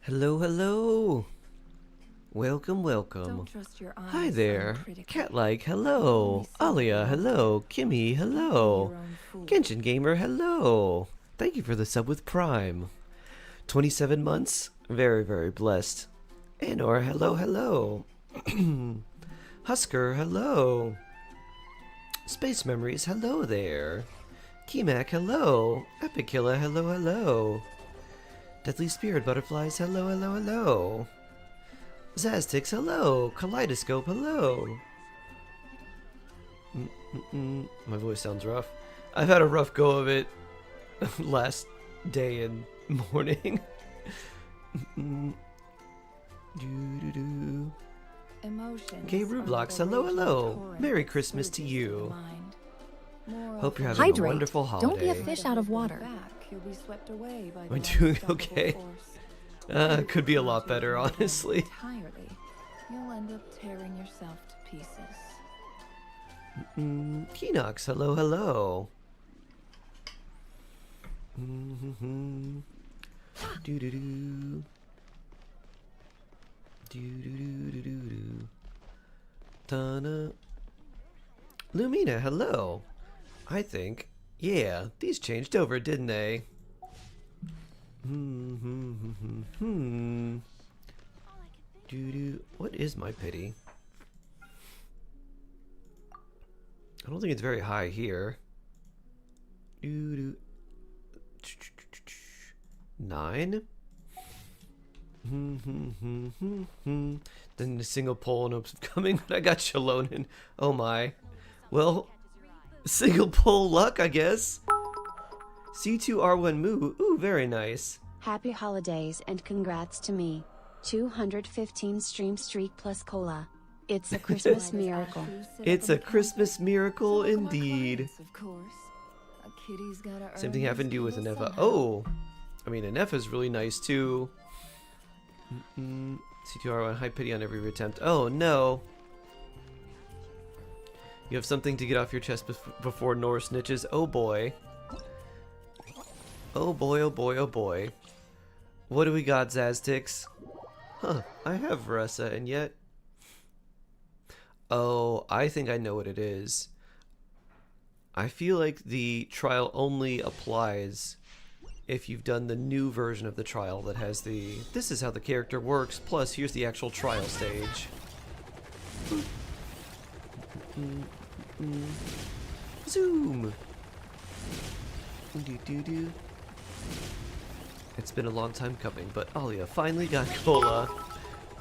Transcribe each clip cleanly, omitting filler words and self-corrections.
Hello, hello. Welcome, welcome. Don't trust your eyes Hi there. uncritically. Cat-like, hello. Alia, hello. Kimmy, hello. Your own fool. Genshin Gamer, hello. Thank you for the sub with Prime. 27 months. Very, very blessed. Anor, hello, hello. Husker, hello. Space Memories, hello there. Kimak, hello. Epicilla, hello, hello. Deadly Spirit Butterflies, hello, hello, hello. Zaztix, hello. Kaleidoscope, hello. My voice sounds rough. I've had a rough go of it last day and morning. Emotions Gay are Rublox, the hello, raging hello. torrent Merry that Christmas to surges you. the mind. More Hope you're often having a than wonderful not, holiday. Don't be a fish out of water. back, you'll be swept away by Am the I doing unstoppable okay? force. Could be a lot better, honestly. Entirely, you'll end up tearing yourself to pieces. Keenox, hello, hello. Do do do. Do do do do do do. Tana. Lumina, hello. I think. Yeah, these changed over, didn't they? Do do. What is my pity? I don't think it's very high here. Do do. 9. Then the single pole and hopes of coming, but I got Shalonin. Oh my. Well, single pole luck, I guess. C2R1 Moo. Ooh, very nice. Happy holidays and congrats to me. 215 stream streak plus cola. It's a Christmas miracle. It's a Christmas miracle So welcome my indeed. clients, of course. A kitty's gotta Same earn thing his happened to you with keep Aneva. somehow. Oh, I mean Anefa's really nice too. C2R1 high pity on every attempt. Oh no. You have something to get off your chest before Nor snitches. Oh boy. Oh boy, oh boy, oh boy. What do we got, Zaztix? Huh, I have Varessa, and yet... Oh, I think I know what it is. I feel like the trial only applies if you've done the new version of the trial that has the... This is how the character works, plus here's the actual trial stage. Zoom! Do-do-do. It's been a long time coming, but Alia finally got Cola.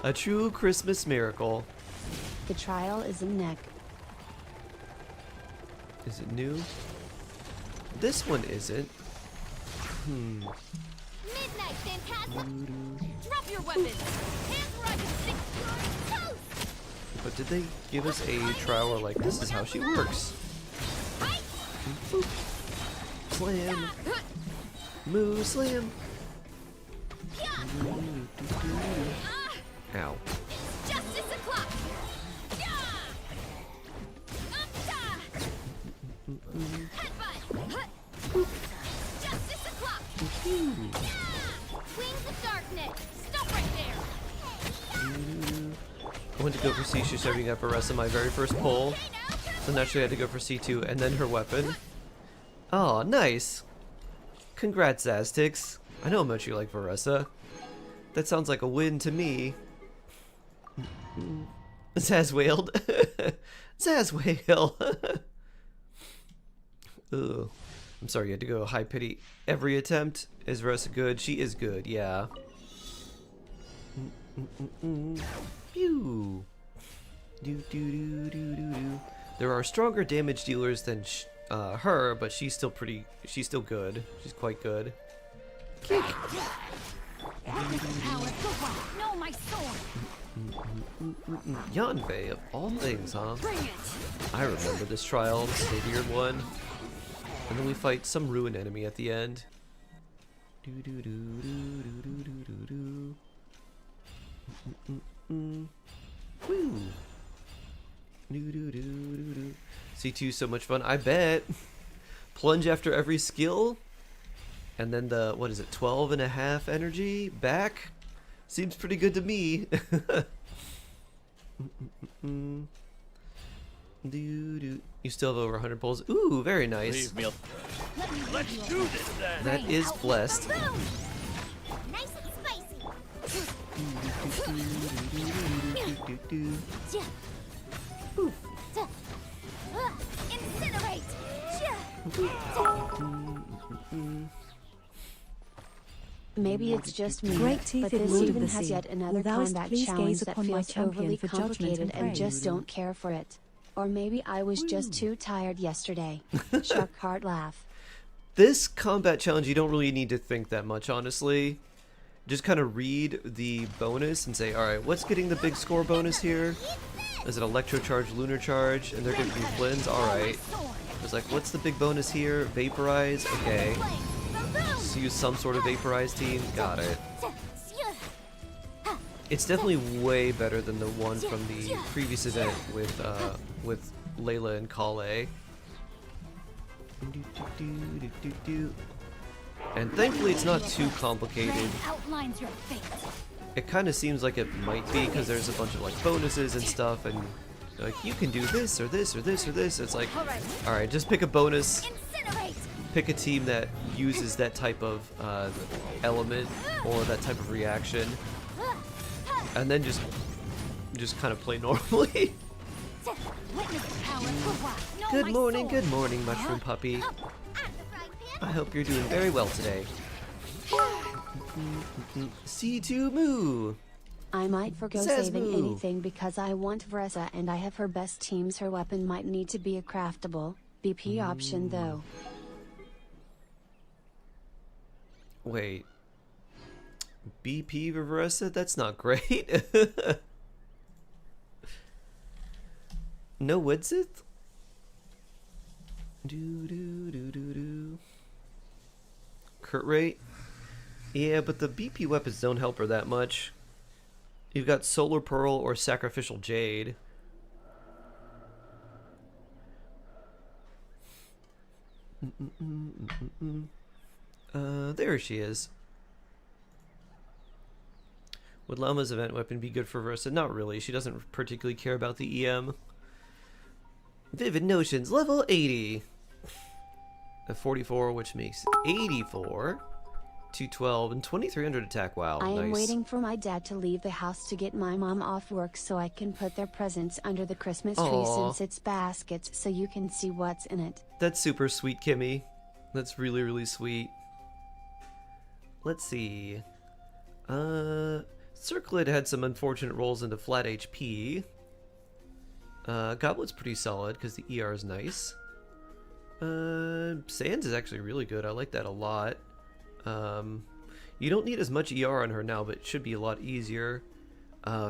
A true Christmas miracle. The trial is in neck. Is it new? This one isn't. Midnight, Phantasm! Drop your weapons! Hands where I can stick your toes! But did they give us a trial where like, this is how she works? Boop. Slam. Moo slam. Ow. It's justice o'clock! Headbutt! Justice o'clock! Wings of darkness! Stop right there! I went to go for C, she's serving up Aressa my very first pull. So naturally I had to go for C2 and then her weapon. Oh, nice. Congrats, Zaztix. I know how much you like Varessa. That sounds like a win to me. Zaz wailed. Zaz wail. Ugh. I'm sorry, you had to go high pity every attempt. Is Varessa good? She is good, yeah. Pew. Do do do do do do. There are stronger damage dealers than her, but she's still good. She's quite good. Kick. No, my sword! Yanfei, of all things, huh? I remember this trial. This is a weird one. And then we fight some ruin enemy at the end. Do do do do do do do do. Woo. Do do do do do. C2 so much fun. I bet. Plunge after every skill. And then the, what is it, 12.5 energy back? Seems pretty good to me. You still have over 100 pulls. Ooh, very nice. Leave me. Let's do this then. That is blessed. Boom! Nice and spicy. Incinerate. Maybe it's just me, Great teeth but in this Lord of even the has Sea. yet another Thou'st combat please challenge gaze that upon my feels champion overly for judgment complicated and praise. just don't care for it. Or maybe I was just too tired yesterday. Shark heart laugh. This combat challenge, you don't really need to think that much, honestly. Just kind of read the bonus and say, alright, what's getting the big score bonus here? Is it Electro Charge, Lunar Charge? And they're going to be Flins? Alright. It's like, what's the big bonus here? Vaporize? Okay. So use some sort of Vaporize team? Got it. It's definitely way better than the one from the previous event with Layla and Kale. And thankfully it's not too complicated. Outlines your fate. It kind of seems like it might be because there's a bunch of like bonuses and stuff, and like you can do this or this or this or this. It's like, alright, just pick a bonus, Incinerate. pick a team that uses that type of element or that type of reaction, and then just kind of play normally. Witness the power of rock. Know Good my morning, sword. good morning, Mushroom Puppy. I'm the frying pan. I hope you're doing very well today. C2 Moo! I might forgo Says saving moo. anything because I want Vressa and I have her best teams. Her weapon might need to be a craftable BP option though. Wait. BP Reversa? That's not great. No Widsith? Crit rate? Yeah, but the BP weapons don't help her that much. You've got Solar Pearl or Sacrificial Jade. There she is. Would Llama's event weapon be good for Versa? Not really. She doesn't particularly care about the EM. Vivid Notions, level 80. 44, which makes 84. 212 and 2300 attack. Wow, I am nice. waiting for my dad to leave the house to get my mom off work so I can put their presents under the Christmas tree Aw. since it's baskets so you can see what's in it. That's super sweet, Kimmy. That's really, really sweet. Let's see. Circlet had some unfortunate rolls into flat HP. Goblet's pretty solid because the ER is nice. Sands is actually really good. I like that a lot. You don't need as much ER on her now, but it should be a lot easier.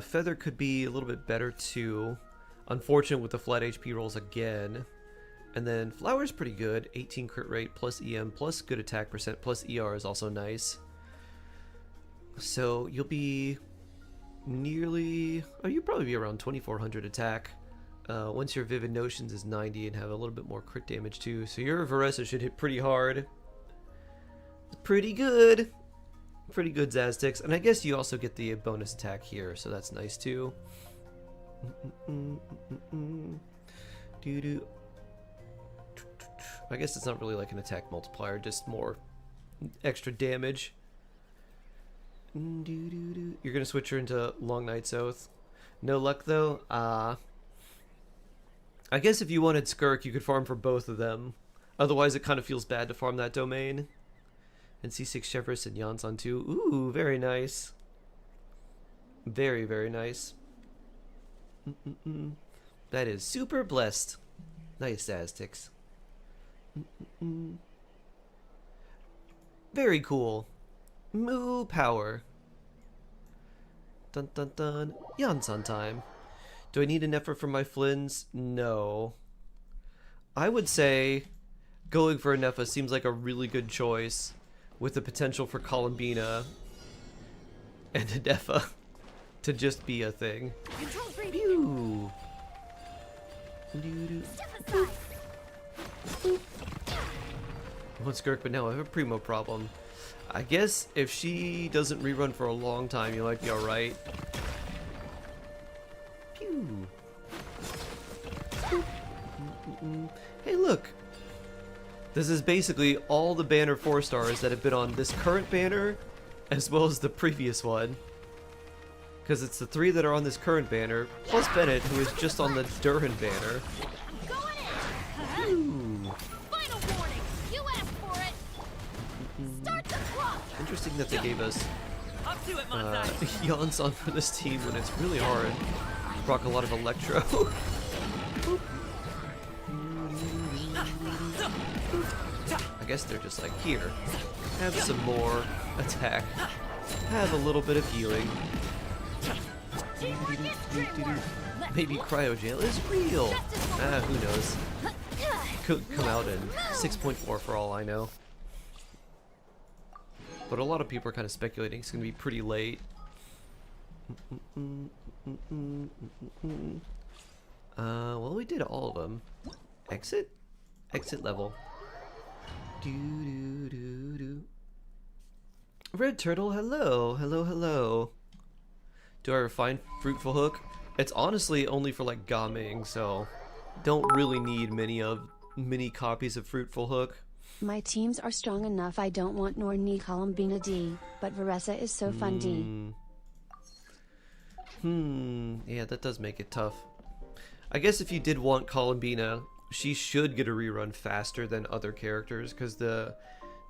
Feather could be a little bit better too. Unfortunate with the flat HP rolls again. And then Flower's pretty good. 18 crit rate plus EM plus good attack percent plus ER is also nice. So you'll be nearly... Oh, you'll probably be around 2400 attack. Once your Vivid Notions is 90 and have a little bit more crit damage too. So your Veressa should hit pretty hard. Pretty good. Pretty good, Zaztix. And I guess you also get the bonus attack here, so that's nice too. Doo-doo. I guess it's not really like an attack multiplier, just more extra damage. You're gonna switch her into Long Night's Oath. No luck though? I guess if you wanted Skirk, you could farm for both of them. Otherwise, it kind of feels bad to farm that domain. And C6 Chevros and Yansan too. Ooh, very nice. Very, very nice. That is super blessed. Nice, Aztecs. Very cool. Moo power. Dun dun dun. Yansan time. Do I need an effort for my Flins? No. I would say going for a Nefa seems like a really good choice with the potential for Columbina and a Nefa to just be a thing. Control freak. Pew! Step aside. I want Skirk, but now I have a Primo problem. I guess if she doesn't rerun for a long time, you might be alright. Pew. Hey, look! This is basically all the banner 4 stars that have been on this current banner, as well as the previous one. Because it's the 3 that are on this current banner, plus Bennett, who is just on the Durhan banner. I'm going in. Ooh. Final warning. You asked for it. Start the clock. Interesting that they gave us Up to it, Montai. Yansan for this team when it's really hard to proc a lot of Electro. I guess they're just like, here, have some more attack, have a little bit of healing. Maybe Cryo Jail is real. Who knows? Could come out in 6.4 for all I know. But a lot of people are kind of speculating it's going to be pretty late. Well, we did all of them. Exit? Exit level. Red Turtle, hello. Hello, hello. Do I refine Fruitful Hook? It's honestly only for like Gaming, so don't really need many copies of Fruitful Hook. My teams are strong enough, I don't want nor need Columbina D, but Varessa is so fun D. Yeah, that does make it tough. I guess if you did want Columbina, she should get a rerun faster than other characters, because the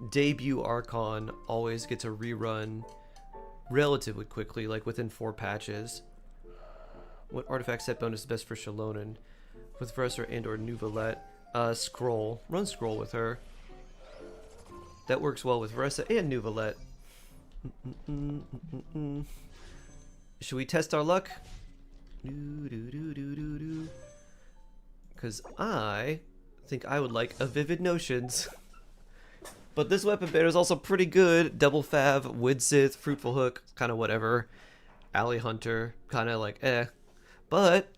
debut Archon always gets a rerun relatively quickly, like within 4 patches. What artifact set bonus is best for Shalonen? With Versa and or Nuvalet? Scroll. Run Scroll with her. That works well with Versa and Nuvalet. Should we test our luck? Because I think I would like a Vivid Notions. But this weapon banner is also pretty good. Double Fav, Widsith, Fruitful Hook, kind of whatever. Alley Hunter, kind of like eh. But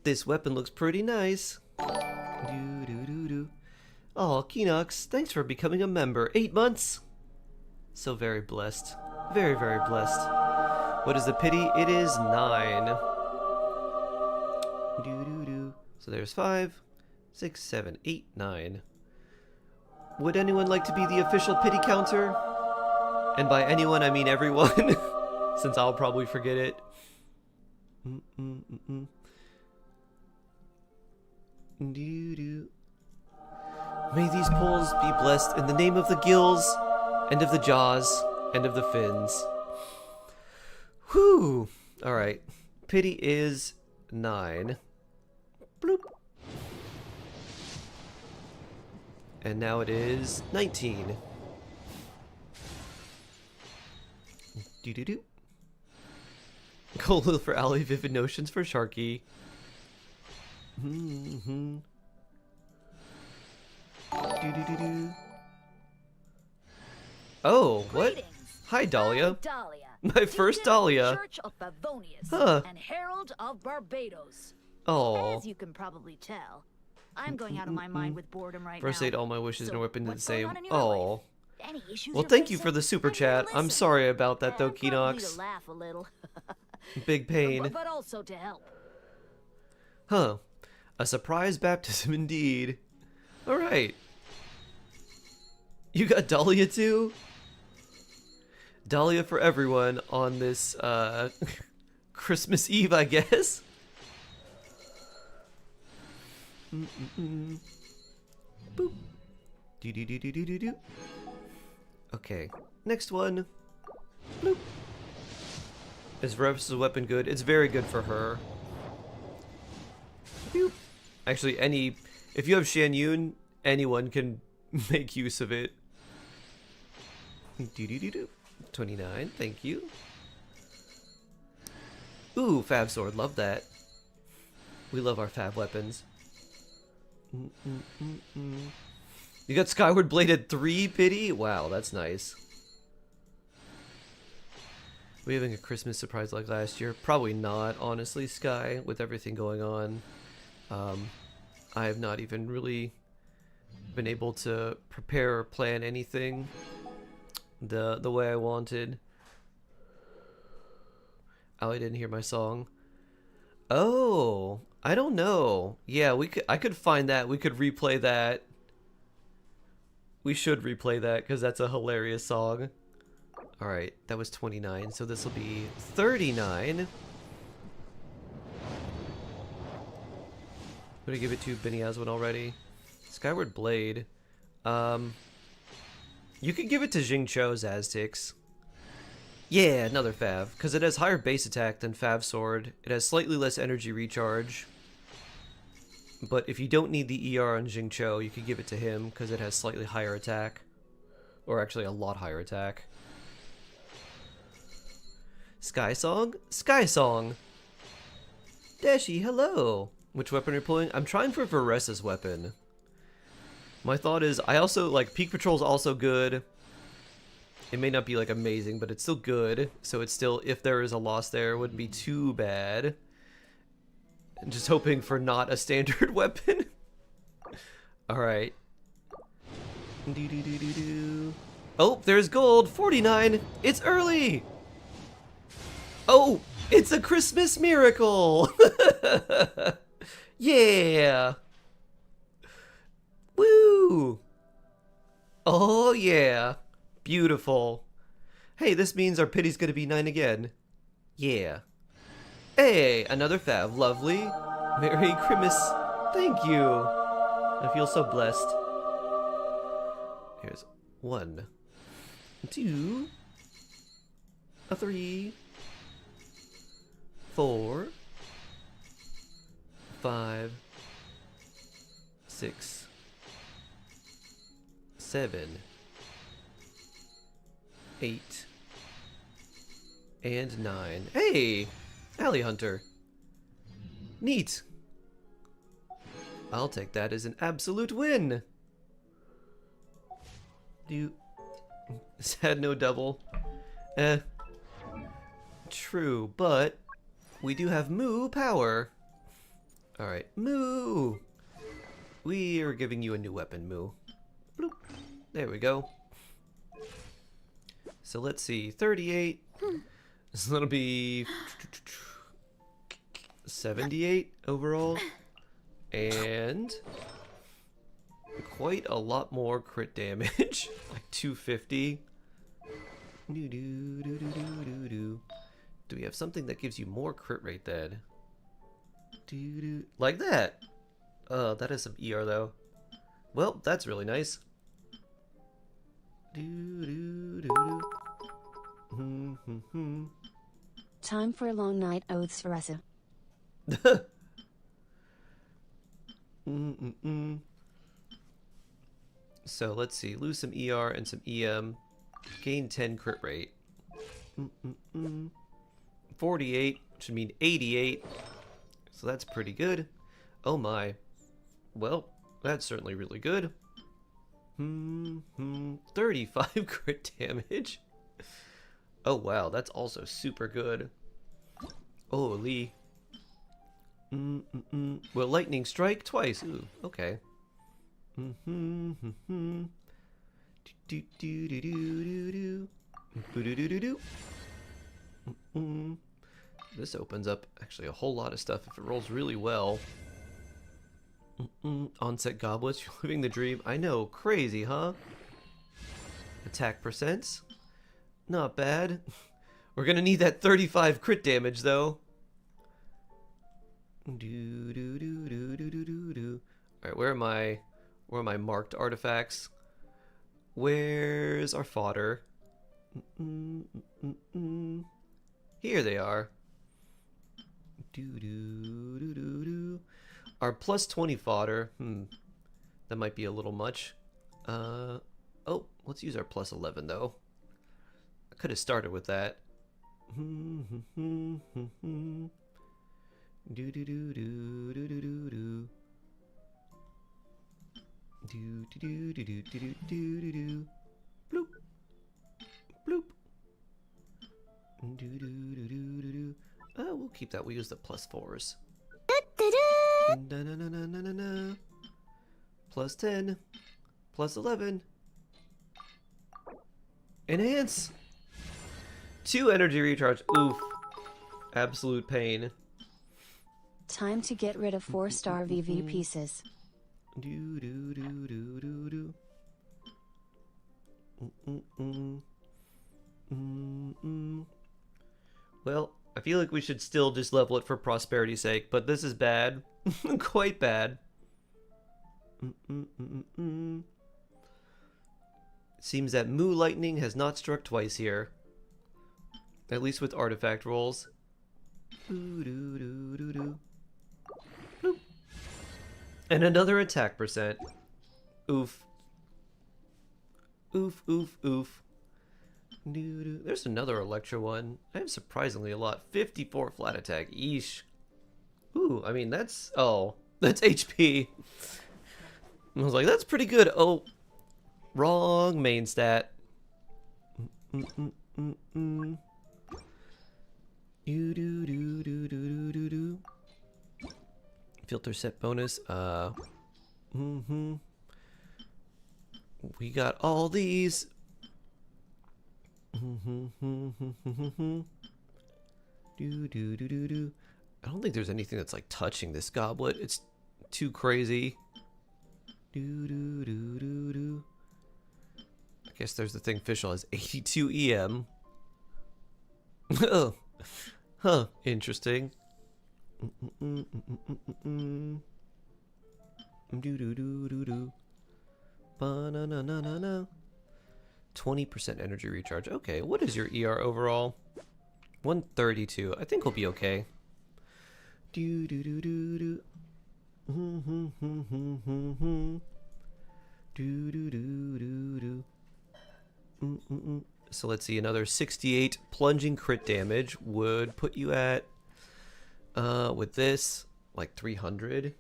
this weapon looks pretty nice. Oh, Keenox, thanks for becoming a member. 8 months? So very blessed. Very, very blessed. What is the pity? It is 9. So there's 5, 6, 7, 8, 9. Would anyone like to be the official pity counter? And by anyone, I mean everyone, since I'll probably forget it. May these pulls be blessed in the name of the gills, and of the jaws, and of the fins. Whew! Alright. Pity is 9. Bloop. And now it is 19. Doo-doo-doo. Cola for Alley, Vivid Notions for Sharky. Doo-doo-doo-doo. Oh, what? Greetings. Hi, Dahlia. I'm Dahlia. My first Dahlia. Church of Favonius Huh. and Herald of Barbados. Oh. As you can probably tell, I'm going out of my mind with boredom right First now. aid all my wishes and So, a weapon to the what's going same. on in your Oh. life? Any issues Well, you're thank you facing? for the super I'm here to chat. I'm listen. sorry about that though, Probably Keenox. to laugh a little, Big pain. but also to help. Huh. A surprise baptism indeed. Alright. You got Dahlia too? Dahlia for everyone on this Christmas Eve, I guess. Boop. Do. Okay. Next one. Bloop. Is Rev's weapon good? It's very good for her. Boop. Actually, if you have Shan Yun, anyone can make use of it. 29, thank you. Ooh, Fab Sword, love that. We love our Fab weapons. You got Skyward Bladed 3, Pity? Wow, that's nice. We having a Christmas surprise like last year? Probably not, honestly, Sky, with everything going on. I have not even really been able to prepare or plan anything the way I wanted. Allie didn't hear my song. Oh, I don't know. Yeah, I could find that. We could replay that. We should replay that because that's a hilarious song. All right, that was 29, so this will be 39. I'm gonna give it to Benny has one already. Skyward Blade. You could give it to Jingcho's Aztecs. Yeah, another Fav, because it has higher base attack than Fav Sword. It has slightly less energy recharge. But if you don't need the ER on Jingcho, you could give it to him, because it has slightly higher attack. Or actually a lot higher attack. Sky Song? Sky Song! Dashi, hello! Which weapon are you pulling? I'm trying for Varessa's weapon. My thought is, I also, like, Peak Patrol's also good. It may not be, like, amazing, but it's still good. So it's still, if there is a loss there, it wouldn't be too bad. And just hoping for not a standard weapon. Alright. Oh, there's gold! 49! It's early! Oh! It's a Christmas miracle! Yeah! Woo! Oh, yeah. Beautiful. Hey, this means our pity's gonna be 9 again. Yeah. Hey, another Fav. Lovely. Merry Christmas. Thank you. I feel so blessed. Here's 1, 2, 3, 4, 5, 6, 7, 8, and 9. Hey! Alley Hunter. Neat. I'll take that as an absolute win. Sad no double. True, but we do have Moo power. Alright, Moo! We are giving you a new weapon, Moo. Bloop. There we go. So let's see, 38. So that'll be 78 overall. And quite a lot more crit damage. Like 250. Do we have something that gives you more crit rate then? Like that. That has some ER though. Well, that's really nice. Time for a long night oaths, Varessa. So let's see, lose some ER and some EM, gain 10 crit rate. 48 should mean 88, so that's pretty good. Oh my, well, that's certainly really good. 35 crit damage. Oh wow, that's also super good. Holy. Will lightning strike twice? Ooh, okay. This opens up actually a whole lot of stuff if it rolls really well. Onset goblets, you're living the dream. I know, crazy, huh? Attack percents? Not bad. We're gonna need that 35 crit damage though. Alright, where are my marked artifacts? Where's our fodder? Here they are. Our plus 20 fodder. That might be a little much. Oh, let's use our plus 11 though. I could have started with that. Bloop. Bloop. We'll keep that. We'll use the plus 4s. Plus 10. Plus 11. Enhance. 2 energy recharge. Oof. Absolute pain. Time to get rid of 4-star VV pieces. Do do do do do do. Well, I feel like we should still just level it for prosperity's sake, but this is bad. Quite bad. Seems that Moo Lightning has not struck twice here. At least with artifact rolls. Bloop. And another attack percent. Oof. Oof, oof, oof. There's another Electra one. I have surprisingly a lot. 54 flat attack. Yeesh. Ooh, I mean, that's... Oh, that's HP. I was like, that's pretty good. Oh, wrong main stat. Filter set bonus. We got all these. I don't think there's anything that's like touching this goblet. It's too crazy. I guess there's the thing Fischl has 82 EM. Oh, huh, interesting. 20% energy recharge. Okay, what is your ER overall? 132. I think we'll be okay. So let's see, another 68 plunging crit damage would put you at, with this, like 300.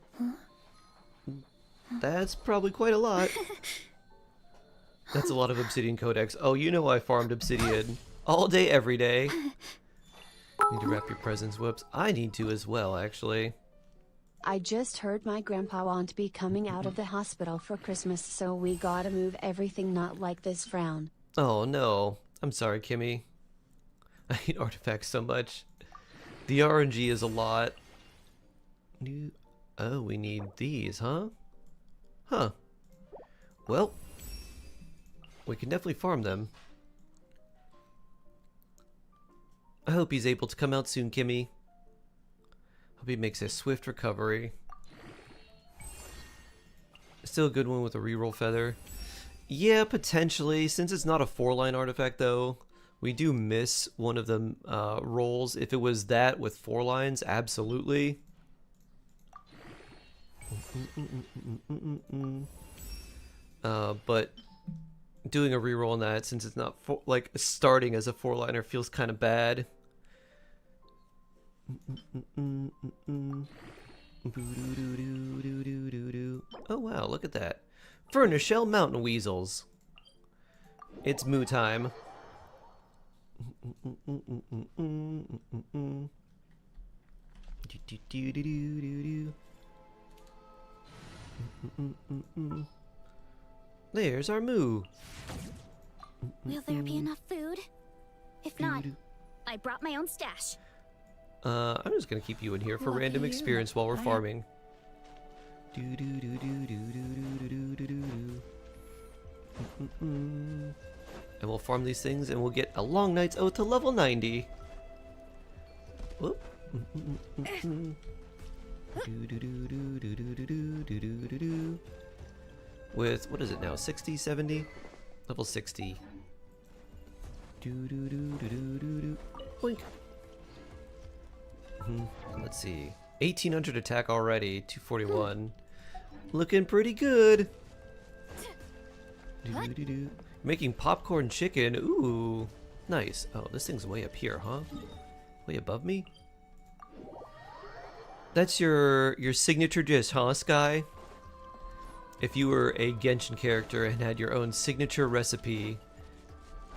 That's probably quite a lot. That's a lot of Obsidian Codex. Oh, you know I farmed Obsidian all day, every day. Need to wrap your presents. Whoops. I need to as well, actually. I just heard my grandpa won't be coming out of the hospital for Christmas, so we gotta move everything not like this frown. Oh no. I'm sorry, Kimmy. I hate artifacts so much. The RNG is a lot. Oh, we need these, huh? Huh. Well, we can definitely farm them. I hope he's able to come out soon, Kimmy. Hope he makes a swift recovery. Still a good one with a reroll feather. Yeah, potentially. Since it's not a 4-line artifact, though, we do miss one of the rolls. If it was that with 4 lines, absolutely. But doing a reroll on that, since it's not like starting as a 4-liner, feels kind of bad. Oh wow, look at that. Furnace Shell Mountain Weasels. It's moo time. There's our moo. Will there be enough food? If not, I brought my own stash. I'm just gonna keep you in here for Lucky random you. experience while we're Right. farming. And we'll farm these things and we'll get a Long Night's Oath to level 90. Whoop. With, what is it now, 60, 70? Level 60. Boink. Let's see. 1800 attack already, 241. Looking pretty good. Making popcorn chicken. Ooh, nice. Oh, this thing's way up here, huh? Way above me? That's your signature dish, huh, Sky? If you were a Genshin character and had your own signature recipe,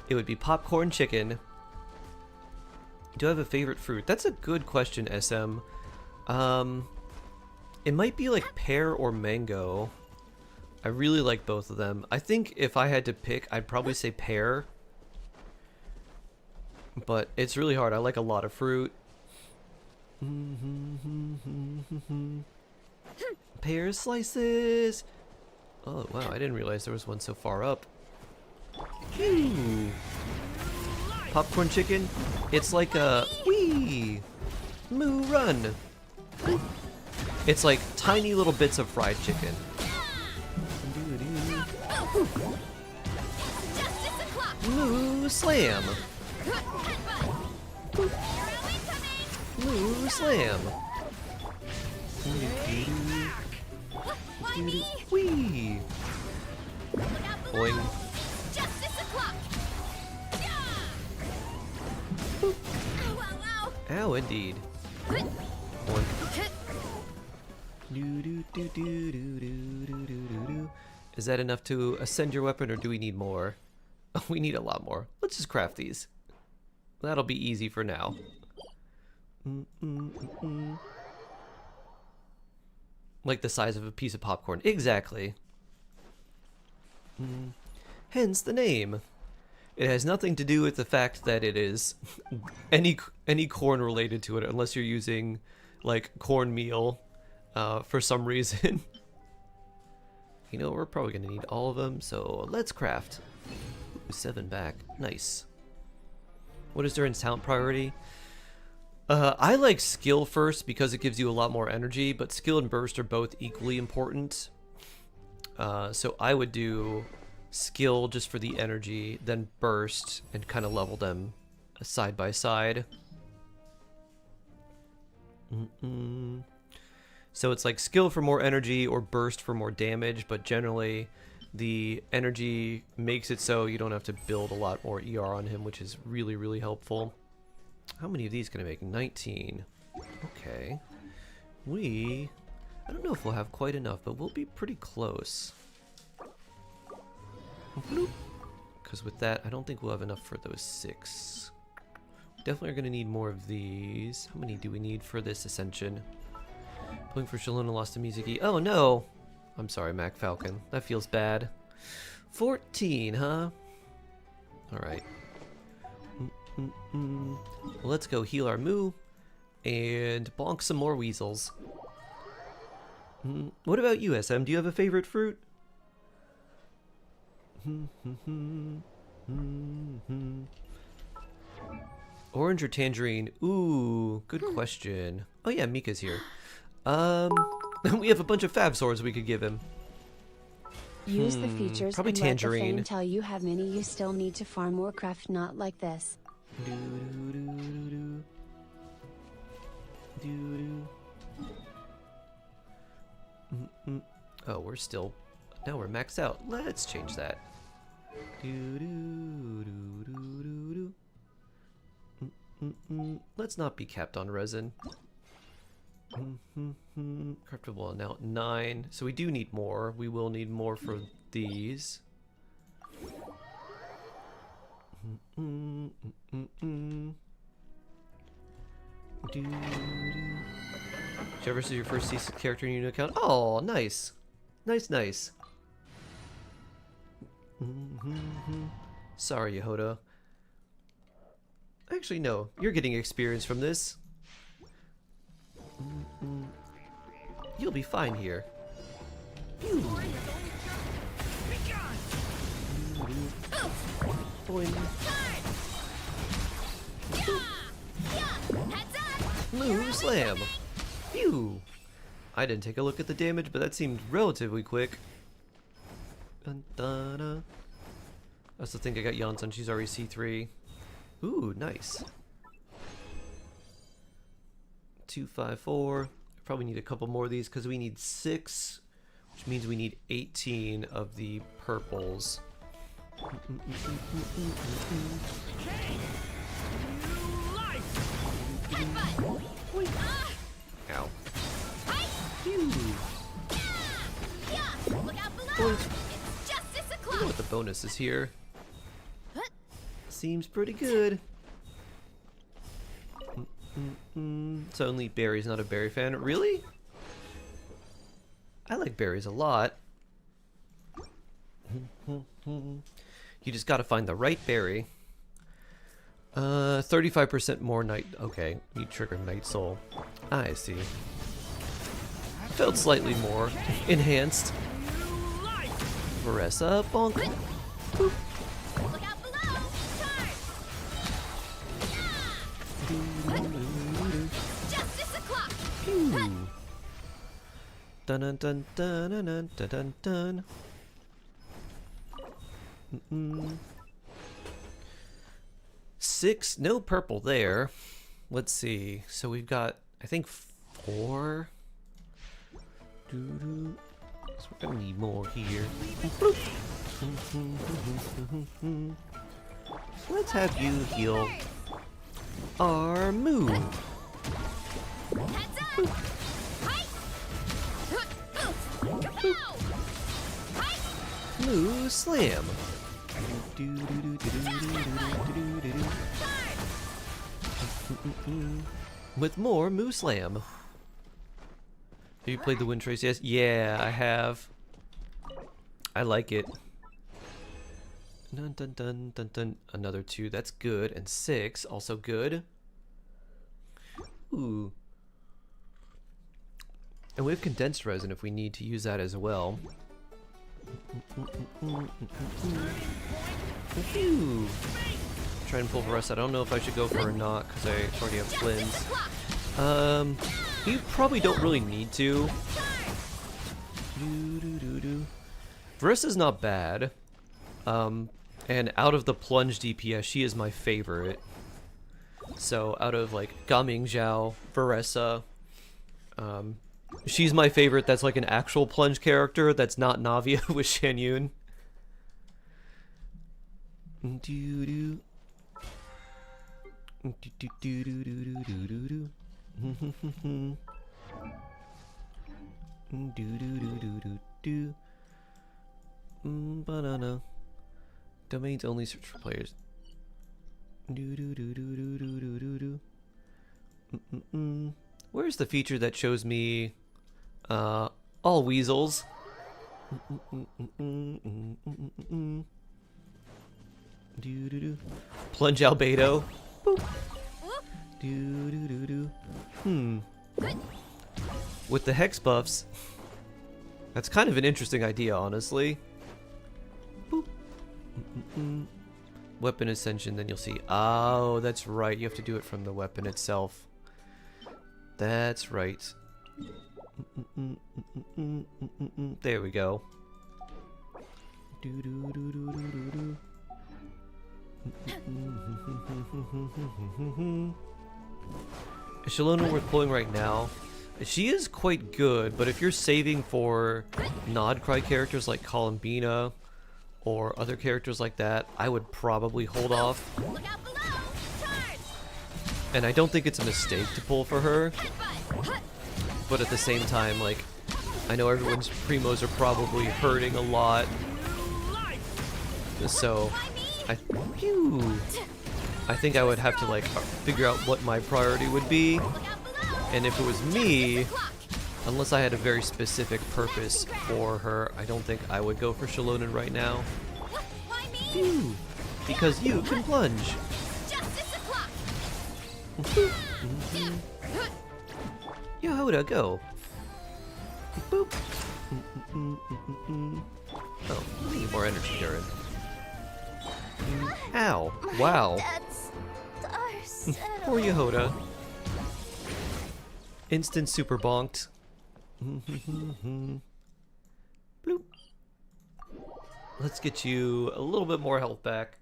it would be popcorn chicken. Do I have a favorite fruit? That's a good question, SM. It might be like pear or mango. I really like both of them. I think if I had to pick, I'd probably say pear. But it's really hard. I like a lot of fruit. Pear slices! Oh, wow. I didn't realize there was one so far up. Ooh. Popcorn chicken. It's like a wee moo run. It's like tiny little bits of fried chicken. Moo slam. Moo slam. Wee. Boing. Ow, indeed. Is that enough to ascend your weapon, or do we need more? Oh, we need a lot more. Let's just craft these. That'll be easy for now. Like the size of a piece of popcorn. Exactly. Hence the name. It has nothing to do with the fact that it is any corn related to it, unless you're using like cornmeal for some reason. You know, we're probably gonna need all of them, so let's craft. Ooh, 7 back, nice. What is their talent priority? I like skill first because it gives you a lot more energy, but skill and burst are both equally important. So I would do skill just for the energy, then burst, and kind of level them side by side. So it's like skill for more energy or burst for more damage, but generally the energy makes it so you don't have to build a lot more ER on him, which is really, really helpful. How many of these can I make? 19. Okay. I don't know if we'll have quite enough, but we'll be pretty close. Because with that, I don't think we'll have enough for those 6. Definitely are going to need more of these. How many do we need for this ascension? Pulling for Shalona lost to Mizuki. Oh no! I'm sorry, Mac Falcon. That feels bad. 14, huh? Alright. Well, let's go heal our Moo and bonk some more weasels. What about you, SM? Do you have a favorite fruit? Orange or tangerine? Ooh, good question. Oh yeah, Mika's here. We have a bunch of fab swords we could give him. Use the features probably and tangerine. let the Fin tell you how many you still need to farm or craft, not like this. Oh, we're still... Now we're maxed out. Let's change that. Let's not be capped on resin. Craftable now at 9. So we do need more. We will need more for these. Did you ever see your first CC character in your new account? Oh, nice. Nice. Sorry, Yehoda. Actually, no. You're getting experience from this. You'll be fine here. Moo slam. Phew. I didn't take a look at the damage, but that seemed relatively quick. Dun, dun, dun. I also think I got Yonsun. She's already C3. Ooh, nice. 254. Probably need a couple more of these because we need 6, which means we need 18 of the purples. Ow. I know what the bonus is here. Seems pretty good. So only berries, not a berry fan. Really? I like berries a lot. You just gotta find the right berry. 35% more night. Okay, you trigger Night Soul. I see. Felt slightly more enhanced. Veressa, bonk. Boop. Look out below! Charge! Justice o'clock! Pew. Dun dun dun dun dun dun dun dun dun. Mm-mm. 6, no purple there. Let's see. So we've got, I think, 4. Doo-doo. So we're gonna need more here. Let's have you heal our move. Heads up! Height! Height! Moo slam. With more Moo Slam. Have you played the Wind Trace? Yes. Yeah, I have. I like it. Dun dun dun dun dun. Another 2. That's good. And 6. Also good. Ooh. And we have condensed resin if we need to use that as well. Phew. Try and pull for us. I don't know if I should go for or not because I already have Flynn's. You probably don't really need to. Verissa's not bad. And out of the plunge DPS, she is my favorite. So out of like Gaming Zhao, Veressa, she's my favorite. That's like an actual plunge character. That's not Navia with Shan Yun. Do-do. Do-do-do-do-do-do-do-do. Do-do-do-do-do-do. Banana. Domains only search for players. Do-do-do-do-do-do-do-do. Where's the feature that shows me all weasels? Do-do-do. Plunge Albedo. Boop. Do-do-do-do. With the hex buffs, that's kind of an interesting idea, honestly. Boop. Weapon Ascension, then you'll see. Oh, that's right. You have to do it from the weapon itself. That's right. There we go. Do-do-do-do-do-do-do. Is Shalona worth pulling right now? She is quite good, but if you're saving for Nod Cry characters like Columbina or other characters like that, I would probably hold off. Look out below! Charge! And I don't think it's a mistake to pull for her, but at the same time, like, I know everyone's primos are probably hurting a lot, so I think I would have to like figure out what my priority would be, and if it was me, unless I had a very specific purpose for her, I don't think I would go for Shalona right now. Phew, because you can plunge. Yehoda, go. Boop. Oh, we need more energy, Durin. Ow. Wow. Poor Yehoda. Instant super bonked. Bloop. Let's get you a little bit more health back.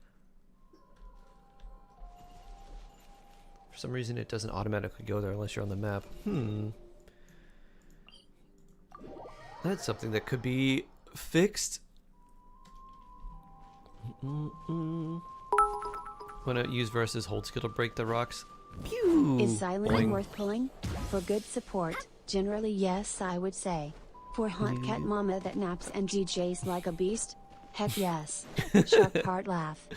For some reason it doesn't automatically go there unless you're on the map. That's something that could be fixed. Wanna use versus hold skill to break the rocks? Pew! Is Xylem Boing. worth pulling? For good support, generally yes I would say. For haunt cat mama that naps and DJs like a beast? Heck yes. Shark heart laugh.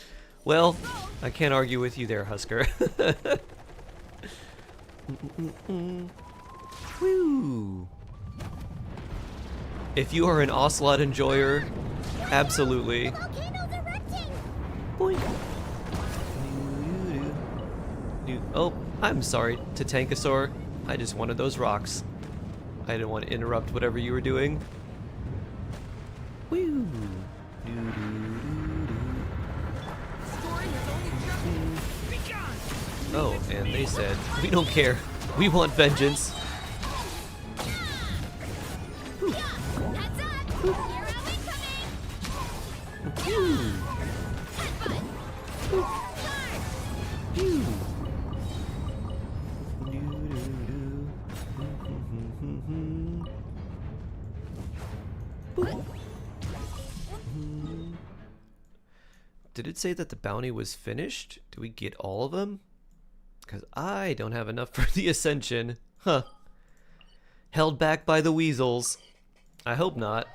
Well, I can't argue with you there, Husker. Woo! If you are an Ocelot enjoyer, Absolutely. Volcano's erupting! Boink. Oh, I'm sorry, Tatankasaur. I just wanted those rocks. I didn't want to interrupt whatever you were doing. Woo. Oh, and they said, we don't care. We want vengeance. Heads up! You're incoming! Did it say that the bounty was finished? Do we get all of them? Because I don't have enough for the Ascension. Huh. Held back by the weasels. I hope not.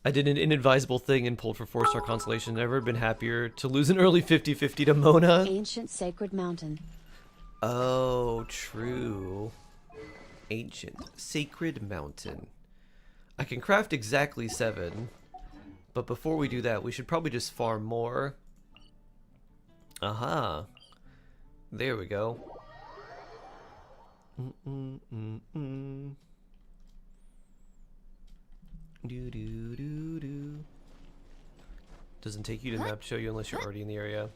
I did an inadvisable thing and pulled for 4-star consolation. Never been happier to lose an early 50-50 to Mona. Ancient Sacred Mountain. Oh, true. Ancient Sacred Mountain. I can craft exactly 7. But before we do that, we should probably just farm more. Aha. There we go. Doesn't take you to the map to show you unless you're already in the area.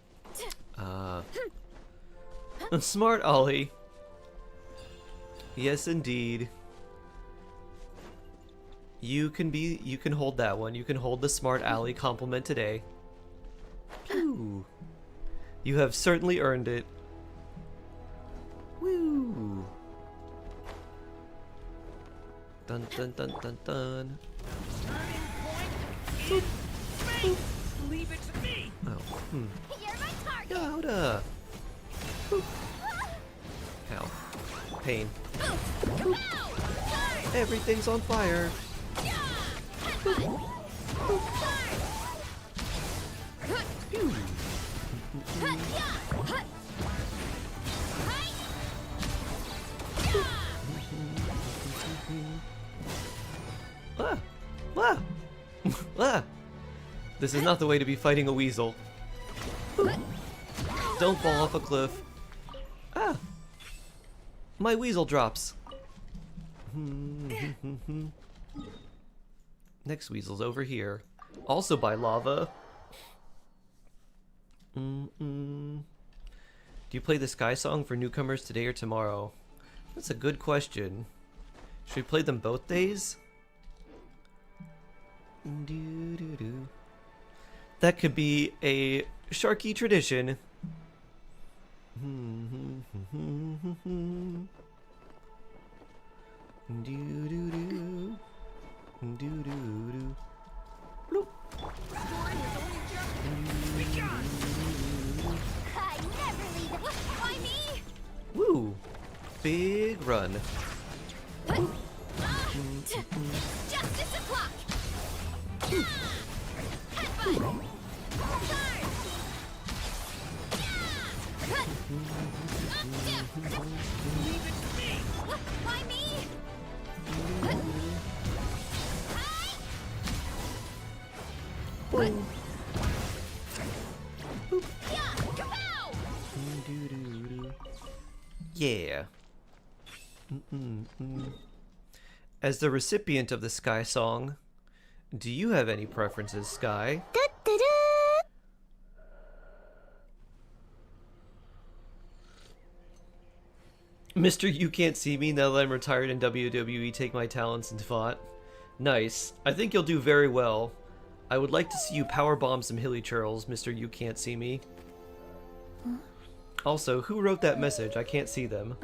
Smart Ollie. Yes, indeed. You can hold that one. You can hold the Smart Alley compliment today. Pew. You have certainly earned it. Woo. Dun dun dun dun dun. Turning point in space. Leave it to me. Oh, You're my target! Yoda. Ow. Pain. Everything's on fire. Pew. Ah! Ah! Ah! This is not the way to be fighting a weasel. Don't fall off a cliff. Ah! My weasel drops. Next weasel's over here. Also by lava. Do you play the Sky Song for newcomers today or tomorrow? That's a good question. Should we play them both days? That could be a Sharky tradition. Bloop. I never leave it. Why me? Woo! Big run. Justice o'clock. Leave it to me. Why me? Yeah. As the recipient of the Sky Song, do you have any preferences, Sky? Mr. You Can't See Me, now that I'm retired in WWE, take my talents and fought. Nice. I think you'll do very well. I would like to see you powerbomb some hilly churls, Mr. You Can't See Me. Also, who wrote that message? I can't see them.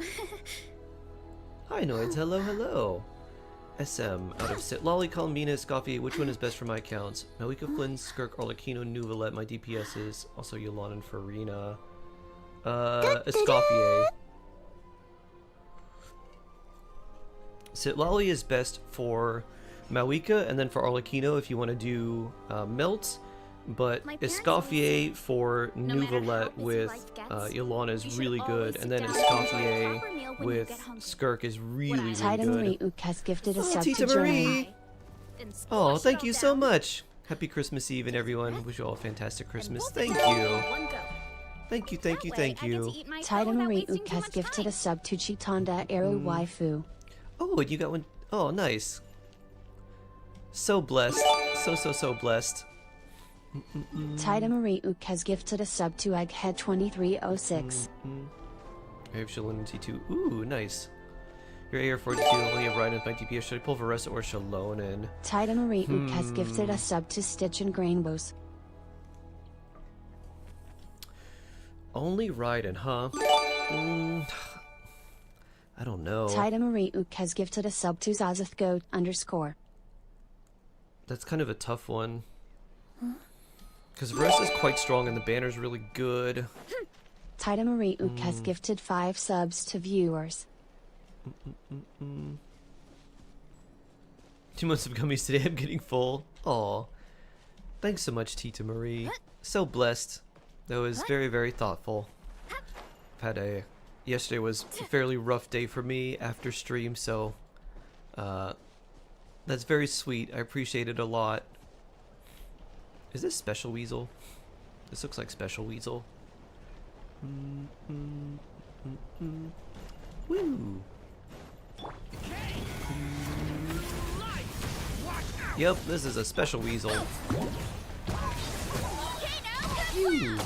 Hi, Noids. Hello, hello. SM. Out of Sit. Lolly, Colmina, Escoffier. Which one is best for my accounts? Malika, Flynn, Skirk, Arlecchino, Nuvalet. My DPS is also Yolan and Farina. Escoffier. Sitlali is best for Malika, and then for Arlecchino if you want to do Melt, but Escoffier for Nuvalet with Ilana is really good, and then Escoffier with Skirk is really, really Titan good. Ryuk has gifted a Oh, sub Tita to Marie! Journey. and squash Oh, it thank all you so down. much. Happy Christmas Eve, and everyone. Wish you all a fantastic And Christmas. we'll Thank finish it you. all in one go. Thank you, thank you, That way, thank I get you. to eat my Taida fill without Marie wasting Ook too has much gifted time. a sub to Chitanda Eru Waifu. Oh, and you got one. Oh, nice. So blessed. So blessed. Taida Marie Ook has gifted a sub to Egghead 2306. I have Shalon T2. Ooh, nice. Your AR 42 only have Ryan with my DPS. Should I pull Varessa or Shalon in? Taida Marie Ook has gifted a sub to Stitch and Grainbows. Only Raiden, huh? I don't know. Taida Marie Ook has gifted a sub to Zazithgo _. That's kind of a tough one. Because Varessa's quite strong and the banner's really good. Taida Marie Ook has gifted 5 subs to viewers. 2 months of gummies today. I'm getting full. Aw. Thanks so much, Tita Marie. So blessed. That was very, very thoughtful. I've had a... Yesterday was a fairly rough day for me after stream, so... that's very sweet. I appreciate it a lot. Is this Special Weasel? This looks like Special Weasel. Woo! Yep, this is a Special Weasel. Ooh.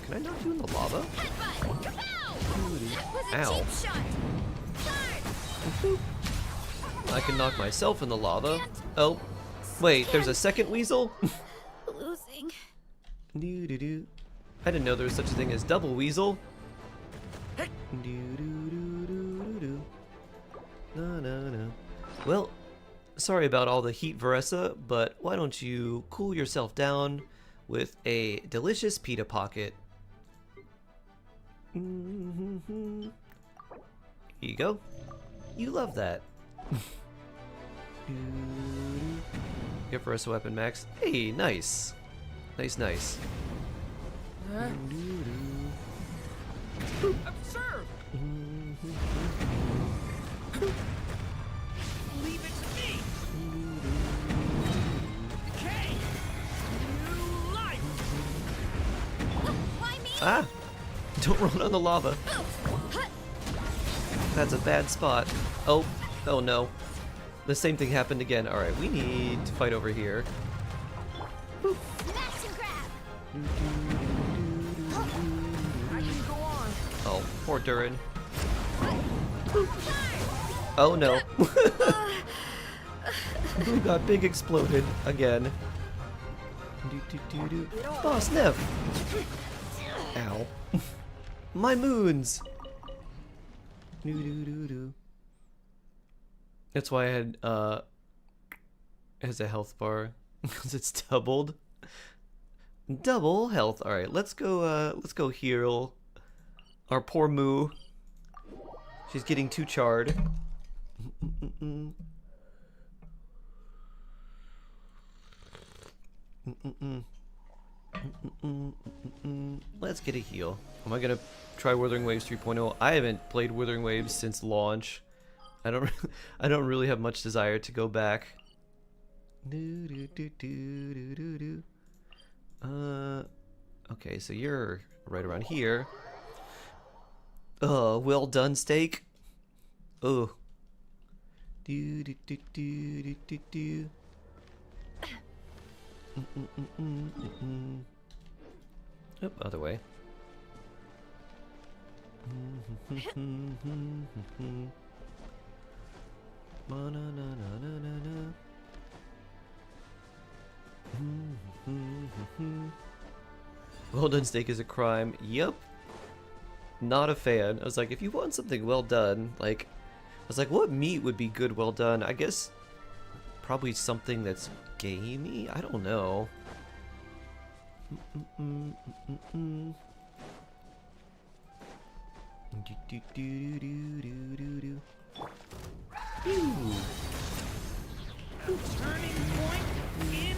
Can I knock you in the lava? Ow. I can knock myself in the lava. Oh, wait, there's a second weasel? Losing. Doo-doo-doo. I didn't know there was such a thing as double weasel. Doo-doo-doo-doo-doo-doo. No, no, no. Well, sorry about all the heat, Varessa, but why don't you cool yourself down with a delicious pita pocket. Here you go. You love that. Give for us a weapon, Max. Hey, nice. Nice, nice. Observe! Leave it to me! Decay! New life! Why me? Ah! Don't run on the lava. That's a bad spot. Oh, oh no. The same thing happened again. Alright, we need to fight over here. Smash and grab. I can go on. Oh, poor Durin. Oh no. Who got big exploded again? Boss Neff! Ow. My moons! That's why I had, as a health bar. Because it's doubled. Double health. Alright, let's go heal our poor Moo. She's getting too charred. Let's get a heal. Am I gonna try Withering Waves 3.0? I haven't played Withering Waves since launch. I don't really have much desire to go back. Okay, so you're right around here. Well done, steak. Oh. Oh, other way. Well done steak is a crime. Yep. Not a fan. I was like, if you want something well done, like, I was like, what meat would be good well done? I guess probably something that's gamey? I don't know. Turning point in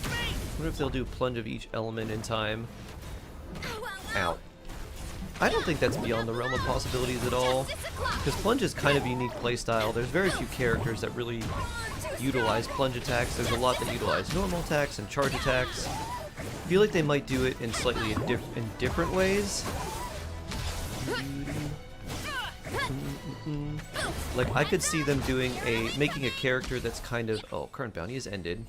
space! What if they'll do plunge of each element in time? Well, Ow. I don't think that's beyond the realm of possibilities at all. Because plunge is kind of a unique playstyle. There's very few characters that really utilize plunge attacks. There's a lot that utilize normal attacks and charge attacks. I feel like they might do it in slightly in different ways. Like I could see them making a character that's kind of, oh, current bounty is ended.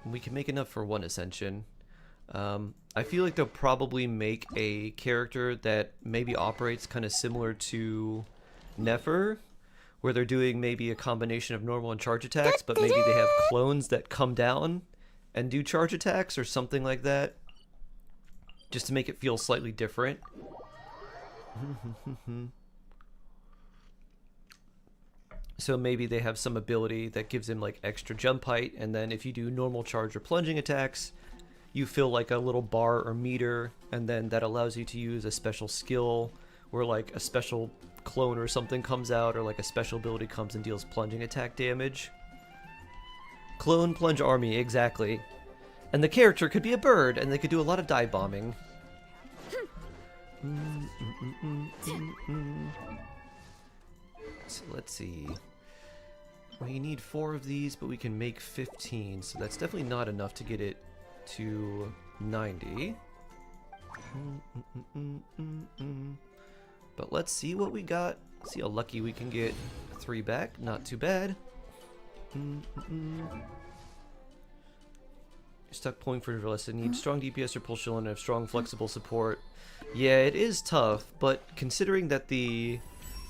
We can make enough for one ascension. I feel like they'll probably make a character that maybe operates kind of similar to Nefer, where they're doing maybe a combination of normal and charge attacks, but maybe they have clones that come down and do charge attacks or something like that, just to make it feel slightly different. So maybe they have some ability that gives him like extra jump height, and then if you do normal charge or plunging attacks, you feel like a little bar or meter, and then that allows you to use a special skill where like a special clone or something comes out, or like a special ability comes and deals plunging attack damage. Clone plunge army, exactly. And the character could be a bird, and they could do a lot of dive bombing. So let's see. We need 4 of these, but we can make 15, so that's definitely not enough to get it to 90. But let's see what we got. See how lucky we can get 3 back. Not too bad. Stuck point for Verlessa. Need strong DPS or pull shield and have strong flexible support. Yeah, it is tough, but considering that the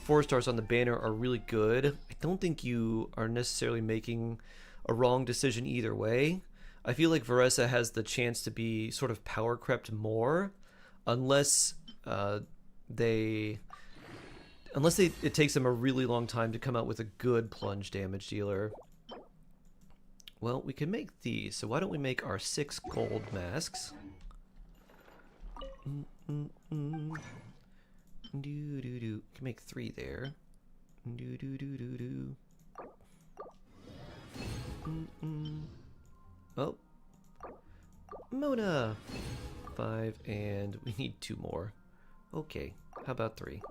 4 stars on the banner are really good, I don't think you are necessarily making a wrong decision either way. I feel like Veressa has the chance to be sort of power crept more, unless it takes them a really long time to come out with a good plunge damage dealer. Well, we can make these, so why don't we make our 6 gold masks? We can make 3 there. Oh, Mona! 5, and we need 2 more. Okay, how about 3?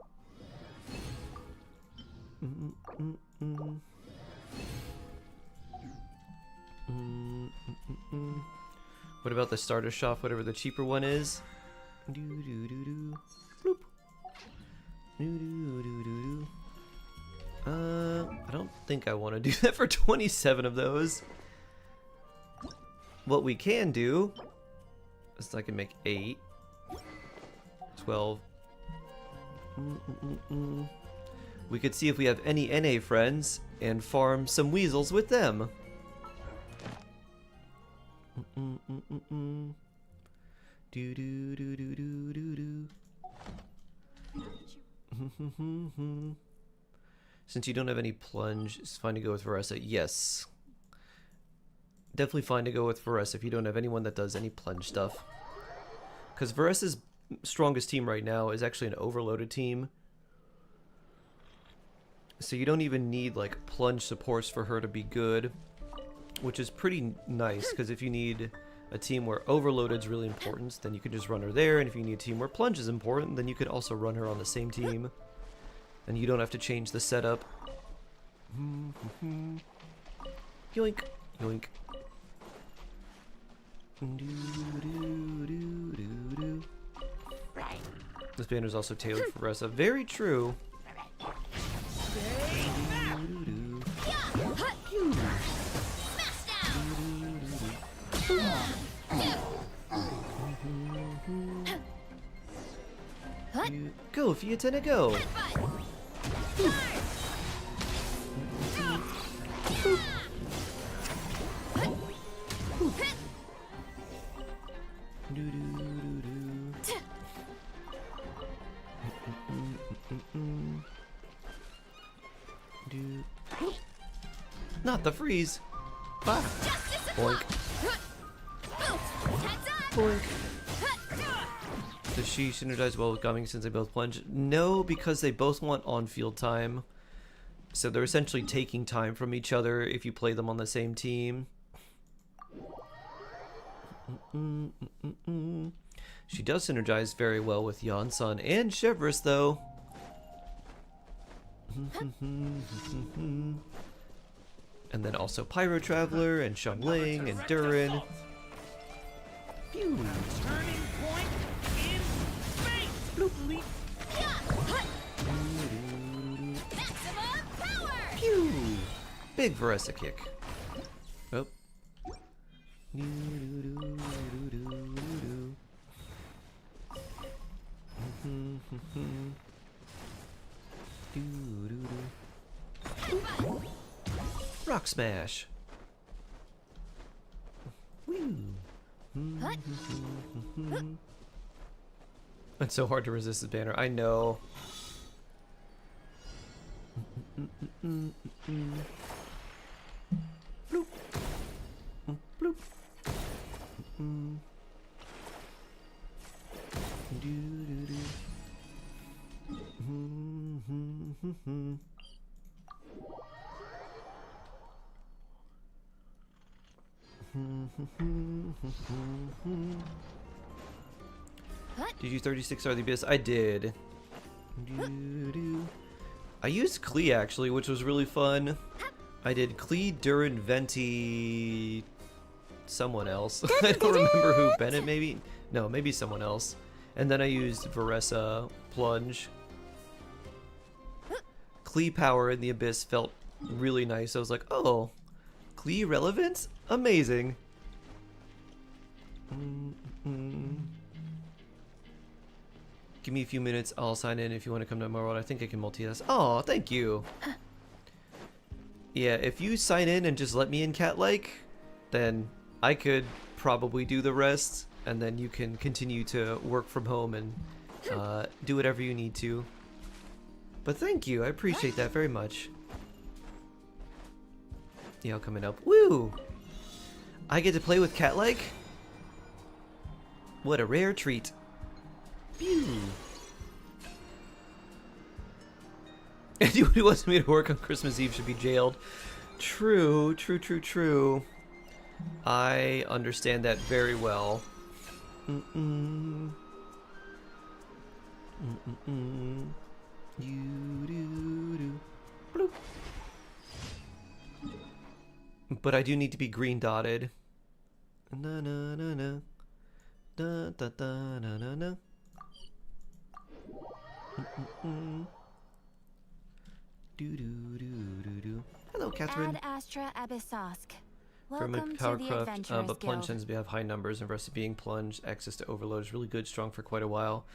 What about the starter shop, whatever the cheaper one is? Bloop. I don't think I want to do that for 27 of those. What we can do is I can make 8, 12. We could see if we have any NA friends and farm some weasels with them. Since you don't have any plunge, it's fine to go with Veressa. Yes. Definitely fine to go with Veressa if you don't have anyone that does any plunge stuff. Because Veressa's strongest team right now is actually an overloaded team. So you don't even need like plunge supports for her to be good, which is pretty nice, because if you need a team where overloaded is really important, then you can just run her there, and if you need a team where plunge is important, then you could also run her on the same team, and you don't have to change the setup. Yoink, yoink. This banner is also tailored for Veressa. Very true. Go, Fiatena, go! Not the freeze! Ah. Boink. Boink. Does she synergize well with Gumming since they both plunge? No, because they both want on-field time. So they're essentially taking time from each other if you play them on the same team. She does synergize very well with Yansan and Chevris, though. And then also Pyro Traveler and Xiangling and Durin. Pew. Turning point in space. Maximum power! Pew! Big Veresa kick. Oh. Rock smash. Woo. It's so hard to resist this banner. I know. Bloop. Bloop. Did you 36 Star the Abyss? I did. I used Klee actually, which was really fun. I did Klee, Durin, Venti, someone else. I don't remember who. Bennett maybe? No, maybe someone else. And then I used Veresa, Plunge. Klee power in the Abyss felt really nice. I was like, oh, Klee relevance? Amazing. Give me a few minutes. I'll sign in if you want to come to my world. I think I can multitask. Oh, thank you. Yeah, if you sign in and just let me in cat-like, then I could probably do the rest, and then you can continue to work from home and do whatever you need to. But thank you. I appreciate that very much. Yeah, I'll come in up. Woo! I get to play with cat-like? What a rare treat. Pew. Anyone who wants me to work on Christmas Eve should be jailed. True, true, true, true. I understand that very well. Bloop. But I do need to be green dotted. Na na na na. Da da da na na na. Hello, Catherine. Ad Astra Abyssosk. From a Welcome to power the craft, Adventurers but plunge Guild. tends to have high numbers, and versus being plunged, access to overload is really good, strong for quite a while.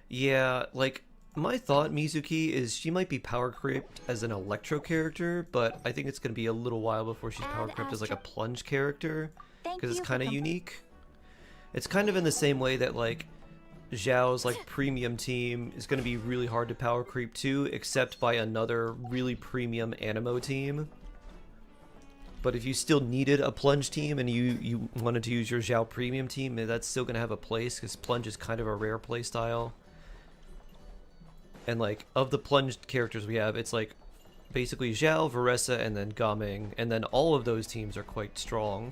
Yeah, like, my thought, Mizuki, is she might be power creeped as an electro character, but I think it's going to be a little while before she's power creeped as like a plunge character, because it's kind of unique. It's kind of in the same way that, like, Zhao's like premium team is going to be really hard to power creep to, except by another really premium Animo team. But if you still needed a plunge team and you wanted to use your Zhao premium team, that's still going to have a place, because plunge is kind of a rare play style. And like, of the plunged characters we have, it's like basically Zhao, Veresa, and then Gaming, and then all of those teams are quite strong.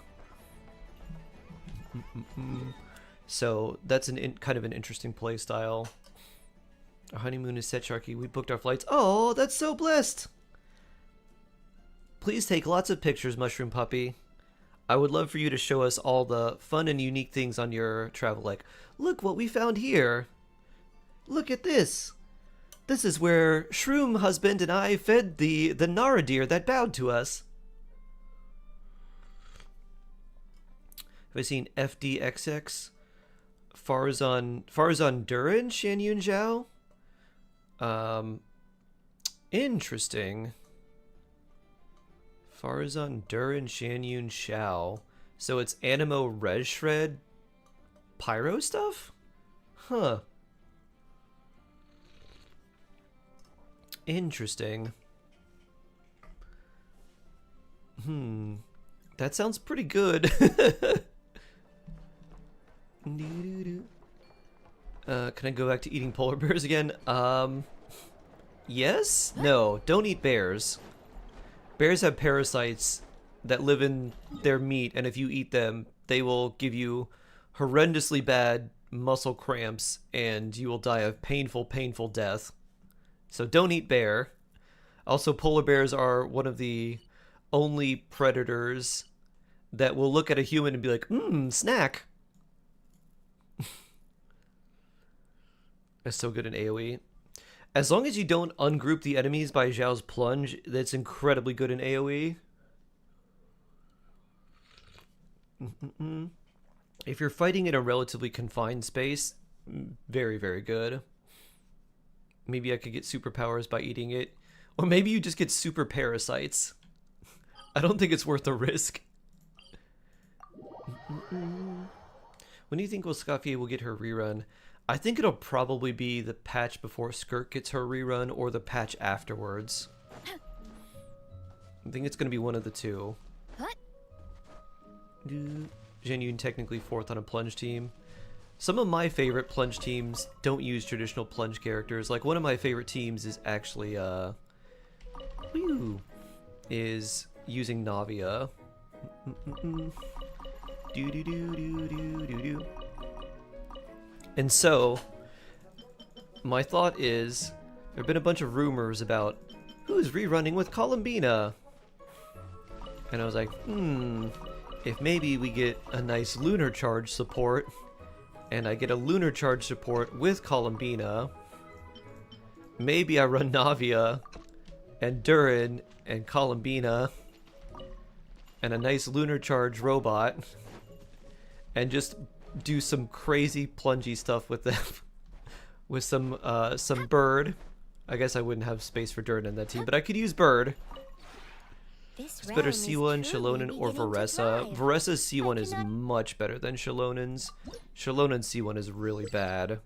So that's kind of an interesting play style. Our honeymoon is set, Sharky. We booked our flights. Oh, that's so blessed. Please take lots of pictures, Mushroom Puppy. I would love for you to show us all the fun and unique things on your travel. Like, look what we found here. Look at this. This is where Shroom Husband and I fed the Nara deer that bowed to us. Have I seen FDXX? Farzan Durin, Shan Yun Zhao? Interesting. Farzan Durin, Shan Yun Xiao. So it's Animo Res Shred Pyro stuff? Huh. Interesting. That sounds pretty good. Can I go back to eating polar bears again? Yes? No, don't eat bears. Bears have parasites that live in their meat, and if you eat them, they will give you horrendously bad muscle cramps, and you will die a painful, painful death. So don't eat bear. Also, polar bears are one of the only predators that will look at a human and be like, snack. That's so good in AoE. As long as you don't ungroup the enemies by Zhao's plunge, that's incredibly good in AoE. If you're fighting in a relatively confined space, very, very good. Maybe I could get superpowers by eating it. Or maybe you just get super parasites. I don't think it's worth the risk. When do you think Wascafia will get her rerun? I think it'll probably be the patch before Skirk gets her rerun or the patch afterwards. I think it's going to be one of the two. Genuine technically 4th on a plunge team. Some of my favorite plunge teams don't use traditional plunge characters. Like one of my favorite teams is actually is using Navia. And so my thought is there have been a bunch of rumors about who's rerunning with Columbina. And I was like, if maybe we get a nice lunar charge support and I get a lunar charge support with Columbina, maybe I run Navia and Durin and Columbina and a nice lunar charge robot and just do some crazy plungy stuff with them. With some bird. I guess I wouldn't have space for Durin in that team, but I could use bird. It's better C1, Shalonen, or Varessa. Varessa's C1 is much better than Shalonen's. Shalonen's C1 is really bad.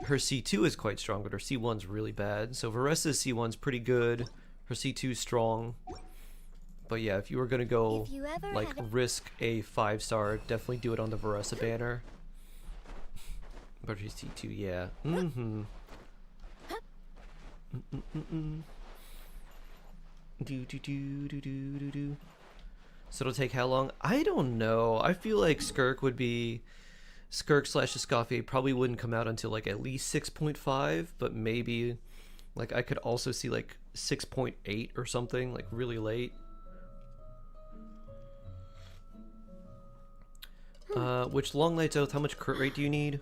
Her C2 is quite strong, but her C1's really bad. So Varessa's C1's pretty good. Her C2's strong. But yeah, if you were gonna go, like, risk a 5-star, definitely do it on the Varessa banner. But her C2, yeah. So it'll take how long? I don't know. I feel like Skirk would be... Skirk/Escoffier probably wouldn't come out until like at least 6.5, but maybe like I could also see like 6.8 or something, like really late. Which Long Night's Oath, how much crit rate do you need?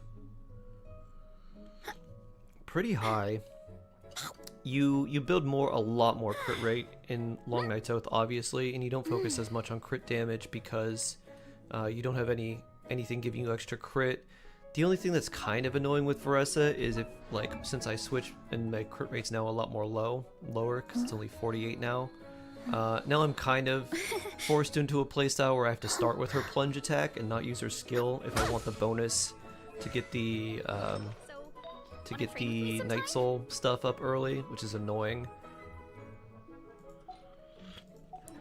Pretty high. You build a lot more crit rate in Long Night's Oath, obviously, and you don't focus as much on crit damage because you don't have anything giving you extra crit. The only thing that's kind of annoying with Varessa is if, like, since I switched and my crit rate's now a lot more lower, because it's only 48 now. Now I'm kind of forced into a playstyle where I have to start with her plunge attack and not use her skill if I want the bonus to get the Night Soul stuff up early, which is annoying.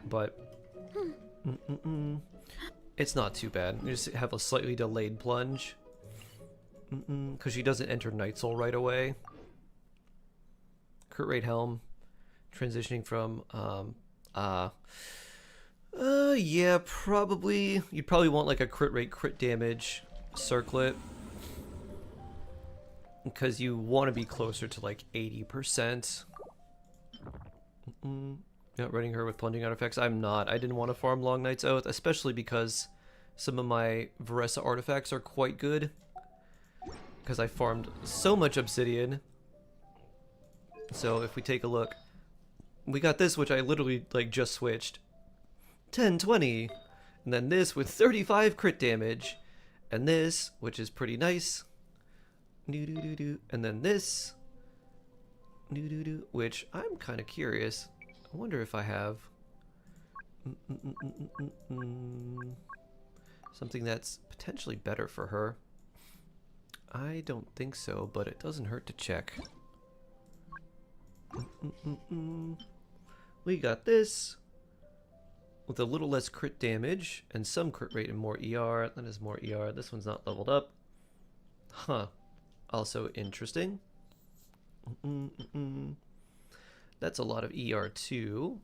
But it's not too bad. You just have a slightly delayed plunge because she doesn't enter Night Soul right away. Crit rate helm, transitioning from yeah, probably you'd probably want like a crit rate crit damage circlet because you want to be closer to like 80%. Not running her with plunging artifacts. I'm not. I didn't want to farm Long Night's Oath, especially because some of my Varessa artifacts are quite good. Because I farmed so much obsidian. So if we take a look, we got this, which I literally like just switched. 1020, and then this with 35 crit damage, and this, which is pretty nice. And then this, which I'm kind of curious. I wonder if I have something that's potentially better for her. I don't think so, but it doesn't hurt to check. We got this with a little less crit damage and some crit rate and more ER. That is more ER. This one's not leveled up. Huh. Also interesting. That's a lot of ER too.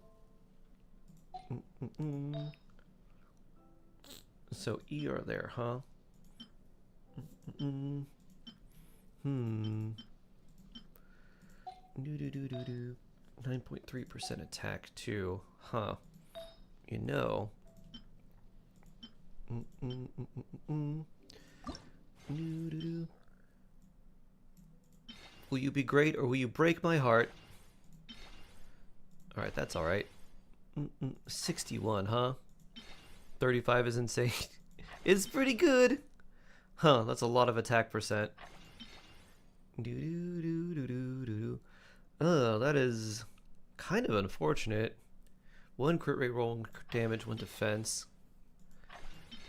So ER there, huh? 9.3% attack too. Huh. You know. Will you be great or will you break my heart? Alright, that's alright. 61, huh? 35 is insane. It's pretty good. Huh, that's a lot of attack percent. Oh, that is kind of unfortunate. 1 crit rate, roll damage, 1 defense.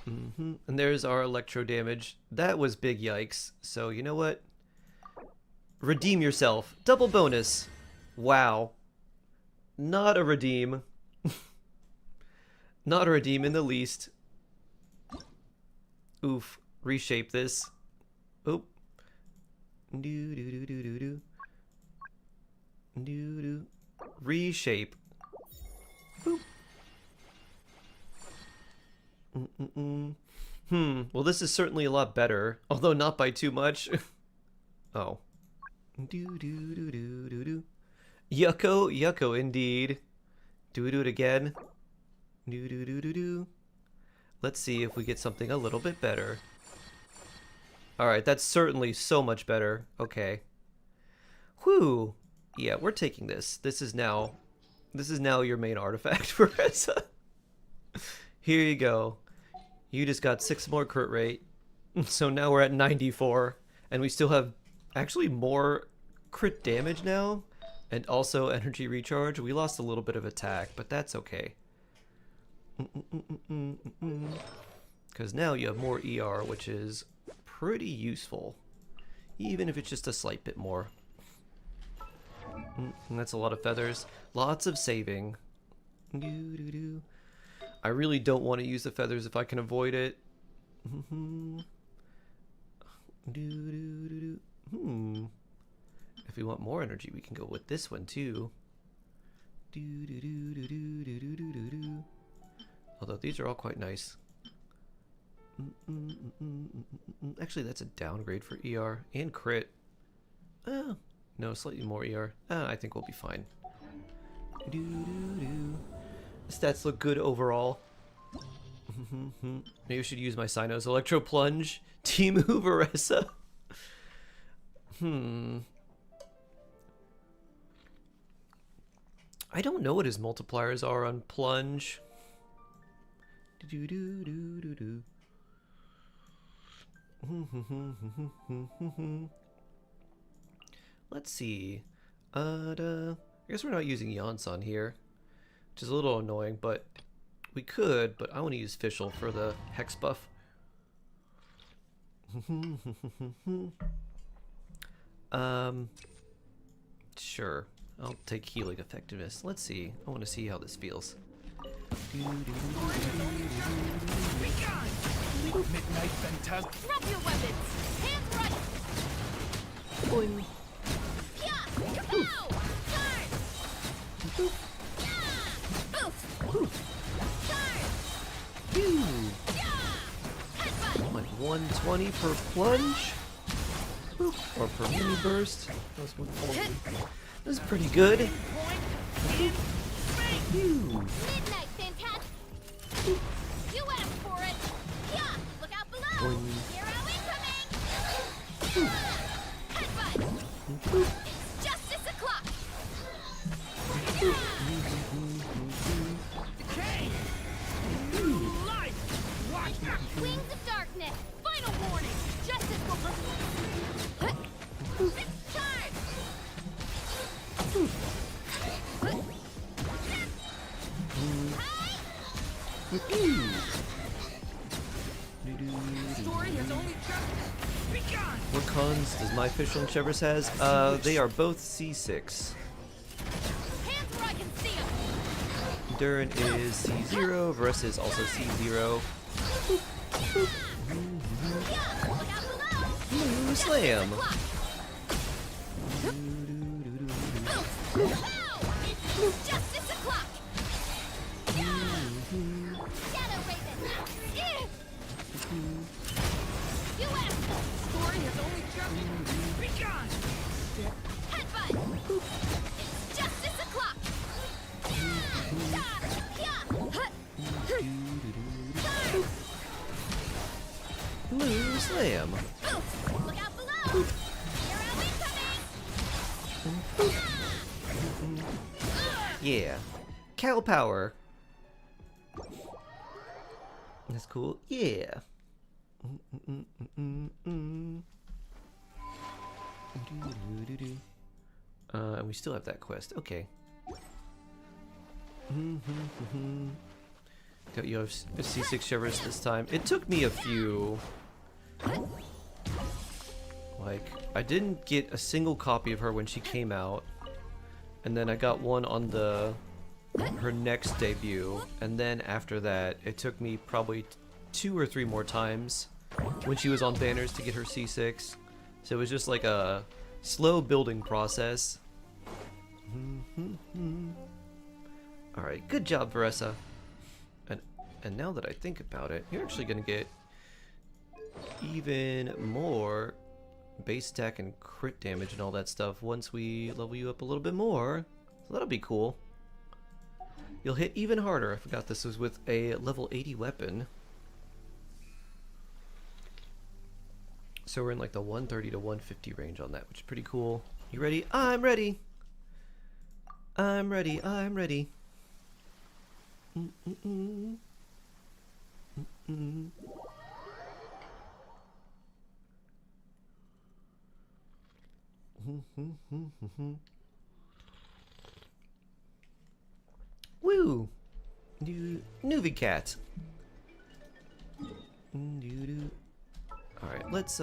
And there's our electro damage. That was big yikes. So you know what? Redeem yourself. Double bonus. Wow. Not a redeem. Not a redeem in the least. Oof. Reshape this. Oop. Reshape. Boop. Well, this is certainly a lot better, although not by too much. Oh. Yucko, yucko indeed. Do we do it again? Let's see if we get something a little bit better. Alright, that's certainly so much better. Okay. Whew. Yeah, we're taking this. This is now your main artifact, Marissa. Here you go. You just got 6 more crit rate. So now we're at 94. And we still have actually more crit damage now. And also energy recharge. We lost a little bit of attack, but that's okay. Because now you have more ER, which is pretty useful. Even if it's just a slight bit more. And that's a lot of feathers. Lots of saving. I really don't want to use the feathers if I can avoid it. If we want more energy, we can go with this one too. Although these are all quite nice. Actually, that's a downgrade for ER and crit. Oh, no, slightly more ER. I think we'll be fine. The stats look good overall. Maybe I should use my Cynos Electro Plunge. Team Uberessa. I don't know what his multipliers are on Plunge. Let's see. I guess we're not using Yonson here, which is a little annoying, but we could, but I want to use Fischl for the Hex buff. Sure. I'll take healing effectiveness. Let's see. I want to see how this feels. Midnight Fantastic. Drop your weapons! Hands right! Boing. Yeah! Pow! Charge! Yeah! Oof! Charge! Yeah! Headbutt! Like 120 per plunge? Or per mini burst? That was 140. This is pretty good. Midnight Fantastic! You asked for it! Yeah! Look out below! Boing. Hero incoming! Headbutt! It's justice o'clock! Decay. Life. Watch out. Wings of darkness! Final warning! Justice will charge! Story has only just begun. What cons does my Fischl and Chevers has? They are both C6. Hands where I can see 'em! Durin is C0, Varessa is also C0. Yeah! Look out below! Slam! It's justice o'clock! Shadow Raven! You asked! Story has only just begun. Headbutt! It's justice o'clock! Bam. Look out below! Hero incoming! Yeah. Cow power. That's cool. Yeah. And we still have that quest. Okay. Got you have C6 shivers this time. It took me a few. Like, I didn't get a single copy of her when she came out, and then I got one on her next debut, and then after that, it took me probably 2 or 3 more times when she was on banners to get her C6. So it was just like a slow building process. Alright, good job, Veressa. And now that I think about it, you're actually gonna get even more base attack and crit damage and all that stuff once we level you up a little bit more. So that'll be cool. You'll hit even harder. I forgot this was with a level 80 weapon. So we're in like the 130 to 150 range on that, which is pretty cool. You ready? I'm ready. I'm ready. I'm ready. Woo! Newbie cat. Alright, let's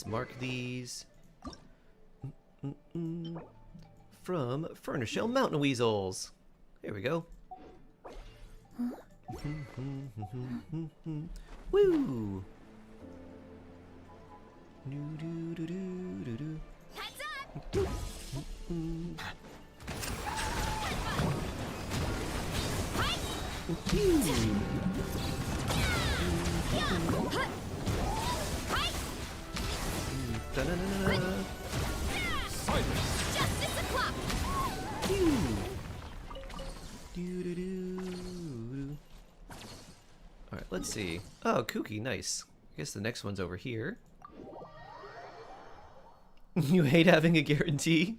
mark these from Furnish-Shell Mountain Weasels. Here we go. Woo! Heads up! Justice o'clock! Alright, let's see. Oh, Kooky, nice. I guess the next one's over here. You hate having a guarantee?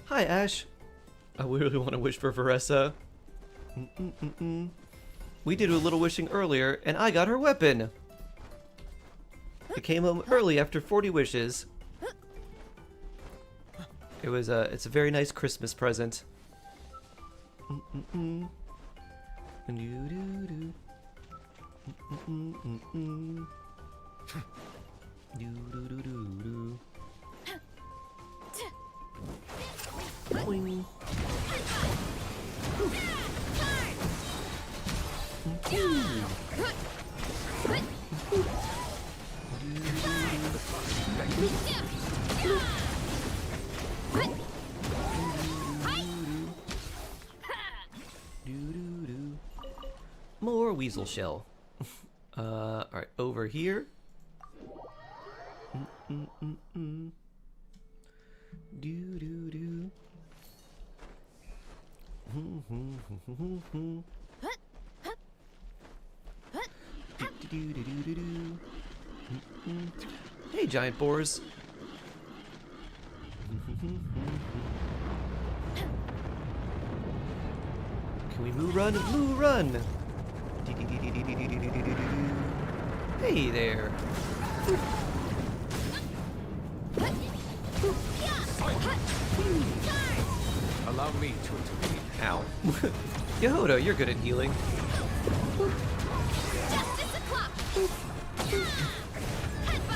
Hi, Ash. I really want to wish for Veressa. We did a little wishing earlier, and I got her weapon. It came home early after 40 wishes. It's a very nice Christmas present. Boing. More weasel shell. Alright, over here. Hey, giant boars. Can we moo run? Moo run! Hey there. Allow me to intervene. Ow. Yehoda, you're good at healing. Justice o'clock! Heads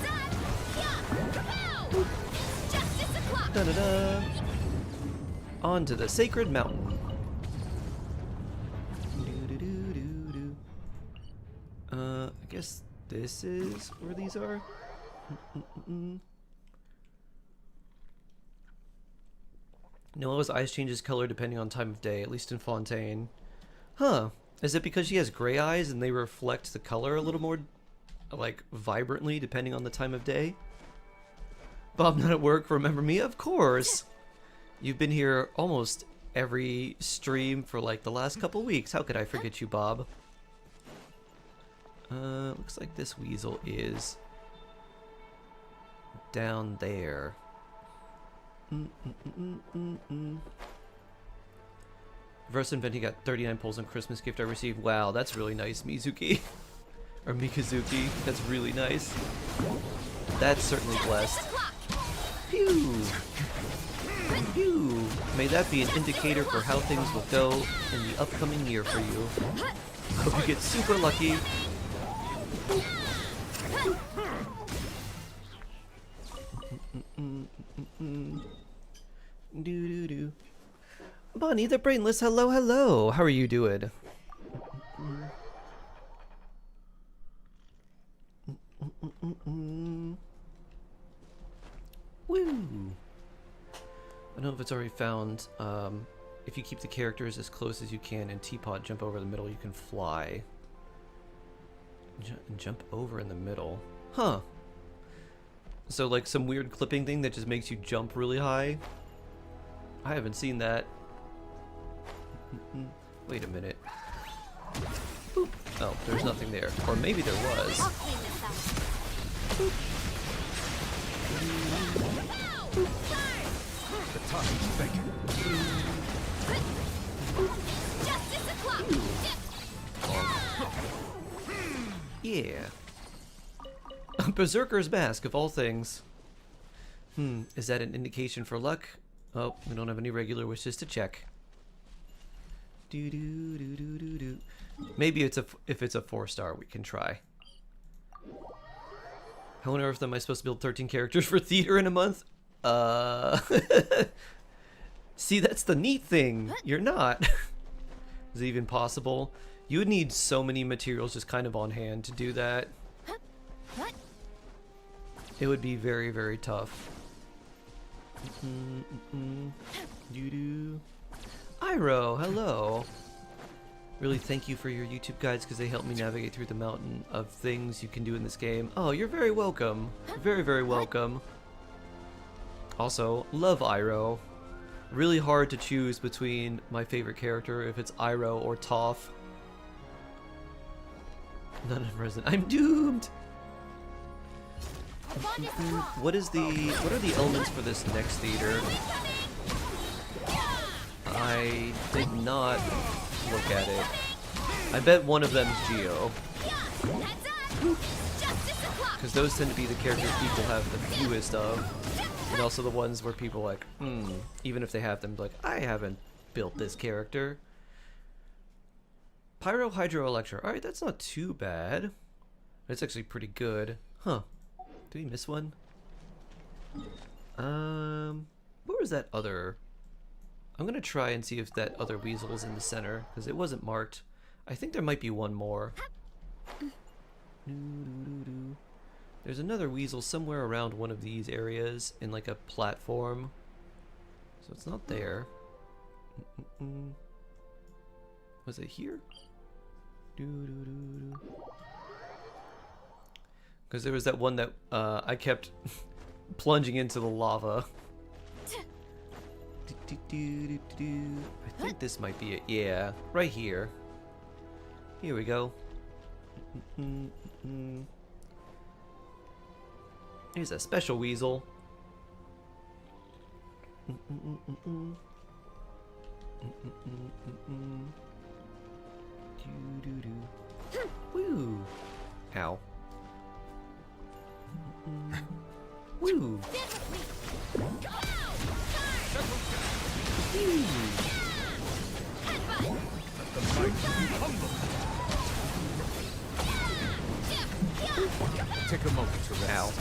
up! Pow! Justice o'clock! Da-da-da. On to the sacred mountain. I guess this is where these are. Noah's eyes changes color depending on time of day, at least in Fontaine. Huh. Is it because she has gray eyes and they reflect the color a little more, like, vibrantly depending on the time of day? Bob not at work, remember me? Of course! You've been here almost every stream for like the last couple weeks. How could I forget you, Bob? Looks like this weasel is down there. Reverse inventing got 39 pulls on Christmas gift I received. Wow, that's really nice, Mizuki. Or Mikazuki. That's really nice. That's certainly blessed. Pew! Pew! May that be an indicator for how things will go in the upcoming year for you. Hope you get super lucky. Do. Bonnie the Brainless, hello, hello. How are you doing? Woo! I don't know if it's already found. If you keep the characters as close as you can and Teapot jump over the middle, you can fly. Jump over in the middle. Huh. So like some weird clipping thing that just makes you jump really high? I haven't seen that. Wait a minute. Boop. Oh, there's nothing there. Or maybe there was. I'll clean this up. The time's beckon. Justice o'clock. Yeah. A Berserker's Mask, of all things. Is that an indication for luck? Oh, we don't have any regular wishes to check. Do. Maybe it's if it's a 4-star, we can try. How on earth am I supposed to build 13 characters for theater in a month? See, that's the neat thing. You're not. Is it even possible? You would need so many materials just kind of on hand to do that. It would be very, very tough. Iro, hello. Really thank you for your YouTube guides because they help me navigate through the mountain of things you can do in this game. Oh, you're very welcome. Very, very welcome. Also, love Iro. Really hard to choose between my favorite character if it's Iro or Toph. None of Resident. I'm doomed. What are the elements for this next theater? I did not look at it. I bet one of them's Geo. Because those tend to be the characters people have the fewest of. And also the ones where people are like, even if they have them, like, I haven't built this character. Pyro Hydro Electro. Alright, that's not too bad. That's actually pretty good. Huh. Did we miss one? Where was that other? I'm gonna try and see if that other weasel is in the center, because it wasn't marked. I think there might be one more. There's another weasel somewhere around one of these areas in like a platform. So it's not there. Was it here? Because there was that one that I kept plunging into the lava. I think this might be it. Yeah, right here. Here we go. Here's a special weasel. Woo! Ow. Woo! Take a moment to rest. Ow.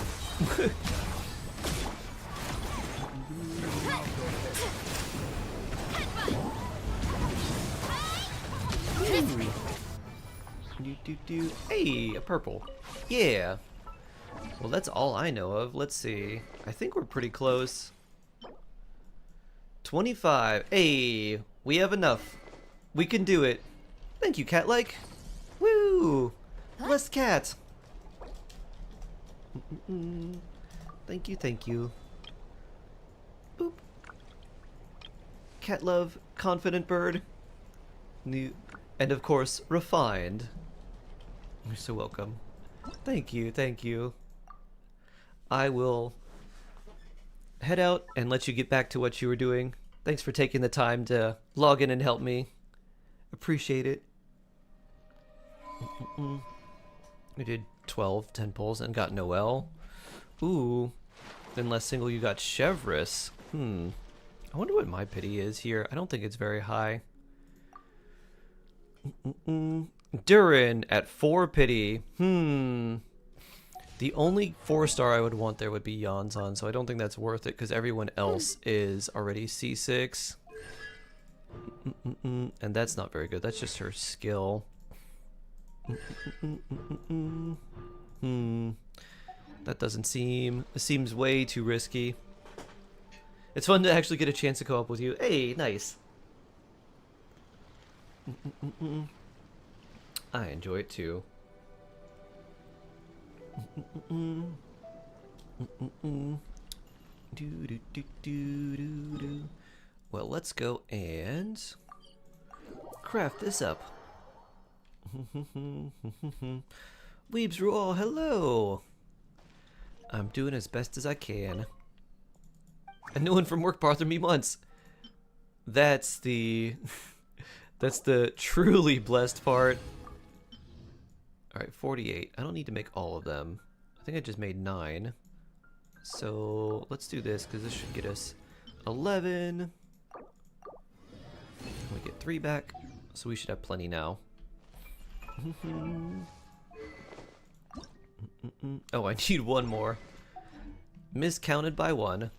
Hey, a purple. Yeah. Well, that's all I know of. Let's see. I think we're pretty close. 25. Hey, we have enough. We can do it. Thank you, Cat-like. Woo! Blessed cat. Thank you, thank you. Boop. Cat love, confident bird. New, and of course, refined. You're so welcome. Thank you, thank you. I will head out and let you get back to what you were doing. Thanks for taking the time to log in and help me. Appreciate it. We did 12 10 pulls and got Noelle. Ooh. Then less single you got Chevris. I wonder what my pity is here. I don't think it's very high. Durin at 4 pity. The only 4-star I would want there would be Yonzon, so I don't think that's worth it because everyone else is already C6. And that's not very good. That's just her skill. That doesn't seem... It seems way too risky. It's fun to actually get a chance to co-op with you. Hey, nice. I enjoy it too. Well, let's go and craft this up. Weebs Raw, hello! I'm doing as best as I can. A new one from work bothered me once. That's the... that's the truly blessed part. Alright, 48. I don't need to make all of them. I think I just made 9. So let's do this because this should get us 11. We get 3 back, so we should have plenty now. Oh, I need 1 more. Miscounted by 1.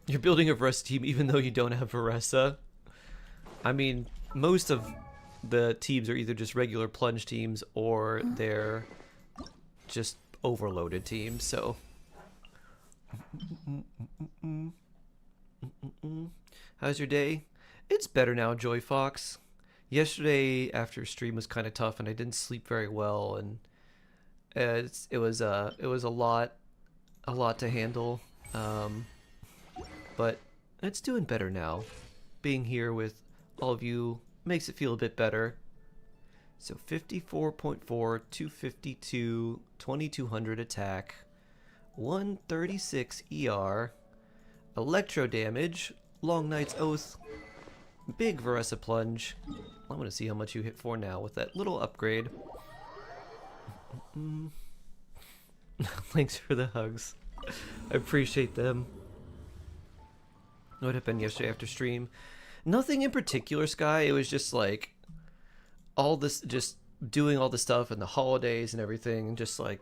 You're building a Varessa team even though you don't have Varessa. I mean, most of the teams are either just regular plunge teams or they're just overloaded teams, so. How's your day? It's better now, Joy Fox. Yesterday after stream was kind of tough and I didn't sleep very well, and it was a lot to handle. But it's doing better now. Being here with all of you makes it feel a bit better. So 54.4, 252, 2200 attack, 136 ER, electro damage, Long Night's Oath, big Varessa plunge. I'm gonna see how much you hit for now with that little upgrade. Thanks for the hugs. I appreciate them. What happened yesterday after stream? Nothing in particular, Sky. It was just like all this, just doing all the stuff and the holidays and everything, just like,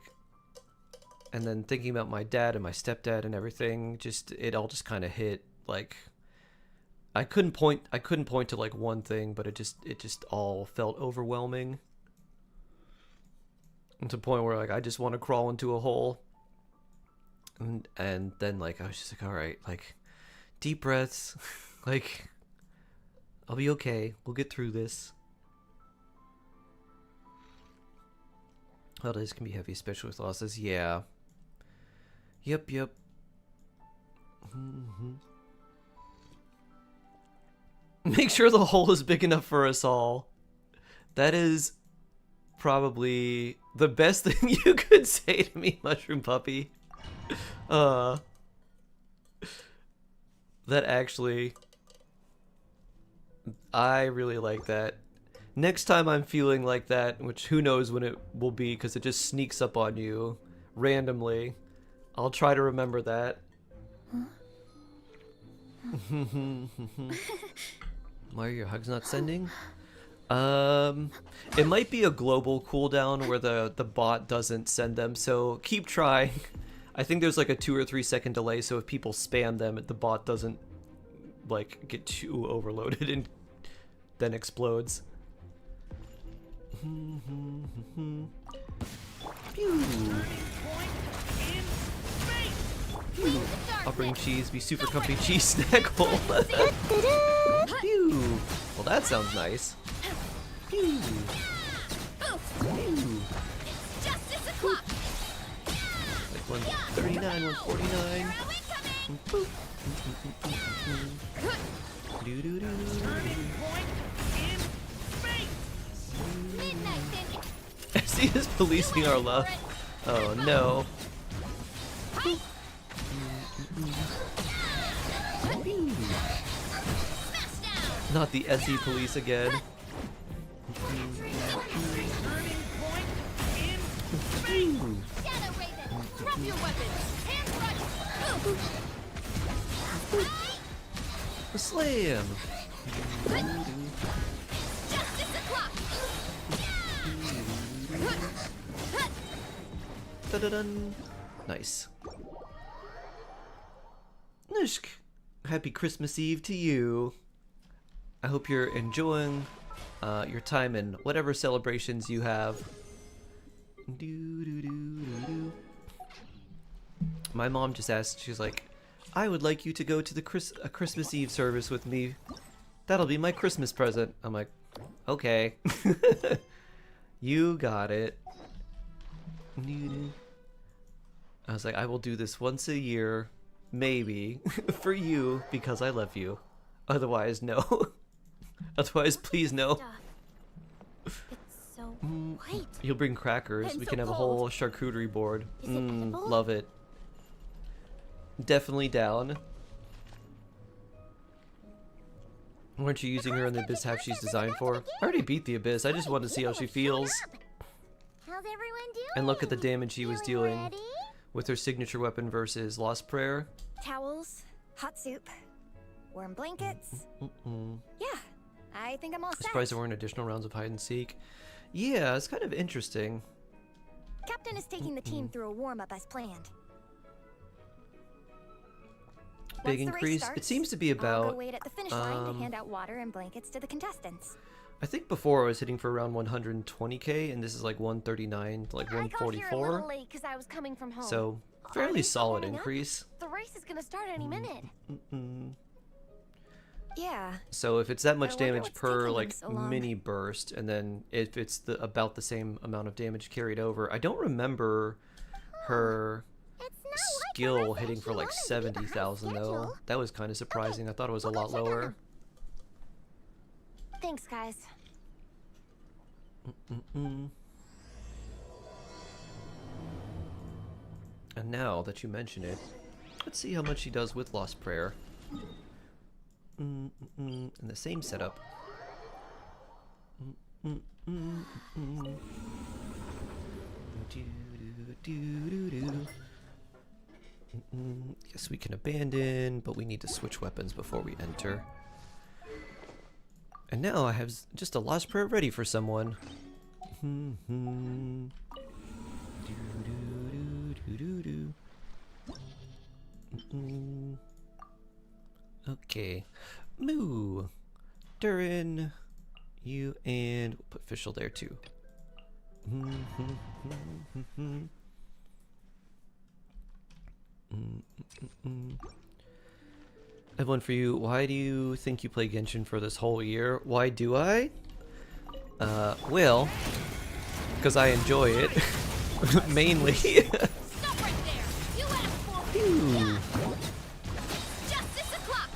and then thinking about my dad and my stepdad and everything. Just it all just kind of hit like I couldn't point to like one thing, but it just all felt overwhelming. To the point where like I just want to crawl into a hole. And then like I was just like, all right, like deep breaths, like I'll be okay. We'll get through this. Holidays can be heavy, especially with losses. Yeah. Yep. Make sure the hole is big enough for us all. That is probably the best thing you could say to me, Mushroom Puppy. That actually, I really like that. Next time I'm feeling like that, which who knows when it will be because it just sneaks up on you randomly, I'll try to remember that. Why are your hugs not sending? It might be a global cooldown where the bot doesn't send them, so keep trying. I think there's like a 2 or 3 second delay, so if people spam them, the bot doesn't like get too overloaded and then explodes. Pew. Pew. I'll bring cheese, be super comfy cheese snack bowl. Pew. Well, that sounds nice. Pew. clock. Like 139, 149. Boop. Doo-doo-doo. Midnight Fantastic. As he is policing our love. Oh no. Smash down. Not the SE police again. Ooh. Shadow Raven. Drop your weapons. Hand rush. Slam. Justice o'clock. Da-da-dun. Nice. Nishk. Happy Christmas Eve to you. I hope you're enjoying your time in whatever celebrations you have. Doo-doo-doo-doo-doo. My mom just asked, she's like, I would like you to go to the a Christmas Eve service with me. That'll be my Christmas present. I'm like, okay. You got it. I was like, I will do this once a year, maybe, for you, because I love you. Otherwise, no. Otherwise, please no. It's so white. You'll bring crackers. I'm We so can have a cold. whole charcuterie board. Is it edible? Love it. Definitely down. Weren't you using her in the Abyss half she's designed for? I already beat the Abyss. I just want to see how she feels. How's everyone doing? And look at the damage she was Feeling dealing ready? with her signature weapon versus Lost Prayer. Towels, hot soup, warm blankets. Yeah, I think I'm all I'm set. surprised there weren't additional rounds of hide and seek. Yeah, it's kind of interesting. Captain is taking the team through a warm-up as planned. Big Once the race increase. It starts, seems to be I'll go about, wait at the finish line to hand out water and blankets to the contestants. I think before I was hitting for around 120k, and this is like 139 to like I got here a little 144. late because I was coming from home. So Are fairly they still solid warming up? increase. The race is gonna start any minute. Yeah, So if it's that I much wonder damage what's per taking them like so long. mini burst, and then if it's about the same amount of damage carried over, I don't remember her It's not skill hitting for like 70,000 though. That was kind of surprising. I thought it was a lot lower. Thanks, guys. And now that you mention it, let's see how much she does with Lost Prayer. In the same setup. Yes, we can abandon, but we need to switch weapons before we enter. And now I have just a Lost Prayer ready for someone. Okay. Moo! Durin, you, and we'll put Fischl there too. I have one for you. Why do you think you play Genshin for this whole year? Why do I? Well, because I enjoy it. Mainly. Stop right there. You asked for Ooh. justice o'clock.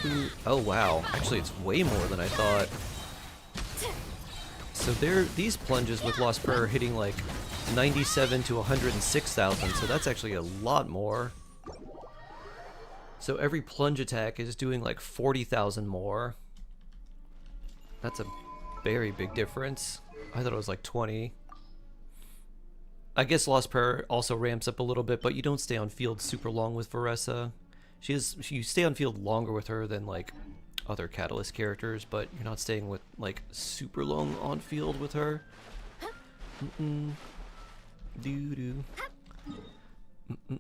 Ooh. Oh wow, actually it's way more than I thought. So these plunges with Lost Prayer are hitting like 97 to 106,000, so that's actually a lot more. So every plunge attack is doing like 40,000 more. That's a very big difference. I thought it was like 20. I guess Lost Prayer also ramps up a little bit, but you don't stay on field super long with Veressa. You stay on field longer with her than like other Catalyst characters, but you're not staying with like super long on field with her.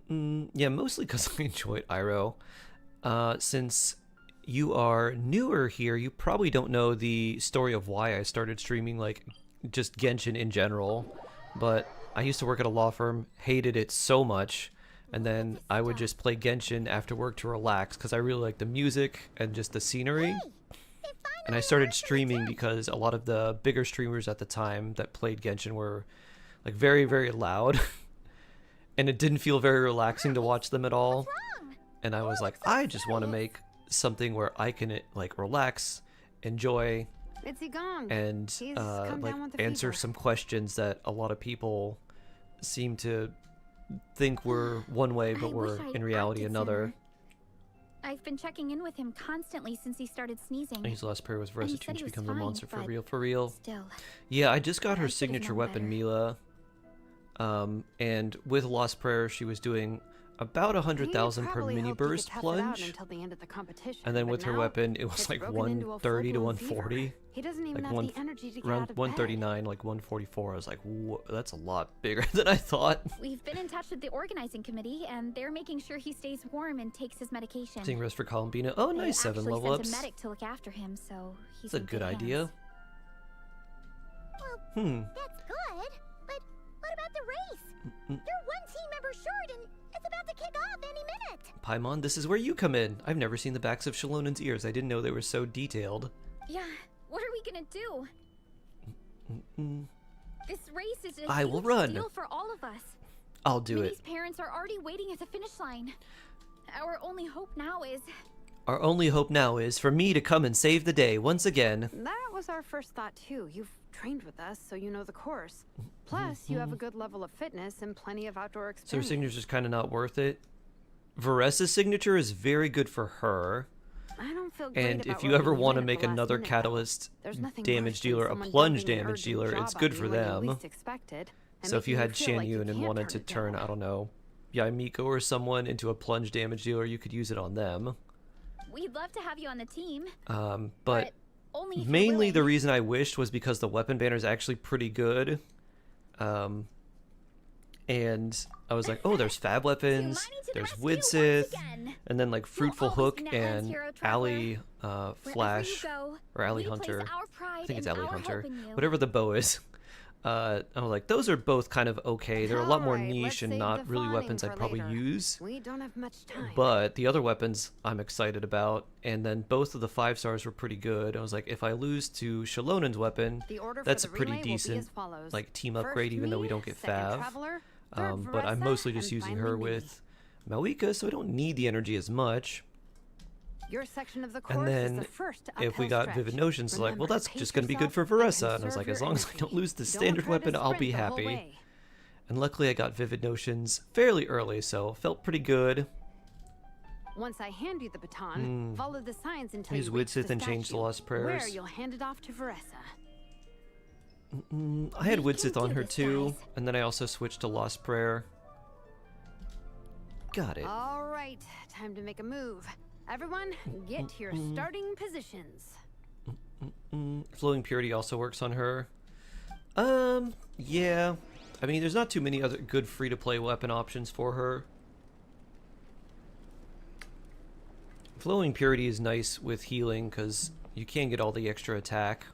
Yeah, mostly because I enjoyed Iroh. Since you are newer here, you probably don't know the story of why I started streaming like just Genshin in general, but I used to work at a law firm, hated it so much, and then I would just play Genshin after work to relax because I really liked the music and just the scenery. And I started streaming because a lot of the bigger streamers at the time that played Genshin were like very, very loud. And it didn't feel very relaxing to watch them at all. And I was like, I just want to make something where I can like relax, enjoy, It's he gone. and He's come like down with the answer fever. some questions that a lot of people seem to think were one way, but I were wish I'd in reality acted another. sooner. I've been checking in with him constantly since he started sneezing. His last prayer was for And us he to said change he to was become the fine, monster for but real, for real. Still. Yeah, I just got her I should've signature known weapon, better. Mila. And with Lost Prayer, she was doing about 100,000 per mini burst plunge. And then with her weapon, it was like 130 to 140. He doesn't even Like have the energy to get around out of 139, like 144. I was like, whoa, that's a lot bigger than I thought. We've been in touch with the organizing committee, and they're making sure he stays warm and takes his medication. Seeing rest for Columbina. Oh, They nice, 7 actually level sent ups. a medic to look after him, so he's That's a in good hands. idea. Hmm. That's good, but what about the race? You're one team member short, and it's about to kick off any minute. Paimon, this is where you come in. I've never seen the backs of Shalonen's ears. I didn't know they were so detailed. Yeah, what are we gonna do? This race is a I will huge run. deal for all of us. I'll do Minnie's it. parents are already waiting at the finish line. Our only hope now is Our only hope now is for me to come and save the day once again. That was our first thought too. You've trained with us, so you know the course. Plus, you have a good level of fitness and plenty of outdoor So her experience. signature's kind of not worth it. Varessa's signature is very good for her. I don't feel great And about if you roping ever you want to in at make the last another minute, though. catalyst There's nothing damage worse than dealer, a someone plunge dumping an damage urgent dealer, job it's on good you for when you them. least expected, and So if you making had feel like you Shan Yun and can't wanted to it turn, down. I don't know, Yaimiko or someone into a plunge damage dealer, you could use it on them. we'd love to have you on the team, But only if you're mainly the willing. reason I wished was because the weapon banner is actually pretty good. And I was like, oh, there's Fab Weapons, Mighty to the there's rescue once Widsith, again. and then like Fruitful always Hook be Natlan's and hero, traveler. Alley Wherever Flash, you go, or Alley we place Hunter. our pride I think it's and Alley our Hunter. hope in you. Whatever the bow is. I was like, those are both kind of okay. They're a lot more Alright, let's niche and save not the really fawning weapons I'd for probably later. use. We don't have much time. But the other weapons I'm excited about, and then both of the 5 stars were pretty good. I was like, if I lose to Shalonen's weapon, The order for that's the a pretty relay will be decent as follows. like team First upgrade, even though we me, don't get second Fav. Traveler, third But I'm Veressa, mostly just and using finally her Minnie. with Malika, so I don't need the energy as much. Your section of the course And is then the first if we uphill got stretch. Vivid Notions, like, well, Remember, that's pace just going to be good for yourself and Veressa. And I was like, conserve as your long as I energy. don't lose the Don't standard try to weapon, I'll be sprint the whole happy. way. And luckily I got Vivid Notions fairly early, so felt pretty good. Once I hand you the baton, follow the signs until Use you reach Widsith the and change the statue, Lost Prayers. where you'll hand it off to Veressa. I had We can Widsith on do her this, too, guys. and then I also switched to Lost Prayer. Got it. All right, time to make a move. Everyone, get to your starting positions. Flowing Purity also works on her. Yeah. I mean, there's not too many other good free-to-play weapon options for her. Flowing Purity is nice with healing, because you can get all the extra attack.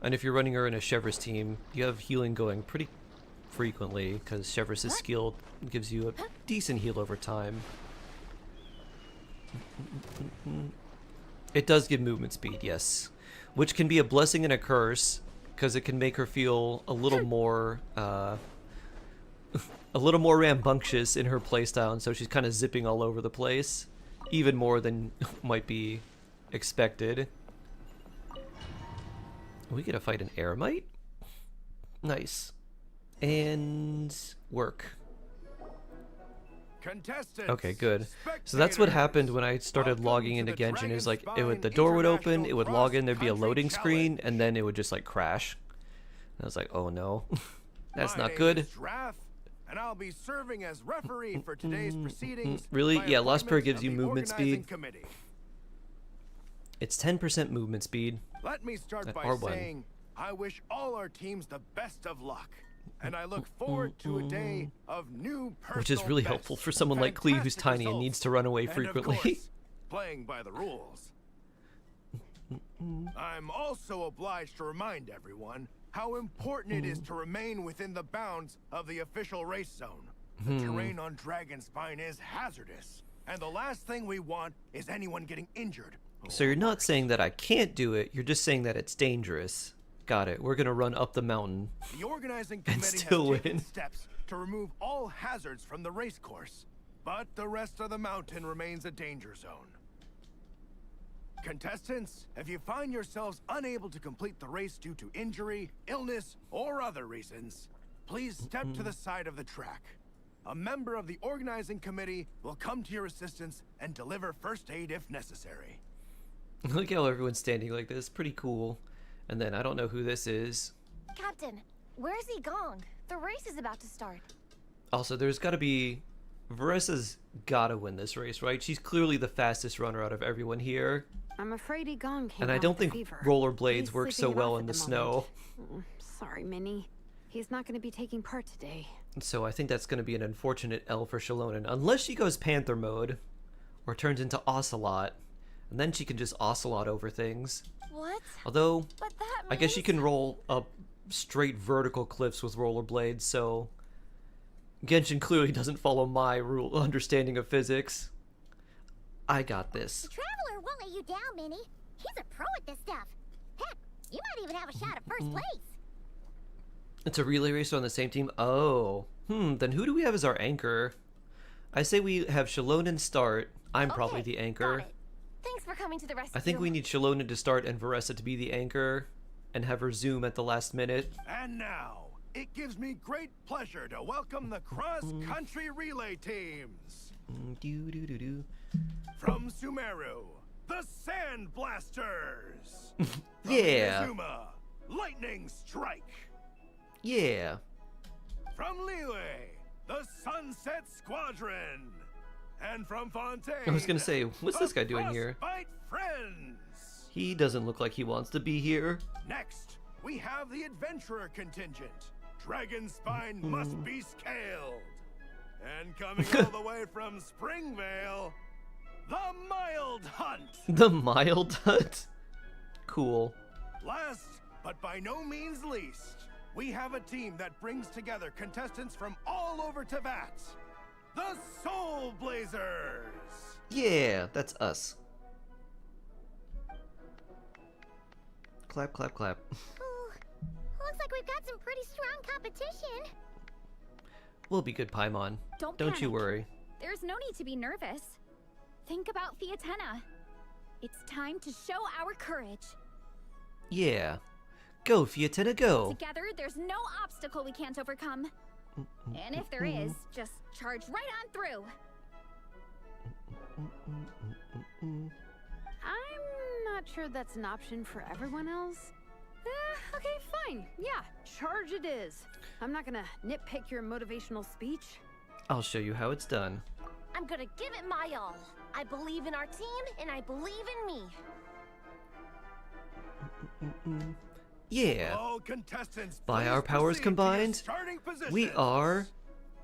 And if you're running her in a Chevreuse team, you have healing going pretty frequently, because Chevreuse' skill gives you a decent heal over time. It does give movement speed, yes. Which can be a blessing and a curse, because it can make her feel a little more, a little more rambunctious in her playstyle, and so she's kind of zipping all over the place. Even more than might be expected. We get to fight an Eremite? Nice. And work. Contestants, Okay, good. So that's what happened when I started logging into Genshin. It was like, the door would open, it would log in, there'd be a loading screen, and then it would just like crash. And I was like, oh no. That's not good. And I'll be serving as referee for today's proceedings. Really? by Yeah, Lost Prayer appointment gives of you the movement organizing speed. committee. It's 10% movement speed. Let me start by R1. saying I wish all our teams the best of luck. And I look forward to a day of new personal Which is really bests, helpful for someone like Klee who's fantastic tiny and results, needs to run away and of frequently. course, playing by the rules. I'm also obliged to remind everyone how important it is to remain within the bounds of the official race zone. The terrain on Dragonspine is hazardous, and the last thing we want is anyone getting injured. So you're not saying that I can't do it, you're just saying that it's dangerous. Got it. We're gonna run up the mountain. The organizing And committee still has taken win. steps to remove all hazards from the race course, but the rest of the mountain remains a danger zone. Contestants, if you find yourselves unable to complete the race due to injury, illness, or other reasons, please step to the side of the track. A member of the organizing committee will come to your assistance and deliver first aid if necessary. Look how everyone's standing like this. Pretty cool. And then I don't know who this is. Captain, where's he gone? The race is about to start. Also, there's got to be... Veresa's got to win this race, right? She's clearly the fastest runner out of everyone here. I'm afraid Egon came And I down don't with think fever. rollerblades He's work so sleeping it well off in at the moment. snow. Sorry, Minnie. He's not going to be taking part today. So I think that's going to be an unfortunate L for Shallonen. Unless she goes Panther mode. Or turns into Ocelot. And then she can just Ocelot over things. What? Although, But that I guess she means- can roll up straight vertical cliffs with rollerblades, so... Genshin clearly doesn't follow my understanding of physics. I got this. The Traveler won't let you down, Minnie. He's a pro at this stuff. Heck, you might even have a shot at first place. It's a relay race on the same team? Oh. Then who do we have as our anchor? I say we have Shallonen start. I'm probably Okay, the anchor. got it. Thanks for coming to the rescue. I think we need Shallonen to start and Veresa to be the anchor. And have her zoom at the last minute. And now, it gives me great pleasure to welcome the cross-country relay teams. Doo-doo-doo-doo. From Sumeru, the Sand Blasters. From Yeah. Inazuma, Lightning Strike. Yeah. From Liyue, the Sunset Squadron. And from Fontaine, I was gonna say, what's the this guy doing here? Frostbite Friends. He doesn't look like he wants to be here. Next, we have the adventurer contingent. Dragon Spine must be scaled. And coming all the way from Springvale, the Mild Hunt. The mild hut? Cool. Last, but by no means least, we have a team that brings together contestants from all over Teyvat. The Soul Blazers. Yeah, that's us. Clap, clap, clap. Ooh, looks like we've got some pretty strong competition. We'll be good, Paimon. Don't you panic. worry. There's no need to be nervous. Think about Fiatena. It's time to show our courage. Yeah. Go, Fiatena, go. Together, there's no obstacle we can't overcome. And if there is, just charge right on through. I'm not sure that's an option for everyone else. Okay, fine. Yeah, charge it is. I'm not gonna nitpick your motivational speech. I'll show you how it's done. I'm gonna give it my all. I believe in our team, and I believe in me. Yeah. All contestants, By please our powers proceed to your combined, starting we positions. are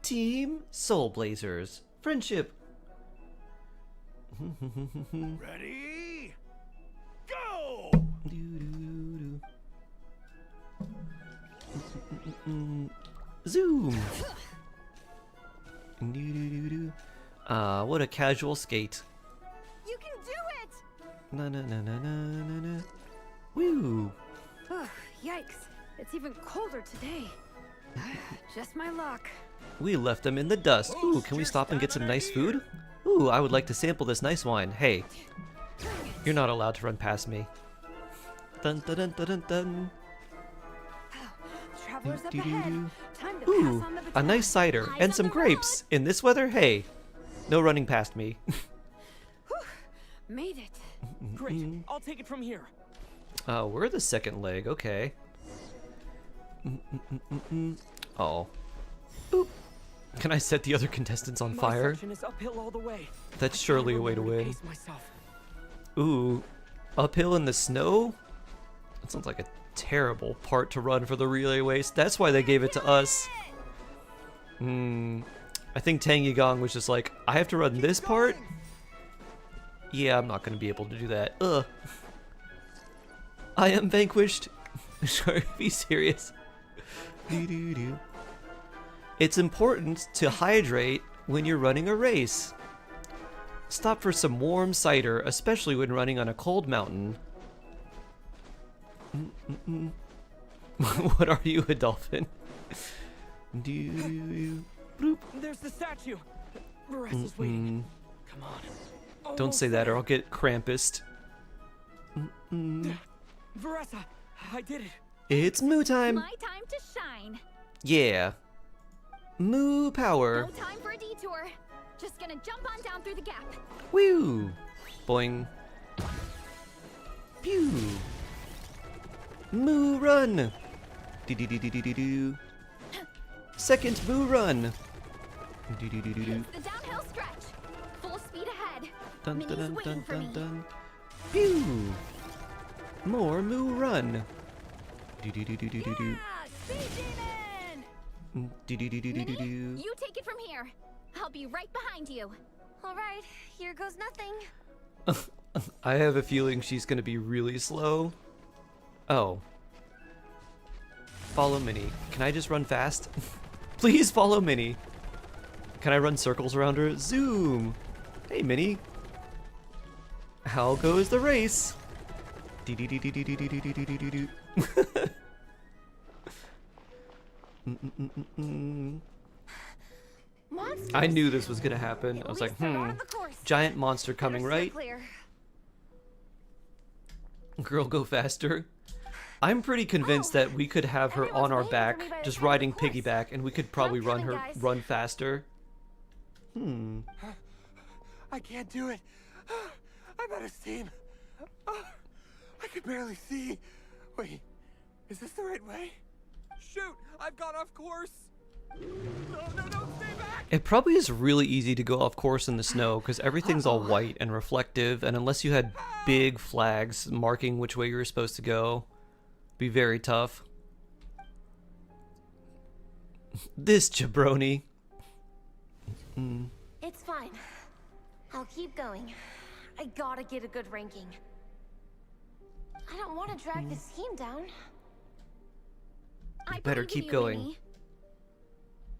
Team Soul Blazers. Friendship. Ready? Go! Doo-doo-doo. Zoom. Doo-doo-doo-doo. What a casual skate. You can do it! Na na na na na na na. Woo. Ugh, yikes. It's even colder today. Just my luck. We left them in the dust. Ooh, can we stop and get some nice food? Ooh, I would like to sample this nice wine. Hey, you're not allowed to run past me. Dun dun dun dun dun dun. Travelers up Doo-doo-doo. ahead. Time to Ooh, pass on the a baton. nice cider and some grapes. In this weather, hey, no running past me. Made it. Great. I'll take it from here. We're the second leg, okay. Oh. Boop. Can I set the other contestants on My fire? section is uphill all the way. That's I surely a can't way to remember win. pace myself. Ooh, uphill in the snow? That sounds like a terrible part to run for the relay race. That's why they gave it to us. I think Tang Yigong was just like, I have to run this part? Yeah, I'm not going to be able to do that. Ugh. I am vanquished. Sorry, be serious. Doo-doo-doo. It's important to hydrate when you're running a race. Stop for some warm cider, especially when running on a cold mountain. What are you, a dolphin? Bloop. There's the statue. Varessa's waiting. Come on. Don't say that or I'll get Krampused. Varessa, I did it. It's moo time. My time to shine. Yeah. Moo power. No time for a detour. Just gonna jump on down through the gap. Woo. Boing. Pew. Moo run. Do. Second moo run. Do. It's the downhill stretch. Full speed ahead. Dun Minnie's dun dun waiting dun for me. dun dun. Pew. More moo run. Do. Speed demon! Do. You take it from here. I'll be right behind you. All right, here goes nothing. I have a feeling she's gonna be really slow. Oh. Follow Minnie. Can I just run fast? Please follow Minnie. Can I run circles around her? Zoom! Hey, Minnie. How goes the race? Monsters. I knew this was gonna happen. I At was least like, they're on the course. giant monster coming, Better steer right? clear. Girl, go faster. I'm pretty convinced that we could have her on Everyone's our waiting for back, me by the just side of the riding course. piggyback, and we could probably run coming, her guys. run faster. I can't do it. I'm out of steam. I could barely see. Wait, is this the right way? Shoot, I've gone off course. No, stay back. It probably is really easy to go off course in the snow because everything's all white and reflective, and unless you had big flags marking which way you were supposed to go, it'd be very tough. This jabroni. It's fine. I'll keep going. I gotta get a good ranking. I don't want to drag this team down. I Better believe in keep you, going. Minnie.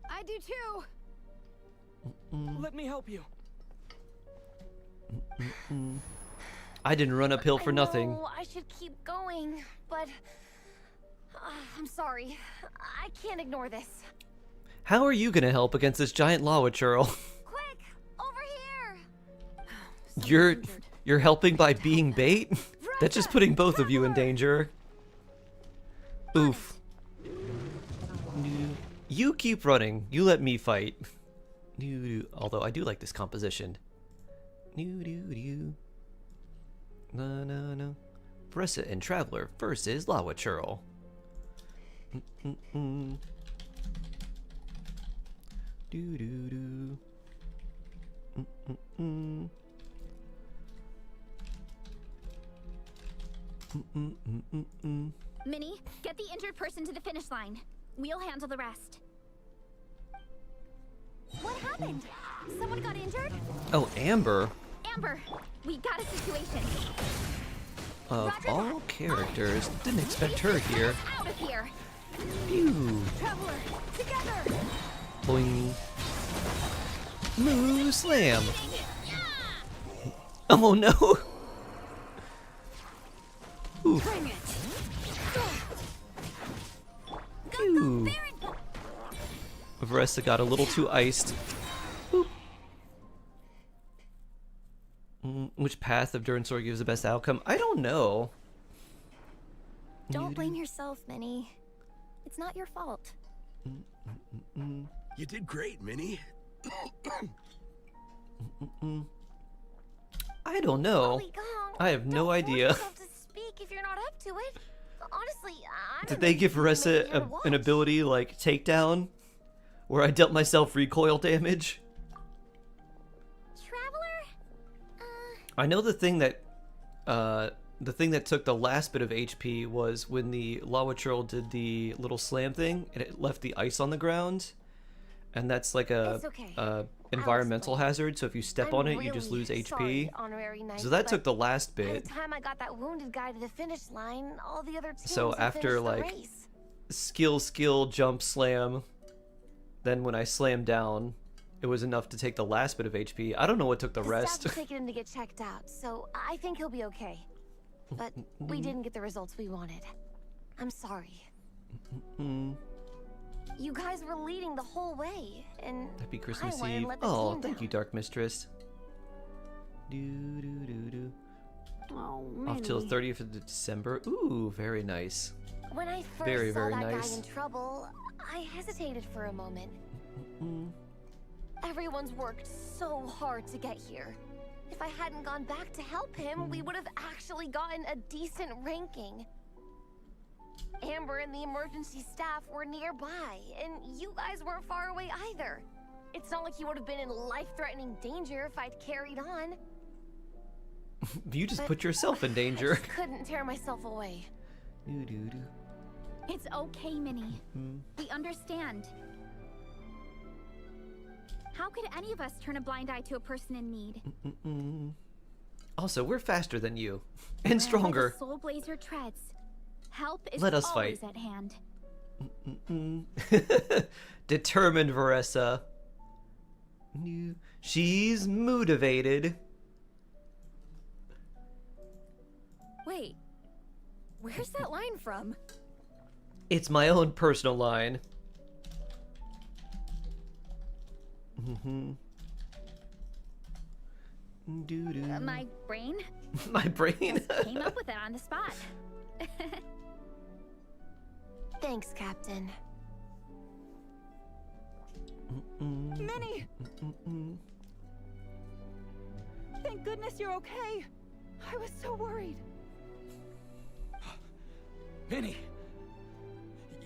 I do too. Let me help you. I didn't run uphill for I nothing. know I should keep going, but I'm sorry. I can't ignore this. How are you gonna help against this giant lava churl? Quick, over here. You're helping by being bait? That's just putting both of you in danger. Oof. You keep running. You let me fight. Although I do like this composition. No. Varessa and Traveler versus Lava Churl. Minnie, get the injured person to the finish line. We'll handle the rest. What happened? Someone got injured? Oh, Amber. Amber, we got a situation. Of all characters, didn't expect her here. Out of here. Pew. Traveler, together. Boing. Moo slam. Oh no. Oof. Bring it. Pew. Varessa got a little too iced. Boop. Which path of Durnsor gives the best outcome? I don't know. Don't blame yourself, Minnie. It's not your fault. You did great, Minnie. I don't know. Golly gong, I have no don't force idea. yourself to speak if you're not up to it. Honestly, I'm Did they give Varessa an ability like takedown? Where I dealt myself recoil damage? Traveler? I know the thing that took the last bit of HP was when the Lava Churl did the little slam thing and it left the ice on the ground. And that's like It's okay. environmental explain. hazard, so if you step on it, you just lose really HP. sorry, Honorary Knight, So that but took the last by bit. the time I got that wounded guy to the finish line, all the other teams So had after, finished the like, race. Skill, jump, slam. Then when I slammed down, it was enough to take the last bit of HP. I don't know what took the The rest. staff taken him to get checked out, so I think he'll be okay. But we didn't get the results we wanted. I'm sorry. You guys were leading the whole way, and Happy Christmas I went and Eve. let the Oh, team thank down. you, Dark Mistress. Do. Oh, Off till Minnie. 30th of December. Ooh, very nice. When I first Very, saw very that nice. guy in trouble, I hesitated for a moment. Everyone's worked so hard to get here. If I hadn't gone back to help him, we would have actually gotten a decent ranking. Amber and the emergency staff were nearby, and you guys weren't far away either. It's not like you would have been in life-threatening danger if I'd carried on. You just But put yourself in I danger. just couldn't tear myself away. Do. It's okay, Minnie. We understand. How could any of us turn a blind eye to a person in need? Also, we're faster than you. And Wherever stronger. the Soul Blazer treads. Help is Let us always fight. at hand. Determined, Varessa. She's motivated. Wait, where's that line from? It's my own personal line. My brain My brain. came up with it on the spot. Thanks, Captain. Minnie! Thank goodness you're okay. I was so worried. Minnie!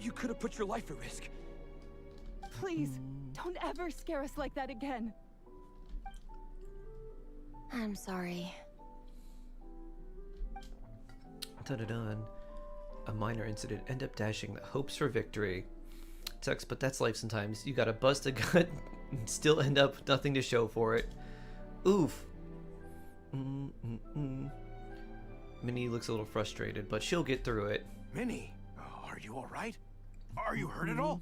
You could have put your life at risk. Please, don't ever scare us like that again. I'm sorry. Dun-dun-dun. A minor incident end up dashing the hopes for victory. Sucks, but that's life sometimes. You gotta bust a gut and still end up nothing to show for it. Oof. Minnie looks a little frustrated, but she'll get through it. Minnie, are you all right? Are you hurt at all?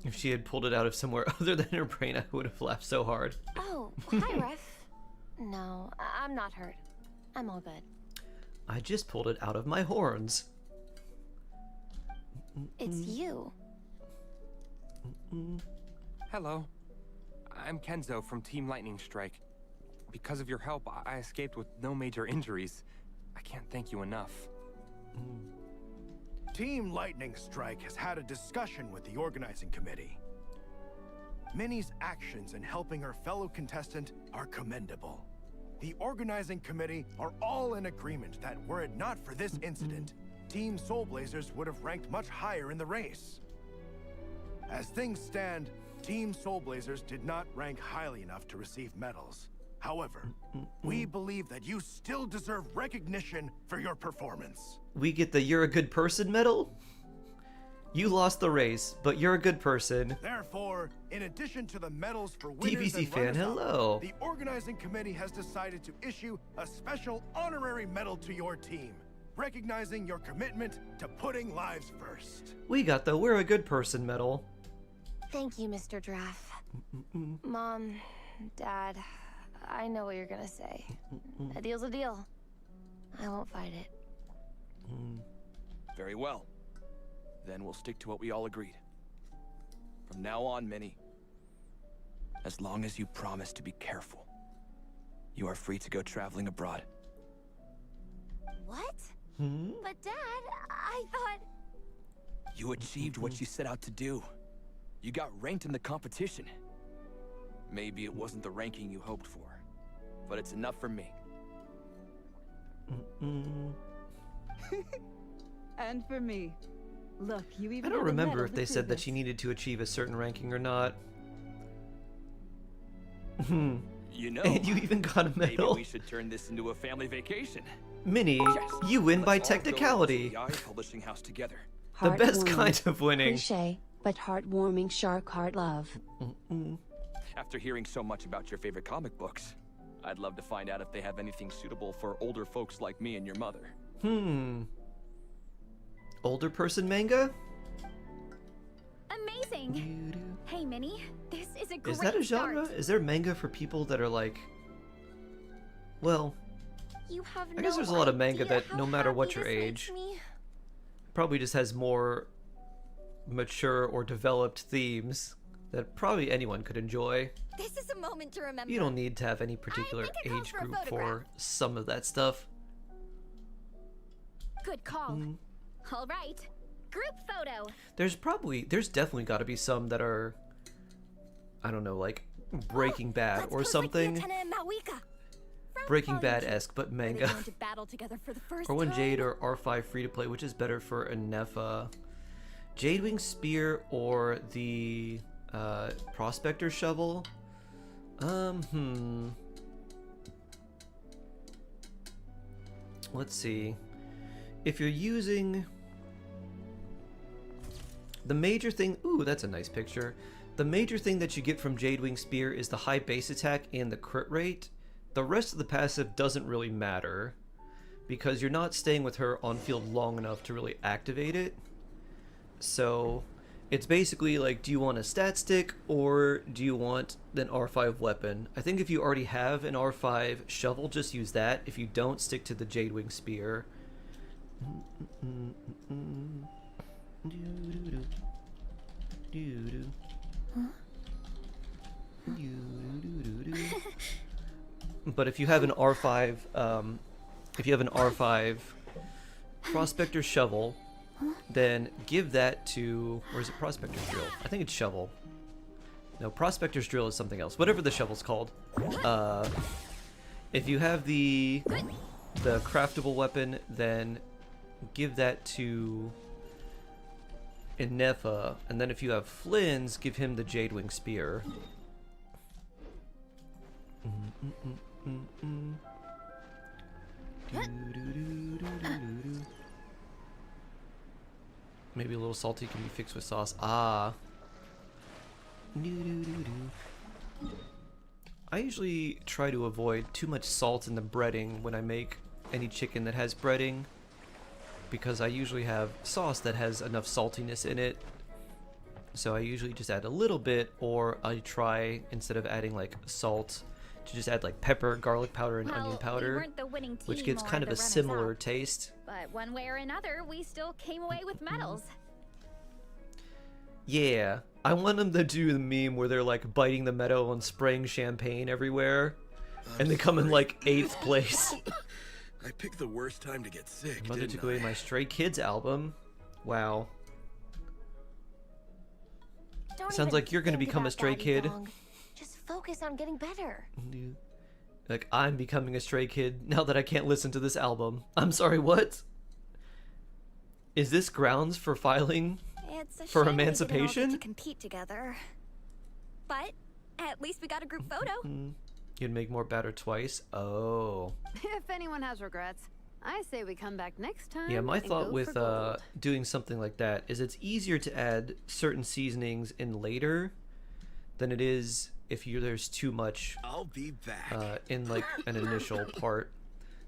If she had pulled it out of somewhere other than her brain, I would have laughed so hard. Oh, hi, Ref. No, I'm not hurt. I'm all good. I just pulled it out of my horns. It's you. Hello. I'm Kenzo from Team Lightning Strike. Because of your help, I escaped with no major injuries. I can't thank you enough. Team Lightning Strike has had a discussion with the organizing committee. Minnie's actions in helping her fellow contestant are commendable. The organizing committee are all in agreement that were it not for this incident, Team Soul Blazers would have ranked much higher in the race. As things stand, Team Soul Blazers did not rank highly enough to receive medals. However, we believe that you still deserve recognition for your performance. We get the You're a Good Person medal? You lost the race, but you're a good person. Therefore, in addition to the medals for winners TPC and fan, runners-up, hello. the organizing committee has decided to issue a special honorary medal to your team, recognizing your commitment to putting lives first. We got the We're a Good Person medal. Thank you, Mr. Draff. Mom, Dad, I know what you're gonna say. A deal's a deal. I won't fight it. Very well. Then we'll stick to what we all agreed. From now on, Minnie, as long as you promise to be careful, you are free to go traveling abroad. What? But Dad, I thought... You achieved what you set out to do. You got ranked in the competition. Maybe it wasn't the ranking you hoped for, but it's enough for me. And for me. Look, you even I don't have a remember medal if to they prove said that it. she needed to achieve a certain ranking or not. You know, And you even got a maybe medal. we should turn this into a family vacation. Minnie, Yes, you win by let's all go to technicality. the publishing house together. The best Heartwarming. kind of winning. Cliche, but heartwarming shark heart love. After hearing so much about your favorite comic books, I'd love to find out if they have anything suitable for older folks like me and your mother. Older person manga? Amazing. Hey, Minnie, this is a great Is that a genre? start. Is there manga for people that are like, well, You have I guess there's a lot of manga that, no matter what your age, probably just has more mature or developed themes that probably anyone could enjoy. This is a moment to remember. You don't need to have any particular think it calls age for a group photograph. for some of that stuff. Good call. All right. Group photo. There's definitely got to be some that are, I don't know, like Breaking Bad Let's or pose like something. Fiatena and Mawika. From Breaking Volume Bad-esque, but Are they manga. going to battle together for the first Or when time? Jade or R5 free to play, which is better for a Nefa? Jadewing Spear or the Prospector Shovel? Let's see. If you're using the major thing, ooh, that's a nice picture. The major thing that you get from Jadewing Spear is the high base attack and the crit rate. The rest of the passive doesn't really matter because you're not staying with her on field long enough to really activate it. So it's basically like, do you want a stat stick or do you want an R5 weapon? I think if you already have an R5 shovel, just use that. If you don't, stick to the Jadewing Spear. But if you have an R5, Prospector Shovel, then give that to, or is it Prospector's Drill? I think it's Shovel. No, Prospector's Drill is something else. Whatever the shovel's called. If you have the craftable weapon, then give that to Inefa, and then if you have Flynn's, give him the Jadewing Spear. Maybe a little salty can be fixed with sauce. Ah. I usually try to avoid too much salt in the breading when I make any chicken that has breading, because I usually have sauce that has enough saltiness in it. So I usually just add a little bit, or I try, instead of adding like salt, to just add like pepper, garlic powder, and onion We powder, weren't the winning team which gives or kind of the a similar runners-up, taste. but one way or another, we still came away with medals. Yeah, I want them to do the meme where they're like biting the meadow and spraying champagne everywhere, and they come in like 8th place. I picked the worst time to get sick. Mother didn't took away I? my Stray Kids album. Wow. Don't Sounds even like you're gonna think become a about stray that, kid. Yudong. Just focus on getting better. Like, I'm becoming a stray kid now that I can't listen to this album. I'm sorry, what? Is this grounds for filing It's a for shame we didn't all get emancipation? to compete together. But at least we got a group photo. You'd make more batter twice? Oh. If anyone has regrets, I say we come back next time. Yeah, my and thought go with for gold. doing something like that is it's easier to add certain seasonings in later than it is if there's too much I'll be back. in like an initial part.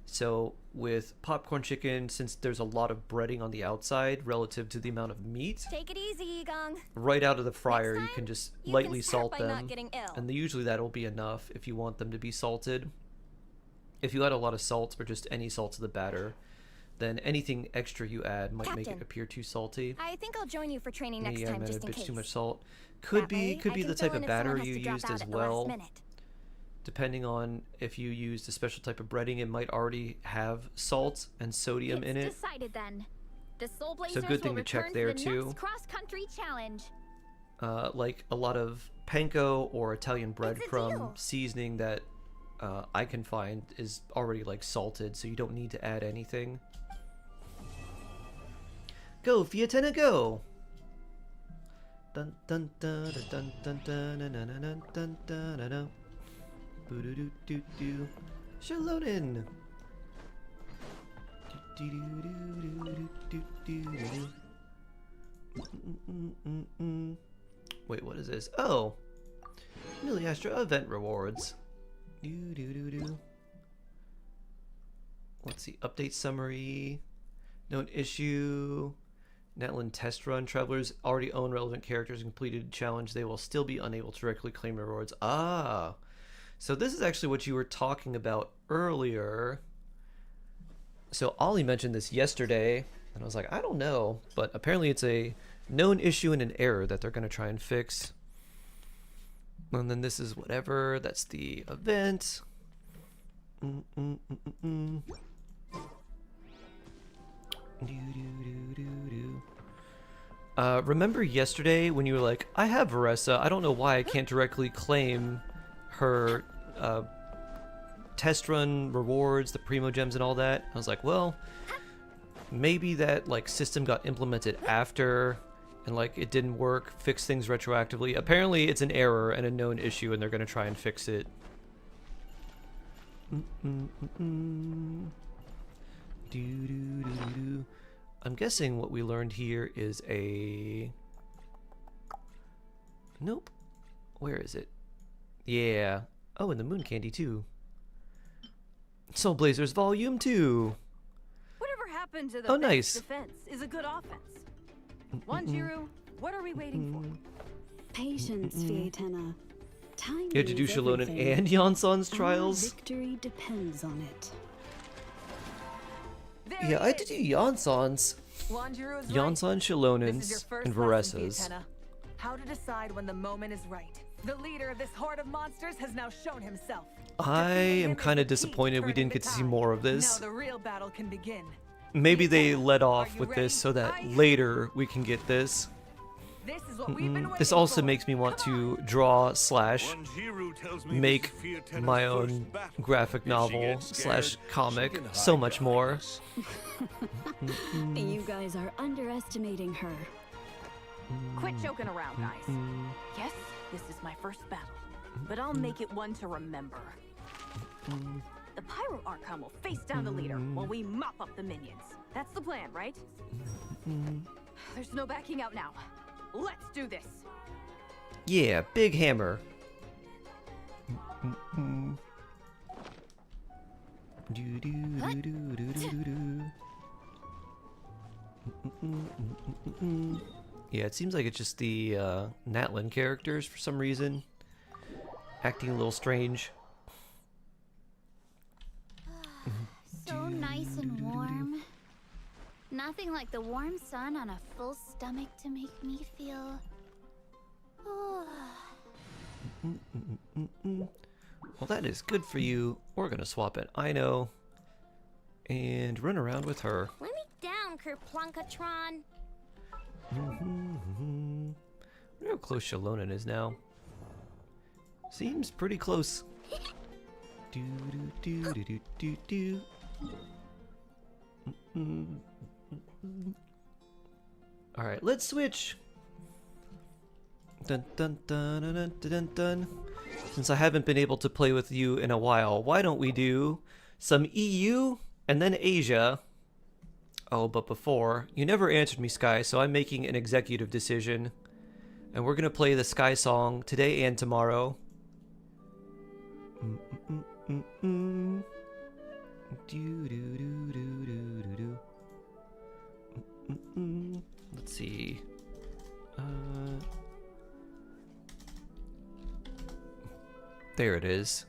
So with popcorn chicken, since there's a lot of breading on the outside relative to the amount of meat, Take it easy, Gong. right out of the fryer you time, can just you lightly can start salt by them, not getting ill. and usually that'll be enough if you want them to be salted. If you add a lot of salt or just any salt to the batter, then anything extra you add might make it Captain, appear too salty. I think I'll join you for training next Maybe I time added just a in bit case. too much salt. Could That be way, I the can type fill of in if someone batter has you to drop used out as at the last well. minute. Depending on if you used a special type of breading, it might already have salt and sodium in it. It's decided then. The Soul Blazers good thing will to check return there, for the too. next cross-country challenge. Like a lot of panko or Italian It's a breadcrumb deal. seasoning that I can find is already like salted, so you don't need to add anything. Go, Fiatena, go! Dun dun dun dun dun dun dun dun dun dun dun dun dun. Boo doo doo doo doo. Shalonin. Doo doo doo doo doo doo doo. Wait, what is this? Oh, Milliastra event rewards. Doo doo doo doo. Let's see. Update summary. Known issue. Netland test run. Travelers already own relevant characters and completed challenge. They will still be unable to directly claim rewards. Ah. So this is actually what you were talking about earlier So Ollie mentioned this yesterday, and I was like, I don't know, but apparently it's a known issue and an error that they're going to try and fix. And then this is whatever, that's the event. Remember yesterday when you were like, I have Varessa, I don't know why I can't directly claim her test run rewards, the Primo Gems and all that? I was like, well, maybe that like system got implemented after and like it didn't work, fix things retroactively. Apparently it's an error and a known issue and they're gonna try and fix it. I'm guessing what we learned here is a... Nope. Where is it? Yeah. Oh, and the moon candy too. Soul Blazers Volume 2. Whatever happened to the nice. defense is a good offense. Wanjiru, what are we waiting for? Patience, Fiatena. Time You had to do means Shallonen everything. and Yonson's Our trials? victory depends on it. There Yeah, I had it to is. do Yonson's. Wanjiru is right. Yonson, This is your Shalonen's, first and lesson, Varessa's. Fiatena. How to decide when the moment is right. The leader of this horde of monsters has now shown himself. I Defeating am him is kind the of key to disappointed we turning didn't the get to see tide. more of this. Now the real battle can begin. Maybe they let Are off you with ready? this so that Aye. later we can get this. This is what we've been waiting This also for. makes me want Come on. to draw slash Wanjiru tells me make this is Fiatena's my first own battle. graphic If she novel gets slash scared, comic she can so hide much behind more. us. You guys are underestimating her. Quit joking around, guys. Yes, this is my first battle, but I'll make it one to remember. The Pyro Archon will face down the leader while we mop up the minions. That's the plan, right? There's no backing out now. Let's do this. Yeah, big hammer. Yeah, it seems like it's just the Natlin characters for some reason. Acting a little strange. So nice and warm. Nothing like the warm sun on a full stomach to make me feel... Well, that is good for you. We're gonna swap it. I know. And run around with her. Let me down, Kerplunkatron. I wonder how close Shallonen is now. Seems pretty close. Do do do do do do. All right, let's switch. Dun dun dun dun dun dun dun. Since I haven't been able to play with you in a while, why don't we do some EU and then Asia? Oh, but before, you never answered me, Sky, so I'm making an executive decision. And we're gonna play the Sky song today and tomorrow. Let's see. There it is.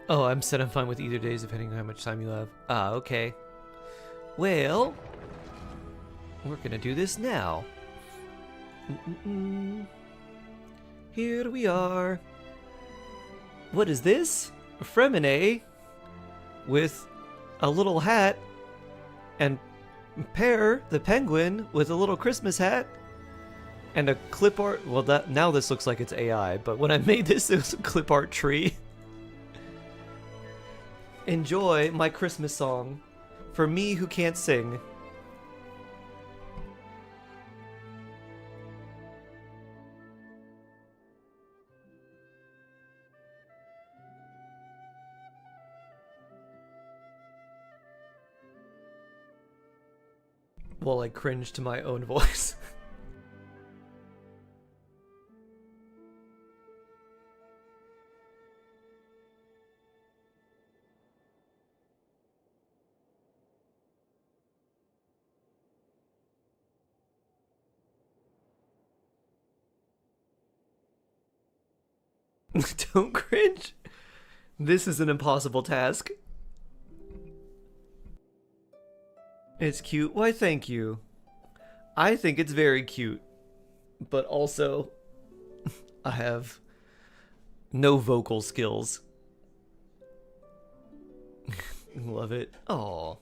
Oh, I'm said I'm fine with either days depending on how much time you have. Ah, okay. Well, we're gonna do this now. Here we are. What is this? A Fremine with a little hat and Pear, the penguin, with a little Christmas hat and a clip art. Well, that now this looks like it's AI, but when I made this, it was a clip art tree. Enjoy my Christmas song for me who can't sing. While I cringe to my own voice. Don't cringe. This is an impossible task. It's cute. Why, thank you. I think it's very cute. But also, I have no vocal skills. Love it. Aww.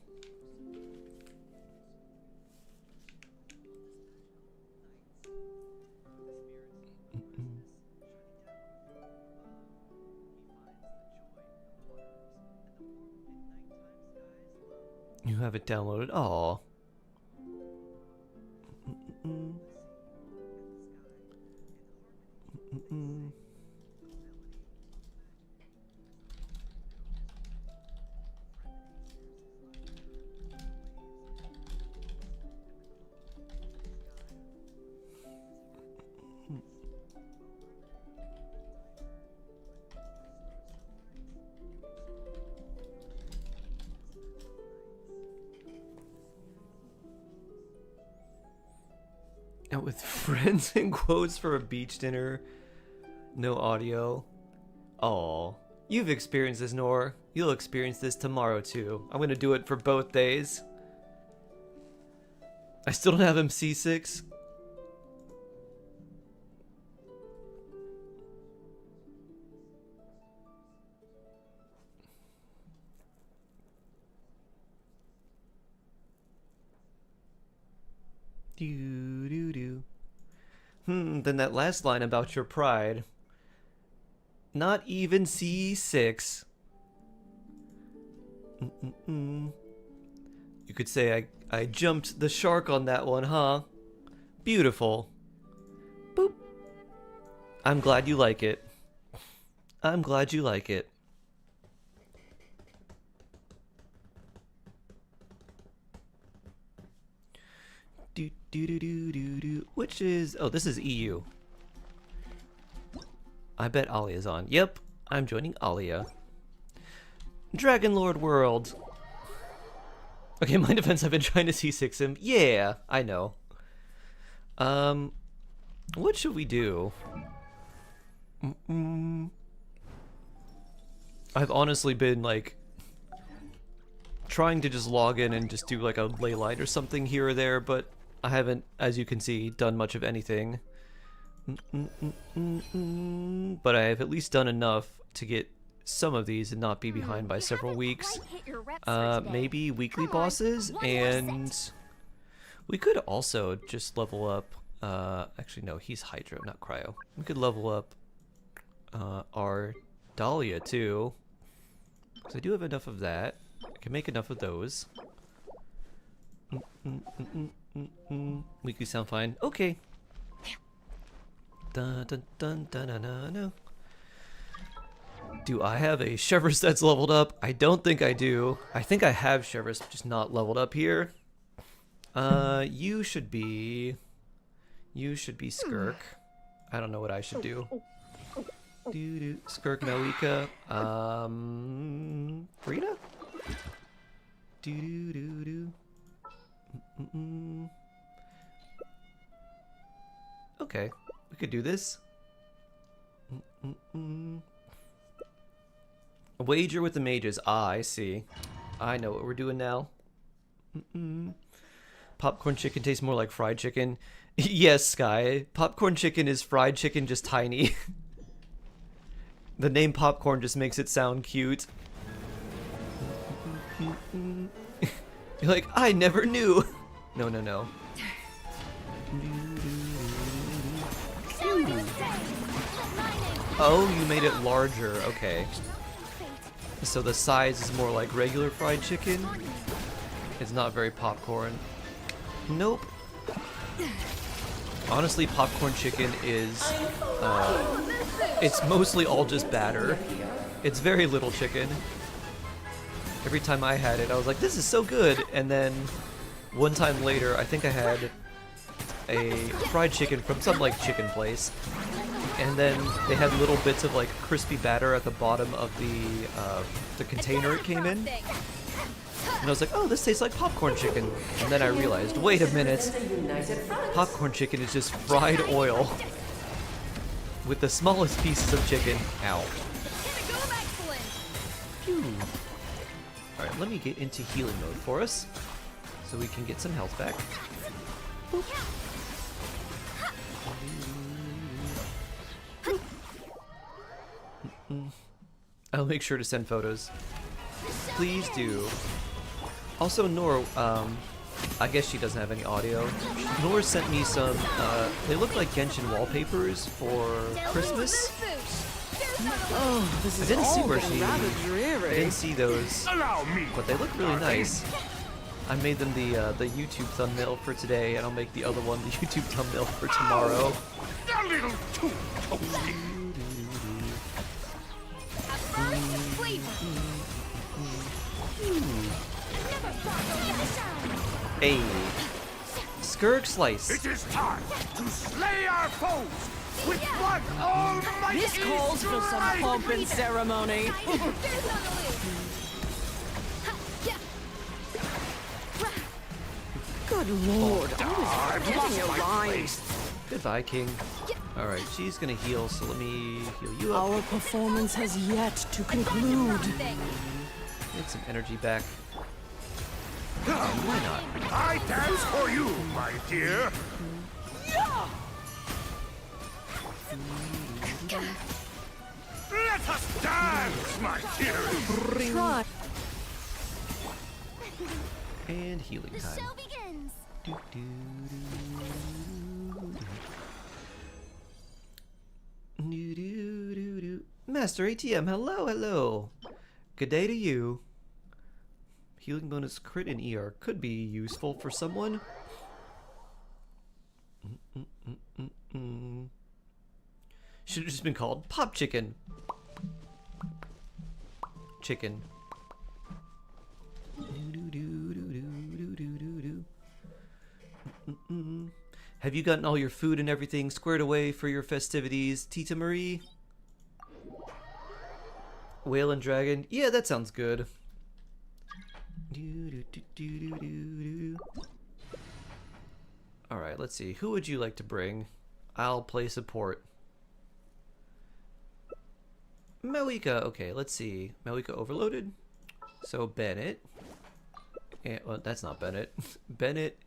You have it downloaded. Aww. Out with friends and quotes for a beach dinner. No audio. Oh, you've experienced this, Nor. You'll experience this tomorrow too. I'm gonna do it for both days. I still don't have him C6. Then that last line about your pride. Not even C6. You could say I jumped the shark on that one, huh? Beautiful. Boop. I'm glad you like it. I'm glad you like it. Which is... Oh, this is EU. I bet Alia's on. Yep, I'm joining Alia. Dragon Lord World. Okay, my defense, I've been trying to C6 him. Yeah, I know. What should we do? I've honestly been, like, trying to just log in and just do, like, a ley line or something here or there, but I haven't, as you can see, done much of anything. But I have at least done enough to get some of these and not be behind by several weeks. Maybe weekly bosses, and we could also just level up, actually no, he's Hydro, not Cryo. We could level up our Dahlia too, because I do have enough of that. I can make enough of those. Weekly sound fine. Okay. Dun dun dun dun dun dun. No. Do I have a Chevrolet that's leveled up? I don't think I do. I think I have Chevrolet, just not leveled up here. You should be Skirk. I don't know what I should do. Skirk, Malika. Frida? Okay, we could do this. A wager with the mages. Ah, I see. I know what we're doing now. Popcorn chicken tastes more like fried chicken. Yes, Sky. Popcorn chicken is fried chicken, just tiny. The name popcorn just makes it sound cute. You're like, I never knew. No, no, no. Oh, you made it larger. Okay. So the size is more like regular fried chicken. It's not very popcorn. Nope. Honestly, popcorn chicken is, it's mostly all just batter. It's very little chicken. Every time I had it, I was like, this is so good. And then one time later, I think I had a fried chicken from some like chicken place. And then they had little bits of like crispy batter at the bottom of the container it came in. And I was like, oh, this tastes like popcorn chicken. And then I realized, wait a minute, popcorn chicken is just fried oil. with the smallest pieces of chicken. Ow. Phew. Alright, let me get into healing mode for us, so we can get some health back. Boop. I'll make sure to send photos. Please do. Also, Nora, I guess she doesn't have any audio. Nora sent me some, they look like Genshin wallpapers for Christmas. Oh, this is I didn't see all where getting she, rather dreary. I didn't see those, Allow me. but they look really nice. I made them the YouTube thumbnail for today, and I'll make the other one the YouTube thumbnail for tomorrow. A little too toasty. Hey, Skirk Slice. It is time to slay our foes with blood almighty. This calls for some pomp and ceremony. Good lord, I was forgetting your lines. Goodbye, King. Alright, she's gonna heal, so let me heal you up. Our performance has yet to conclude. Get some energy back. Why not? I dance for you, my dear. Let us dance, my dear. Try. And healing The time. show begins. Master ATM, hello, hello. Good day to you. Healing bonus crit and ER could be useful for someone. Should have just been called Pop Chicken. Chicken. Have you gotten all your food and everything squared away for your festivities, Tita Marie? Whale and Dragon? Yeah, that sounds good. Alright, let's see. Who would you like to bring? I'll play support. Mawika. Okay, let's see. Mawika overloaded. So Bennett. And, well, that's not Bennett. Bennett.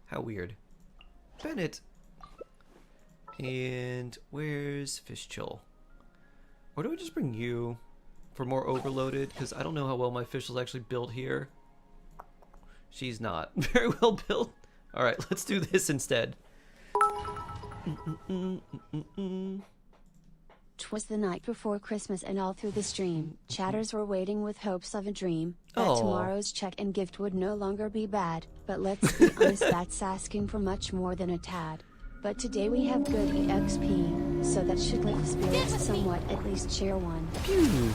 How weird. Bennett. And where's Fishchill? Or do I just bring you for more overloaded? Because I don't know how well my Fischl's actually built here. She's not very well built. Alright, let's do this instead. 'Twas the night before Christmas and all through the stream, chatters were waiting with hopes of a dream, that Aw. tomorrow's check and gift would no longer be bad, but let's be honest, that's asking for much more than a tad. But today we have good EXP, so that should lift spirits somewhat, at least share one. Phew.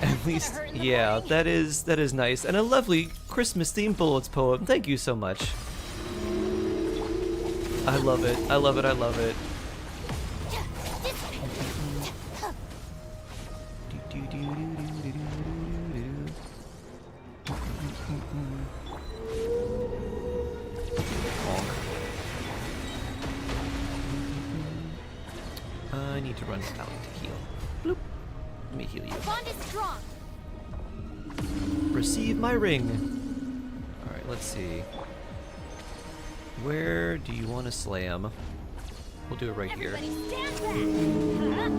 At least, yeah, that is nice. And a lovely Christmas themed bullets poem. Thank you so much. I love it. I love it. I love it. I need to run out to heal. Bloop. Let me heal you. Bond is strong. Receive my ring. Alright, let's see. Where do you want to slam? We'll do it right here. Everybody stand back.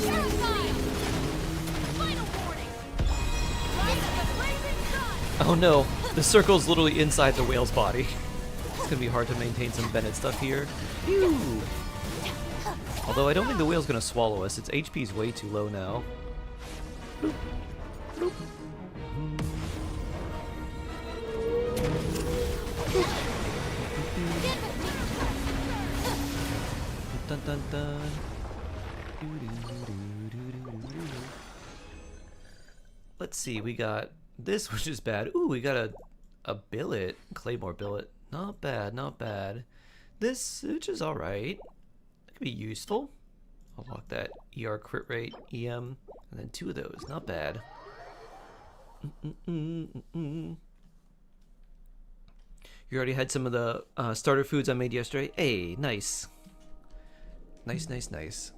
Terrified. Final warning. Light up the blazing sun. Oh no, the circle's literally inside the whale's body. It's gonna be hard to maintain some Bennett stuff here. Phew. Although I don't think the whale's gonna swallow us. Its HP is way too low now. Bloop. Bloop. Dun dun dun. Let's see, we got this, which is bad. Ooh, we got a billet, Claymore billet. Not bad, not bad. This, which is alright. That could be useful. I'll lock that ER crit rate, EM, and then 2 of those. Not bad. You already had some of the starter foods I made yesterday. Hey, nice. Nice, nice, nice.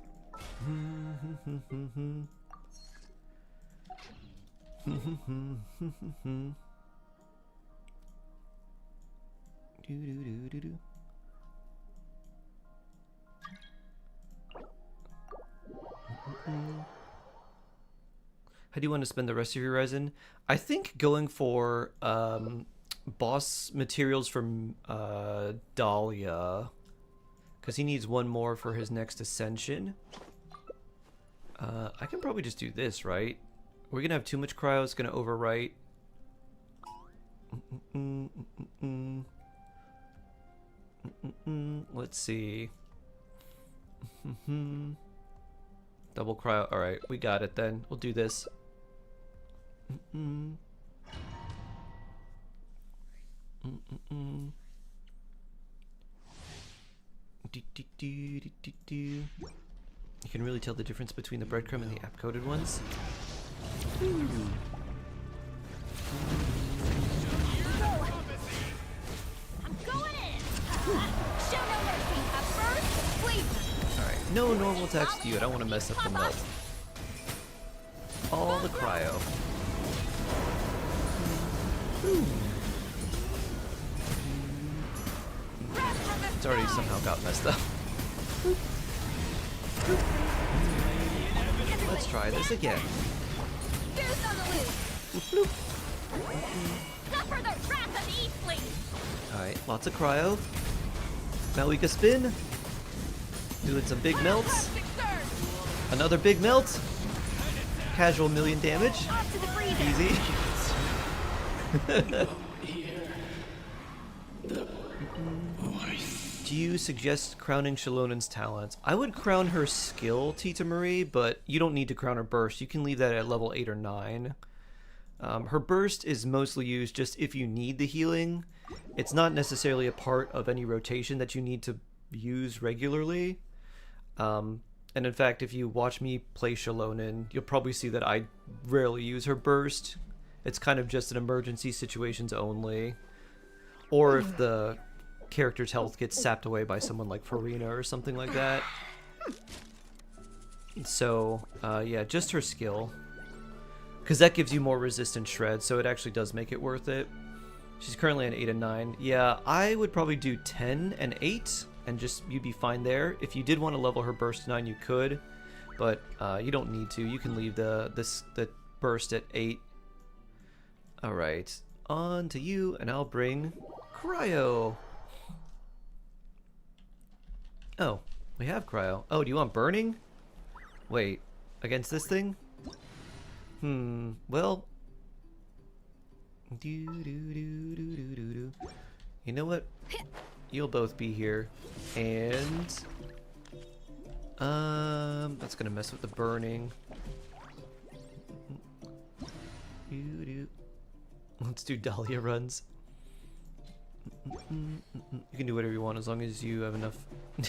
How do you want to spend the rest of your resin? I think going for boss materials from Dahlia, because he needs one more for his next ascension. I can probably just do this, right? We're gonna have too much cryo, it's gonna overwrite. Let's see. Double cryo. Alright, we got it then. We'll do this. You can really tell the difference between the breadcrumb and the app-coated ones. I'm going in. Show no mercy. At first, please. Alright, no normal attacks to you. I don't want to mess up the melt. All the cryo. It's already somehow got messed up. Let's try this again. Goose on the loose. Suffer the wrath of Eastleaf. Alright, lots of cryo. Now we can spin. Doing some big melts. Another big melt. Casual million damage. Easy. Do you suggest crowning Shalonen's talents? I would crown her skill, Tita Marie, but you don't need to crown her burst. You can leave that at level 8 or 9. Her burst is mostly used just if you need the healing. It's not necessarily a part of any rotation that you need to use regularly. And in fact, if you watch me play Shalonen, you'll probably see that I rarely use her burst. It's kind of just in emergency situations only. Or if the character's health gets sapped away by someone like Farina or something like that. So, yeah, just her skill. Because that gives you more resistant shred, so it actually does make it worth it. She's currently an 8 and 9. Yeah, I would probably do 10 and 8, and just you'd be fine there. If you did want to level her burst to 9, you could, but you don't need to. You can leave the burst at 8. Alright, on to you, and I'll bring Cryo. Oh, we have Cryo. Oh, do you want Burning? Wait, against this thing? Well... You know what? You'll both be here. And... that's gonna mess with the burning. Let's do Dahlia runs. You can do whatever you want as long as you have enough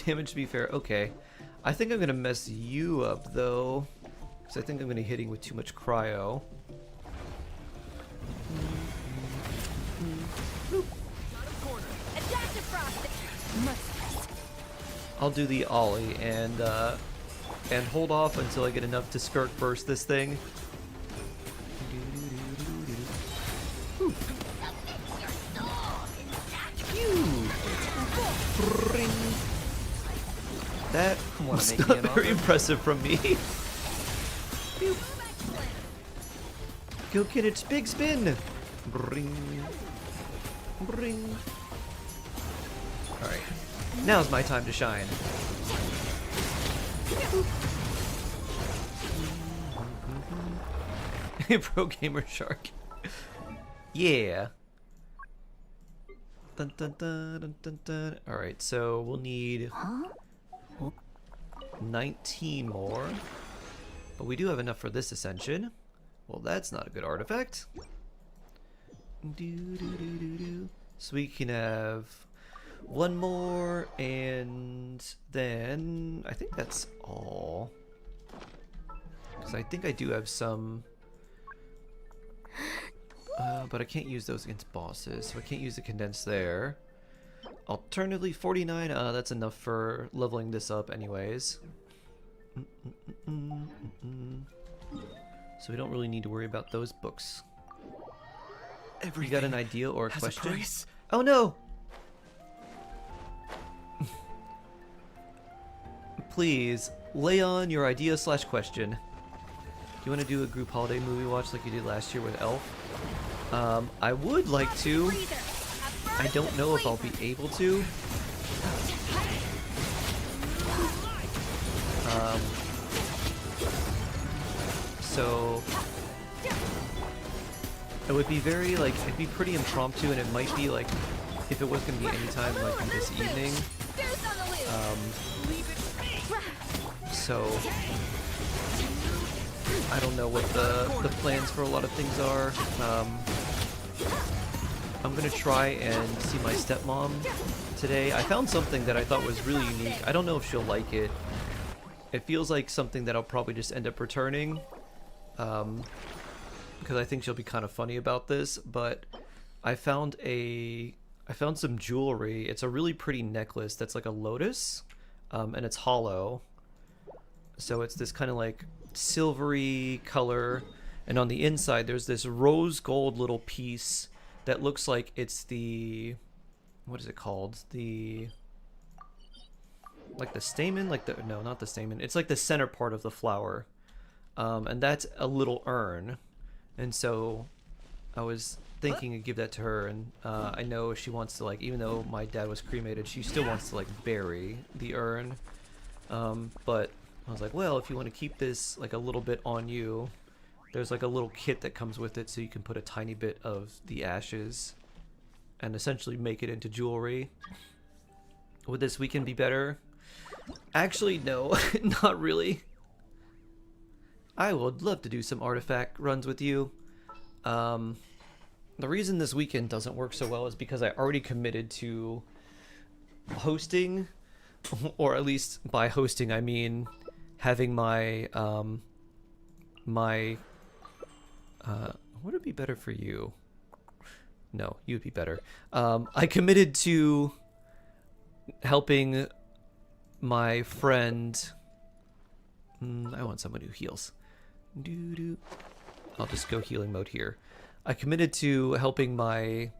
damage to be fair. Okay. I think I'm gonna mess you up though. Because I think I'm gonna hitting with too much cryo. I'll do the ollie and hold off until I get enough to skirt burst this thing. That was not very impressive from me. Go get its big spin. Bring. Bring. Alright. Now's my time to shine. Pro Gamer Shark. Yeah. Dun, dun, dun, dun, dun, dun. Alright, so we'll need 19 more. But we do have enough for this ascension. Well, that's not a good artifact. So we can have one more, and then I think that's all. Because I think I do have some But I can't use those against bosses, so I can't use the condense there. Alternatively, 49, that's enough for leveling this up anyways. So we don't really need to worry about those books. You got an idea or a question? Oh no! Please, lay on your idea / question. Do you want to do a group holiday movie watch like you did last year with Elf? I would like to. I don't know if I'll be able to. So it would be very like, it'd be pretty impromptu, and it might be like, if it was going to be anytime like this evening. So I don't know what the plans for a lot of things are. I'm gonna try and see my stepmom today. I found something that I thought was really unique. I don't know if she'll like it. It feels like something that I'll probably just end up returning, because I think she'll be kind of funny about this. But I found some jewelry. It's a really pretty necklace that's like a lotus, and it's hollow. So it's this kind of like silvery color, and on the inside there's this rose gold little piece that looks like it's the, what is it called? Like the stamen? No, not the stamen. It's like the center part of the flower. And that's a little urn. And so I was thinking to give that to her, and I know she wants to, like, even though my dad was cremated, she still wants to like bury the urn. But I was like, well, if you want to keep this like a little bit on you, there's like a little kit that comes with it, so you can put a tiny bit of the ashes and essentially make it into jewelry. Would this weekend be better? Actually, no, not really. I would love to do some artifact runs with you. The reason this weekend doesn't work so well is because I already committed to hosting, or at least by hosting I mean having my would it be better for you? No, you'd be better. I committed to helping my friend. I want someone who heals. I'll just go healing mode here. I committed to helping my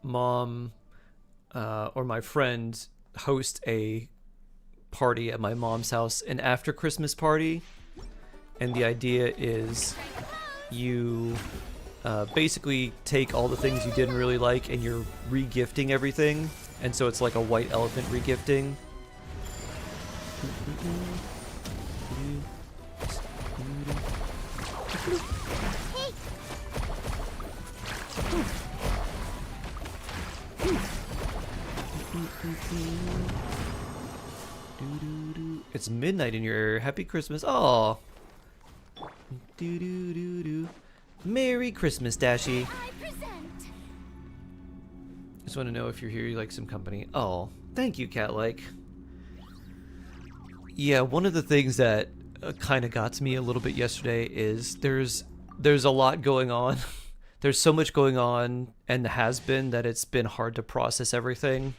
mom or my friend host a party at my mom's house, an after Christmas party. And the idea is you basically take all the things you didn't really like and you're re-gifting everything. And so it's like a white elephant re-gifting. It's midnight in your area. Happy Christmas. Aw. Merry Christmas, Dashy. Just want to know if you're here, you like some company. Oh, thank you, Cat-like. Yeah, one of the things that kind of got to me a little bit yesterday is there's a lot going on. There's so much going on, and has been, that it's been hard to process everything.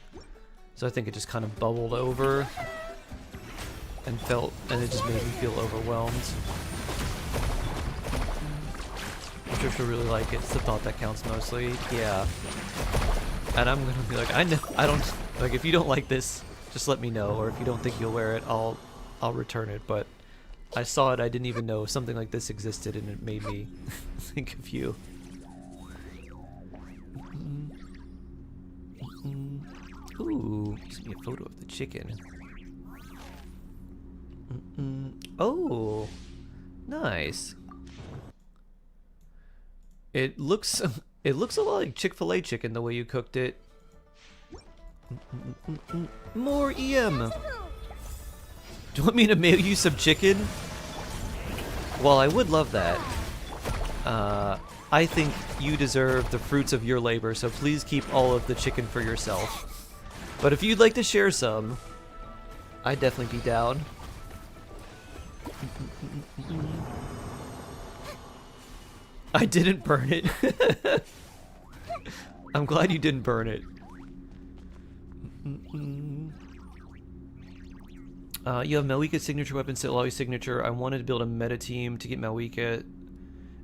So I think it just kind of bubbled over and it just made me feel overwhelmed. I'm sure she'll really like it. It's the thought that counts mostly. Yeah. And I'm gonna be like, I don't like, if you don't like this, just let me know, or if you don't think you'll wear it, I'll return it. But I saw it, I didn't even know something like this existed, and it made me think of you. Ooh, send me a photo of the chicken. Oh, nice. It looks a lot like Chick-fil-A chicken the way you cooked it. More EM. Do you want me to mail you some chicken? Well, I would love that. I think you deserve the fruits of your labor, so please keep all of the chicken for yourself. But if you'd like to share some, I'd definitely be down. I didn't burn it. I'm glad you didn't burn it. You have Malika's signature weapon, Sitlali's signature. I wanted to build a meta team to get Malika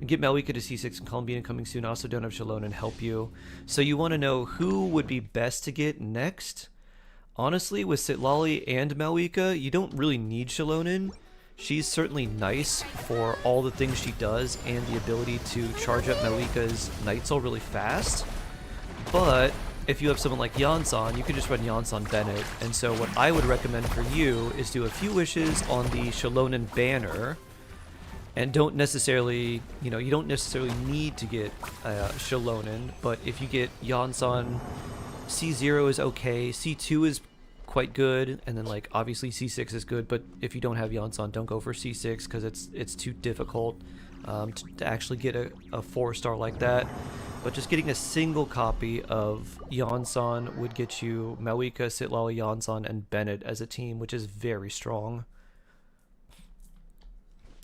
to C6 and Columbine coming soon. I also don't have Shallonen help you. So you want to know who would be best to get next? Honestly, with Sitlali and Malika, you don't really need Shallonen. She's certainly nice for all the things she does and the ability to charge up Malika's Night Soul really fast. But if you have someone like Yansan, you can just run Yansan Bennett. And so what I would recommend for you is do a few wishes on the Shallonen banner. And don't necessarily, you know, you don't necessarily need to get Shallonen. But if you get Yansan, C0 is okay. C2 is quite good. And then, like, obviously C6 is good. But if you don't have Yansan, don't go for C6 because it's too difficult to actually get a 4-star like that. But just getting a single copy of Yansan would get you Malika, Sitlali, Yansan, and Bennett as a team, which is very strong.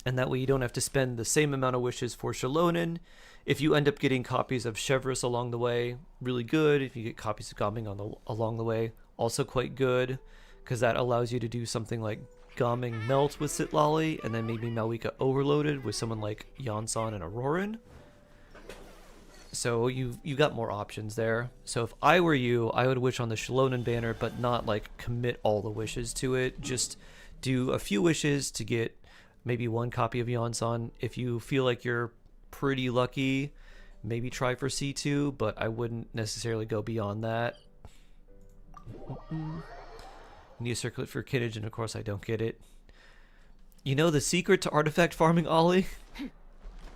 And that way you don't have to spend the same amount of wishes for Shallonen. If you end up getting copies of Chevreuse along the way, really good. If you get copies of Gaming along the way, also quite good. Because that allows you to do something like Gaming Melt with Sitlali, and then maybe Malika Overloaded with someone like Yansan and Auroran. So you got more options there. So if I were you, I would wish on the Shallonen banner, but not like commit all the wishes to it. Just do a few wishes to get maybe one copy of Yansan. If you feel like you're pretty lucky, maybe try for C2, but I wouldn't necessarily go beyond that. Need a circlet for Kinnage, and of course I don't get it. You know the secret to artifact farming, Ollie?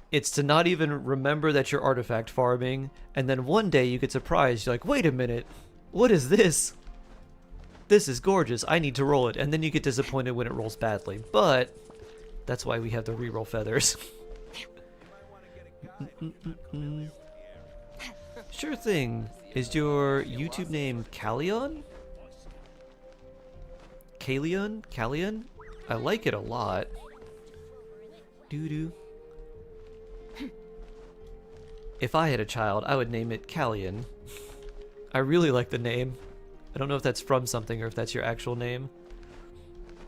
It's to not even remember that you're artifact farming, and then one day you get surprised. You're like, wait a minute, what is this? This is gorgeous, I need to roll it. And then you get disappointed when it rolls badly. But that's why we have the reroll feathers. Sure thing. Is your YouTube name Callion? Callion? Callion? I like it a lot. Doo-doo. If I had a child, I would name it Callion. I really like the name. I don't know if that's from something or if that's your actual name.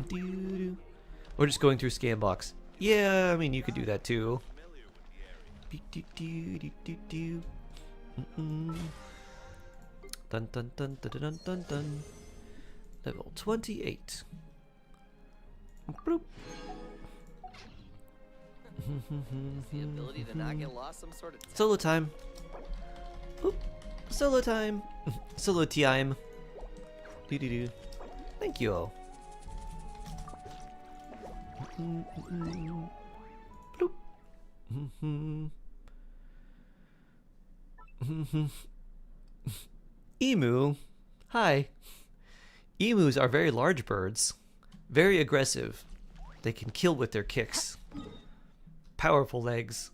Doo-doo. Or just going through Scanbox. Yeah, I mean, you could do that too. Dun dun dun dun dun dun dun. Level 28. Bloop. The ability to not get lost some sort of Solo time. Oop. Solo time. Solo time. Doo doo doo. Thank you all. Bloop. Emu. Hi. Emus are very large birds. Very aggressive. They can kill with their kicks. Powerful legs.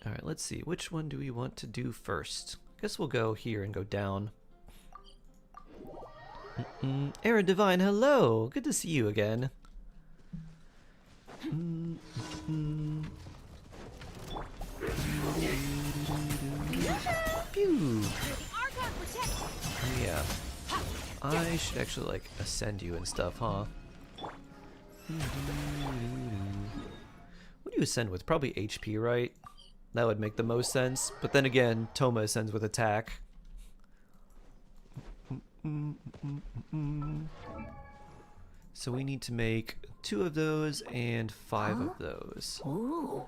Alright, let's see. Which one do we want to do first? Guess we'll go here and go down. Aaron Divine, hello! Good to see you again. Pew! Yeah. I should actually, like, ascend you and stuff, huh? What do you ascend with? Probably HP, right? That would make the most sense. But then again, Toma ascends with attack. So we need to make 2 of those and 5 of those. Ooh.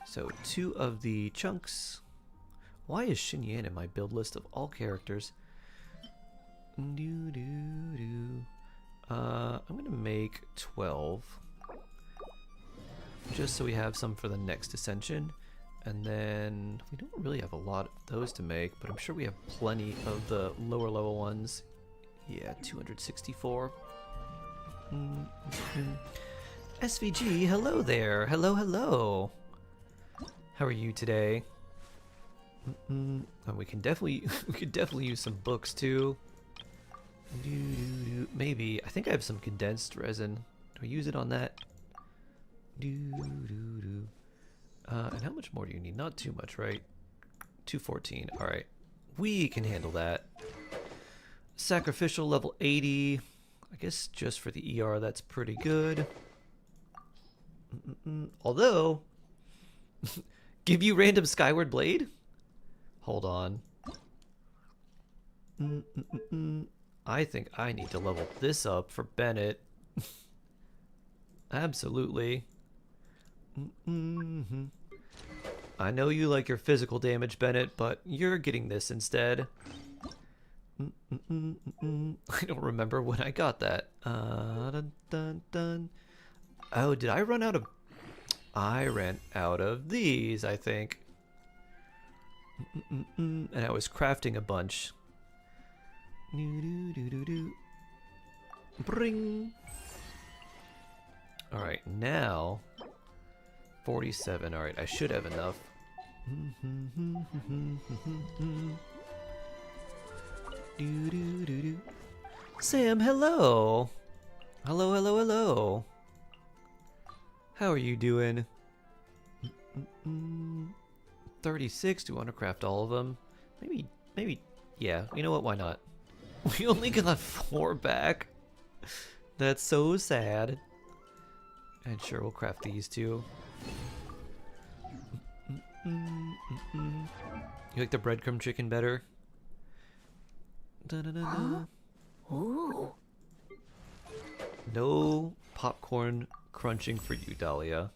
So 2 of the chunks. Why is Xinyan in my build list of all characters? I'm gonna make 12. Just so we have some for the next ascension. And then we don't really have a lot of those to make, but I'm sure we have plenty of the lower level ones. Yeah, 264. SVG, hello there. Hello, hello. How are you today? And we can definitely use some books too. Maybe I think I have some condensed resin. Do I use it on that? And how much more do you need? Not too much, right? 214. Alright. We can handle that. Sacrificial level 80. I guess just for the ER, that's pretty good. Although, give you random Skyward Blade? Hold on. I think I need to level this up for Bennett. Absolutely. I know you like your physical damage, Bennett, but you're getting this instead. I don't remember when I got that. Dun, dun, dun. Oh, did I run out of... I ran out of these, I think. And I was crafting a bunch. Bring. Alright, now... 47. Alright, I should have enough. Sam, hello! Hello, hello, hello. How are you doing? 36. Do you want to craft all of them? Maybe, yeah. You know what? Why not? We only got 4 back. That's so sad. And sure, we'll craft these too. You like the breadcrumb chicken better? Huh? Ooh. No popcorn crunching for you, Dahlia.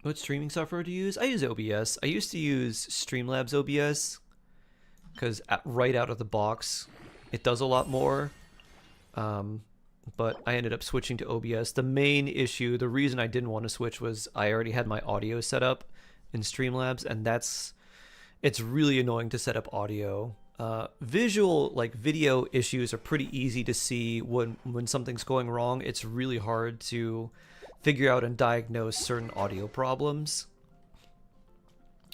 What streaming software do you use? I use OBS. I used to use Streamlabs OBS because right out of the box it does a lot more. But I ended up switching to OBS. The main issue, the reason I didn't want to switch was I already had my audio set up in Streamlabs, and it's really annoying to set up audio. Visual, like video issues are pretty easy to see when something's going wrong. It's really hard to figure out and diagnose certain audio problems.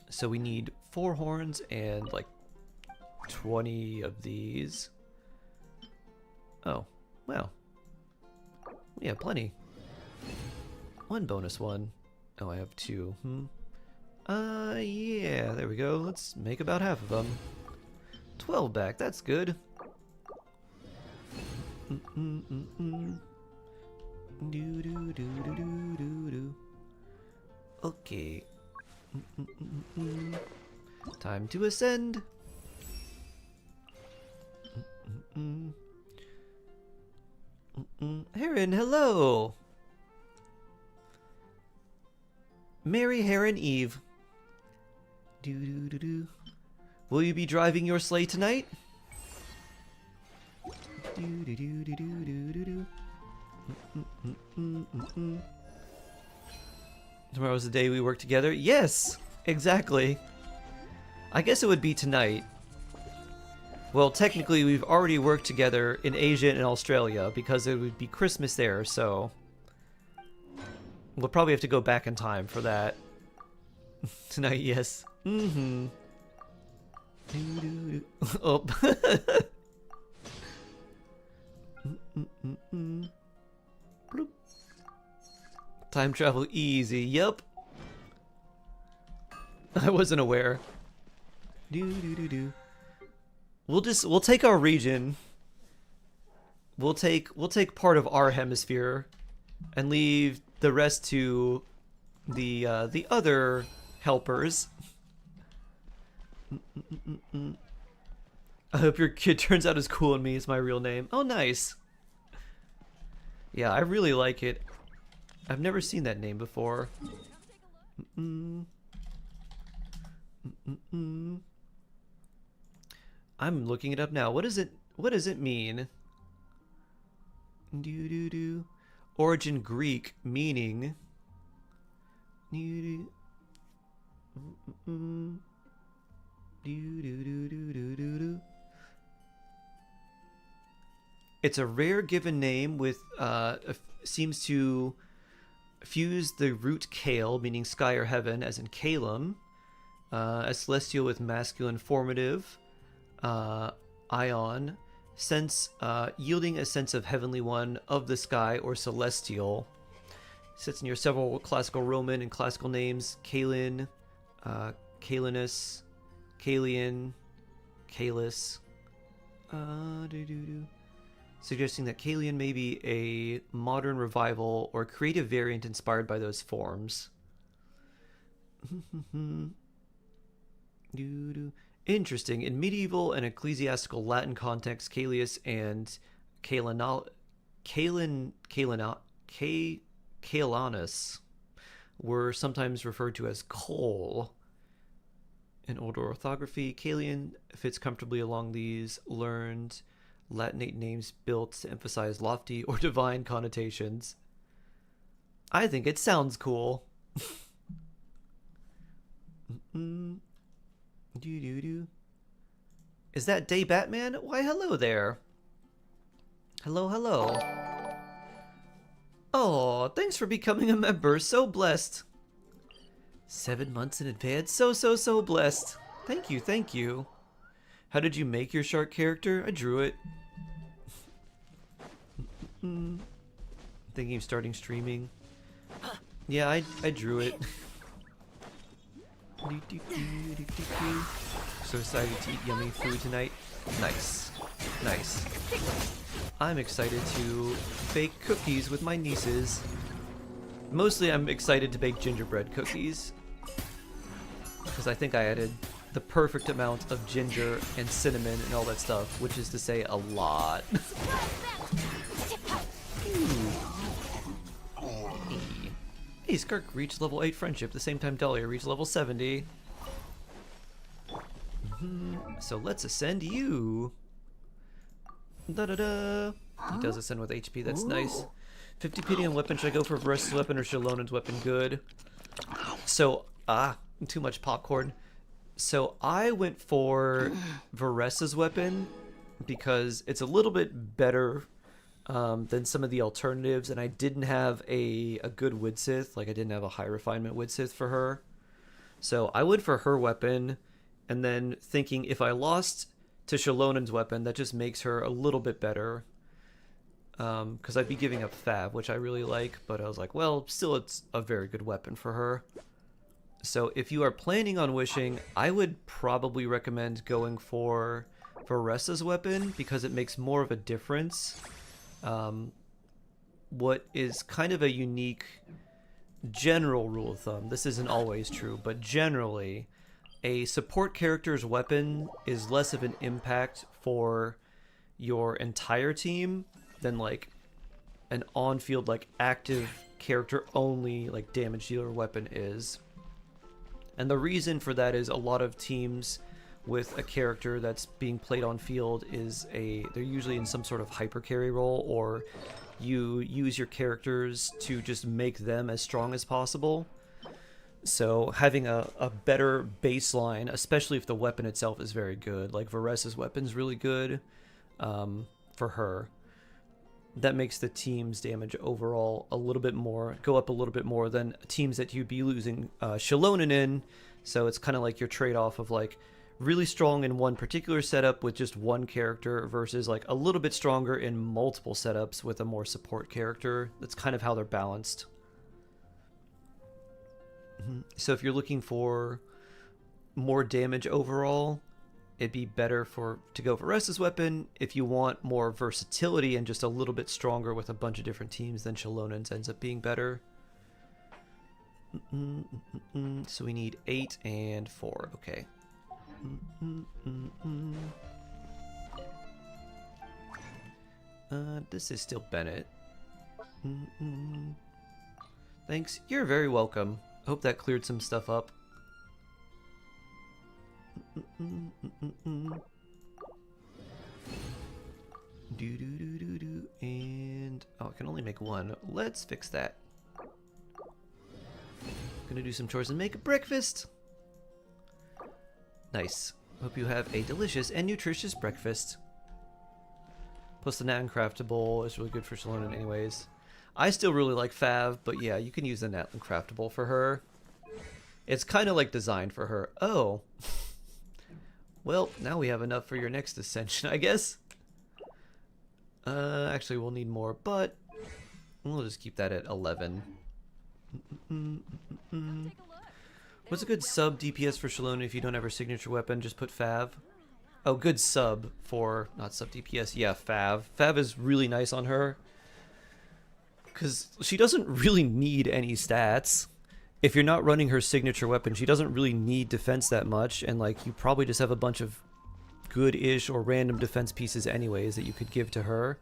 So we need 4 horns and like 20 of these. Oh, wow. We have plenty. 1 bonus one. Oh, I have 2. Yeah, there we go. Let's make about half of them. 12 back, that's good. Okay. Time to ascend. Heron, hello. Merry Heron Eve. Will you be driving your sleigh tonight? Tomorrow's the day we work together. Yes, exactly. I guess it would be tonight. Well, technically, we've already worked together in Asia and Australia because it would be Christmas there, so we'll probably have to go back in time for that. Tonight, yes. Oh. Time travel easy. Yup. I wasn't aware. We'll take our region. We'll take part of our hemisphere and leave the rest to the other helpers. I hope your kid turns out as cool as me. Is my real name. Oh, nice. Yeah, I really like it. I've never seen that name before. I'm looking it up now. What does it mean? Origin Greek, meaning it's a rare given name with seems to fuse the root kale, meaning sky or heaven, as in Kalem, as celestial with masculine formative, ion, Yielding a sense of heavenly one, of the sky, or celestial. Sits near several classical Roman and classical names: Kalin, Kalinus, Kalian, Kalis. Suggesting that Kalian may be a modern revival or creative variant inspired by those forms. Interesting. In medieval and ecclesiastical Latin context, Caelius and Caelanus were sometimes referred to as Cole. In older orthography, Kalian fits comfortably along these learned Latinate names built to emphasize lofty or divine connotations. I think it sounds cool. Is that Day Batman? Why, hello there. Hello, hello. Oh, thanks for becoming a member. So blessed. 7 months in advance. So blessed. Thank you, thank you. How did you make your shark character? I drew it. Thinking of starting streaming. Yeah, I drew it. So excited to eat yummy food tonight. Nice. Nice. I'm excited to bake cookies with my nieces. Mostly I'm excited to bake gingerbread cookies, because I think I added the perfect amount of ginger and cinnamon and all that stuff, which is to say a lot. Hey, Skark reached level 8 friendship the same time Dahlia reached level 70. So let's ascend you. Da-da-da. He does ascend with HP, that's nice. 50 PD on weapon. Should I go for Varessa's weapon or Shalonen's weapon? Good. So, too much popcorn. So I went for Varessa's weapon because it's a little bit better than some of the alternatives, and I didn't have a good Widsith. Like, I didn't have a high refinement Widsith for her. So I went for her weapon, and then thinking if I lost to Shalonen's weapon, that just makes her a little bit better. Because I'd be giving up Fav, which I really like, but I was like, well, still it's a very good weapon for her. So if you are planning on wishing, I would probably recommend going for Varessa's weapon, because it makes more of a difference. What is kind of a unique general rule of thumb, this isn't always true, but generally, a support character's weapon is less of an impact for your entire team than like an on-field, like active character only, like damage dealer weapon is. And the reason for that is a lot of teams with a character that's being played on field they're usually in some sort of hyper carry role, or you use your characters to just make them as strong as possible. So having a better baseline, especially if the weapon itself is very good, like Varessa's weapon's really good for her, that makes the team's damage overall go up a little bit more than teams that you'd be losing Shalonen in. So it's kind of like your trade-off of like really strong in one particular setup with just one character versus like a little bit stronger in multiple setups with a more support character. That's kind of how they're balanced. So if you're looking for more damage overall, it'd be better to go for Varessa's weapon. If you want more versatility and just a little bit stronger with a bunch of different teams, then Shalonen's ends up being better. So we need 8 and 4. Okay. This is still Bennett. Thanks. You're very welcome. Hope that cleared some stuff up. And I can only make one. Let's fix that. Gonna do some chores and make a breakfast. Nice. Hope you have a delicious and nutritious breakfast. Plus the Nat Craftable is really good for Shalonen anyways. I still really like Fav, but yeah, you can use the Nat Craftable for her. It's kind of like designed for her. Oh. Well, now we have enough for your next ascension, I guess. Actually, we'll need more, but we'll just keep that at 11. What's a good sub DPS for Shalona if you don't have her signature weapon? Just put Fav. Oh, good sub for, not sub DPS, yeah, Fav. Fav is really nice on her. Because she doesn't really need any stats. If you're not running her signature weapon, she doesn't really need defense that much. And, like, you probably just have a bunch of good-ish or random defense pieces anyways that you could give to her.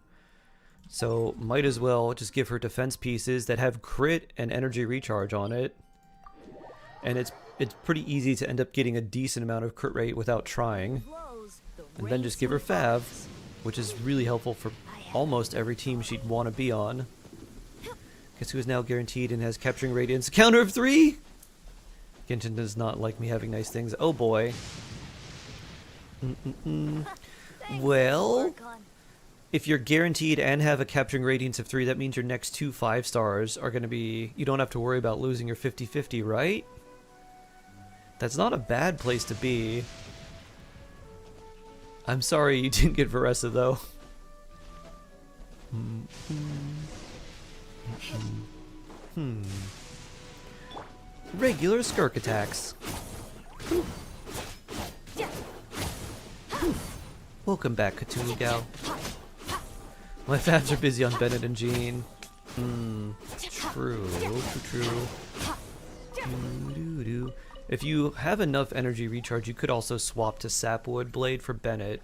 So, might as well just give her defense pieces that have crit and energy recharge on it. And it's pretty easy to end up getting a decent amount of crit rate without trying. And then just give her Fav, which is really helpful for almost every team she'd want to be on. Guess who is now guaranteed and has Capturing Radiance? Counter of 3? Genshin does not like me having nice things. Oh boy. Well, if you're guaranteed and have a Capturing Radiance of 3, that means your next 2 5-stars are going to be... You don't have to worry about losing your 50-50, right? That's not a bad place to be. I'm sorry you didn't get Veressa, though. Regular Skirk attacks. Welcome back, Katuni Gal. My fabs are busy on Bennett and Jean. True. If you have enough energy recharge, you could also swap to Sapwood Blade for Bennett.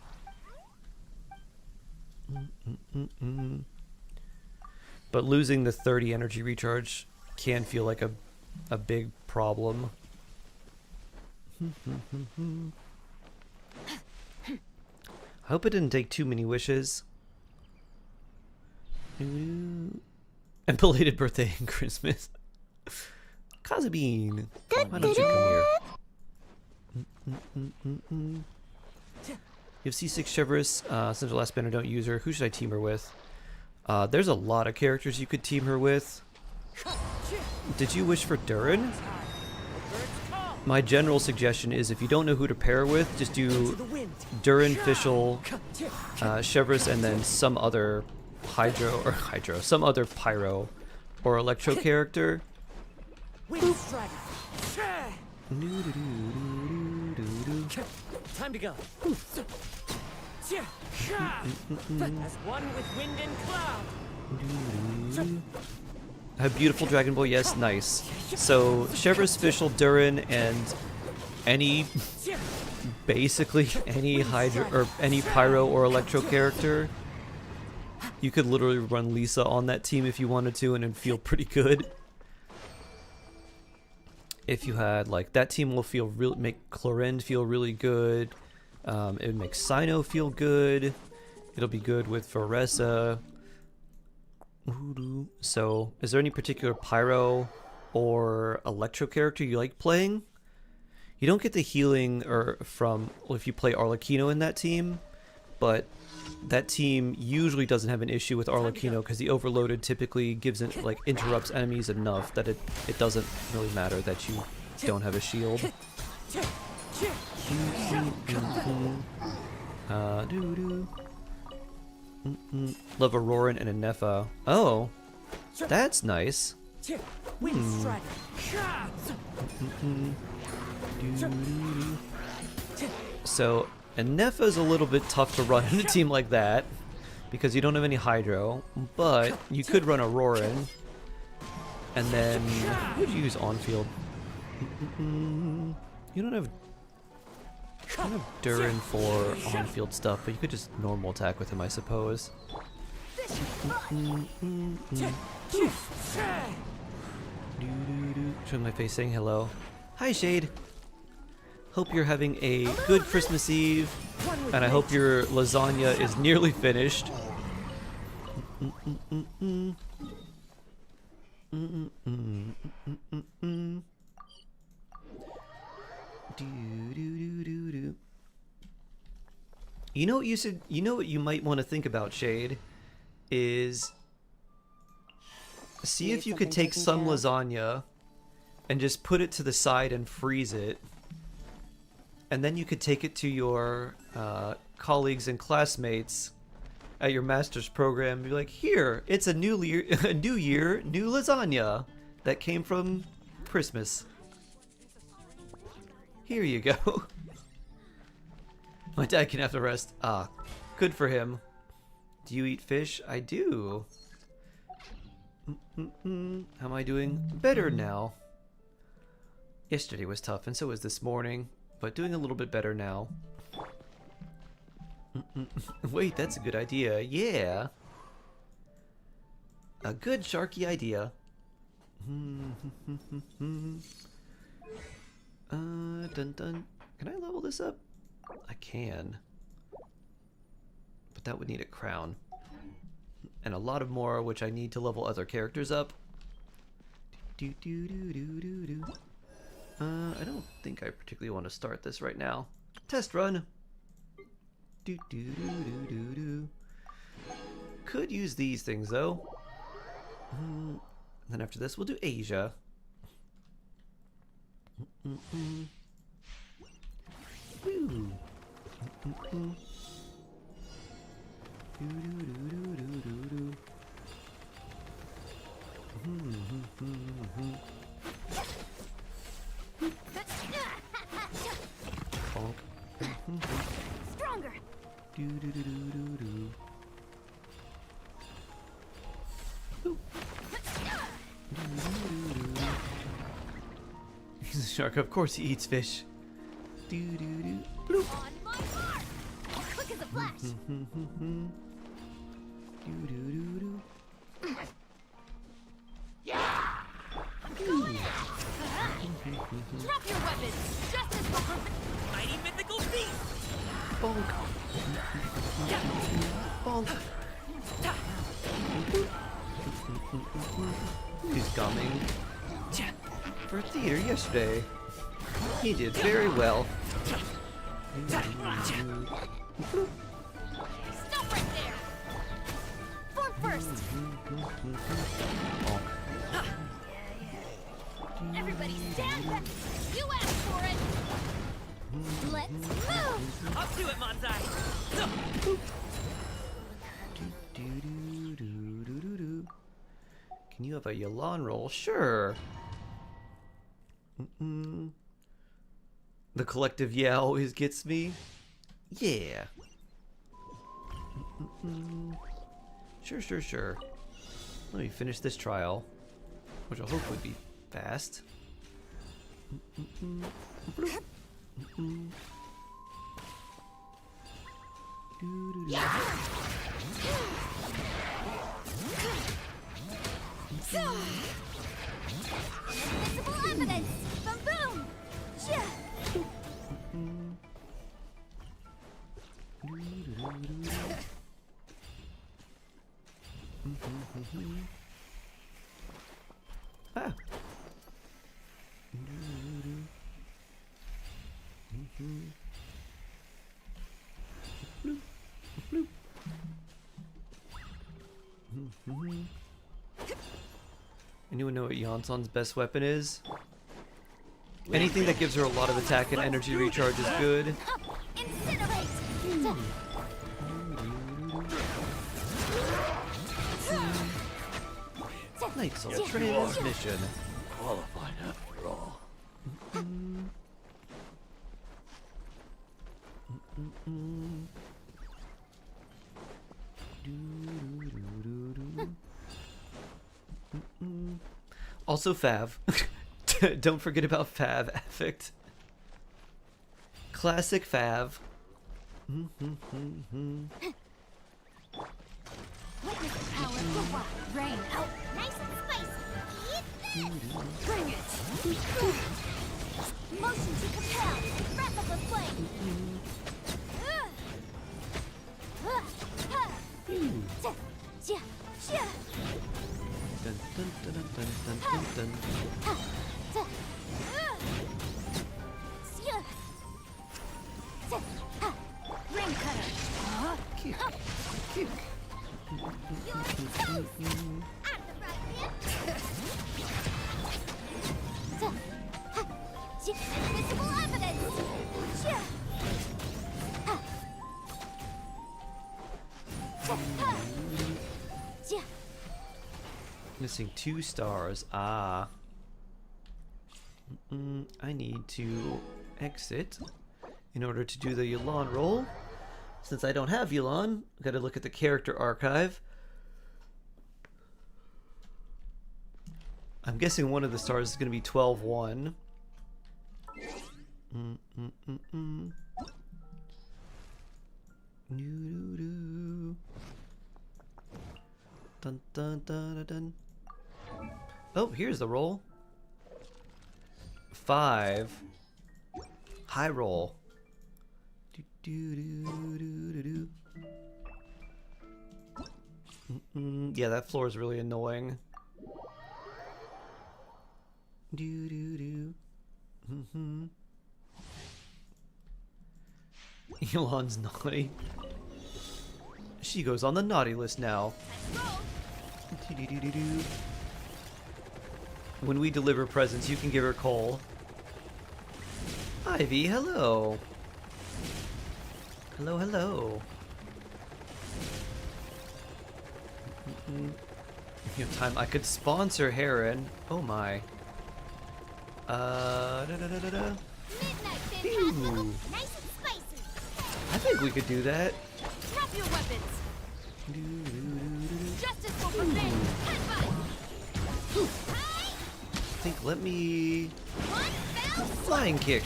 But losing the 30 energy recharge can feel like a big problem. I hope it didn't take too many wishes. And belated birthday and Christmas. Kazabine, why don't you come here? You have C6 Chevrolet, since the last banner, don't use her. Who should I team her with? There's a lot of characters you could team her with. Did you wish for Durin? My general suggestion is if you don't know who to pair with, just do Durin, Fischl, Chevrolet, and then some other some other Pyro or Electro character. Time to go. As one with wind and cloud. A beautiful Dragon Boy, yes, nice. So Chevrolet, Fischl, Durin, and basically any Hydra or any Pyro or Electro character. You could literally run Lisa on that team if you wanted to, and it'd feel pretty good. If you had, like, that team will feel make Clorinde feel really good. It would make Sino feel good. It'll be good with Veressa. So, is there any particular Pyro or Electro character you like playing? You don't get the healing from if you play Arlecchino in that team, but that team usually doesn't have an issue with Arlecchino because the Overloaded typically gives it, like, interrupts enemies enough that it doesn't really matter that you don't have a shield. Love a Roarin and a Nepha. Oh, that's nice. So, and Nepha is a little bit tough to run in a team like that because you don't have any Hydro, but you could run a Roarin. And then, who would you use on field? You don't have Durin for on-field stuff, but you could just normal attack with him, I suppose. Show my face saying hello. Hi, Shade. Hope you're having a good Christmas Eve, and I hope your lasagna is nearly finished. You know what you should, you know what you might want to think about, Shade, is see if you could take some lasagna and just put it to the side and freeze it, and then you could take it to your colleagues and classmates at your master's program. Be like, here, it's a new year, new lasagna that came from Christmas. Here you go. My dad can have the rest. Ah, good for him. Do you eat fish? I do. How am I doing? Better now. Yesterday was tough, and so was this morning, but doing a little bit better now. Wait, that's a good idea. Yeah. A good sharky idea. Dun dun. Can I level this up? I can. But that would need a crown. And a lot of more, which I need to level other characters up. I don't think I particularly want to start this right now. Test run. Could use these things though. And then after this, we'll do Asia. Stronger. He's a shark. Of course he eats fish. On my mark. Quick as a flash. Drop your weapons! Justice for perfect! Mighty mythical beast! Bonk. Bonk. He's coming. For theater yesterday. He did very well. Stop right there. Form first. Everybody stand back. You asked for it. Let's move. Up to it, Manzai! Can you have a Yalan roll? Sure. The collective yeah always gets me. Yeah. Sure. Let me finish this trial, which will hopefully be fast. Invisible evidence. Boom boom. Ah. Anyone know what Yonson's best weapon is? Anything that gives her a lot of attack and energy recharge is good. Night Soul transmission. Qualified after all. Also Fav. Don't forget about Fav Afflict. Classic Fav. Witness the power of the wild rain. Oh, nice and spicy. Bring it. Motion to compel. Wrap up a flame. Dun, dun, dun, dun, dun, dun, dun. Ring cutter. Kick. You're toast. I'm the right hand. Invisible evidence. Missing 2 stars. Ah. I need to exit in order to do the Yu'lon roll. Since I don't have Yu'lon, I've got to look at the character archive. I'm guessing one of the stars is going to be 12-1. Dun, dun, dun, dun, dun. Oh, here's the roll. 5. High roll. Do, do, do, do, do, do. Yeah, that floor is really annoying. Do, do, do. Yu'lon's naughty. She goes on the naughty list now. When we deliver presents, you can give her coal. Ivy, hello. Hello, hello. You have time. I could sponsor Heron. Oh my. Ooh. Nice and spicy. I think we could do that. Drop your weapons. Justice will prevail. Headbutt. I think let me flying kick.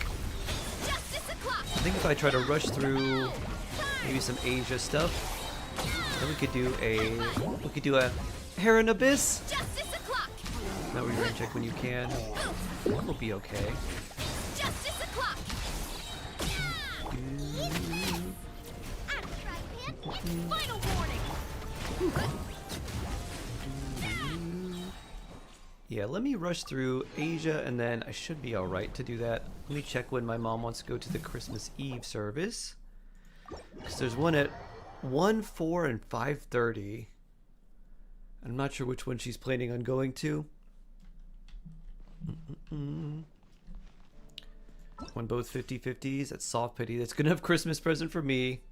Justice o'clock. I think if I try to rush through maybe some Asia stuff, then we could do a Heron Abyss. Justice o'clock. Now we range check when you can. That will be okay. Justice o'clock. Final warning. Yeah, let me rush through Asia and then I should be alright to do that. Let me check when my mom wants to go to the Christmas Eve service. Because there's one at 1, 4, and 5:30. I'm not sure which one she's planning on going to. Won both 50/50s. That's soft pity. That's gonna have Christmas present for me.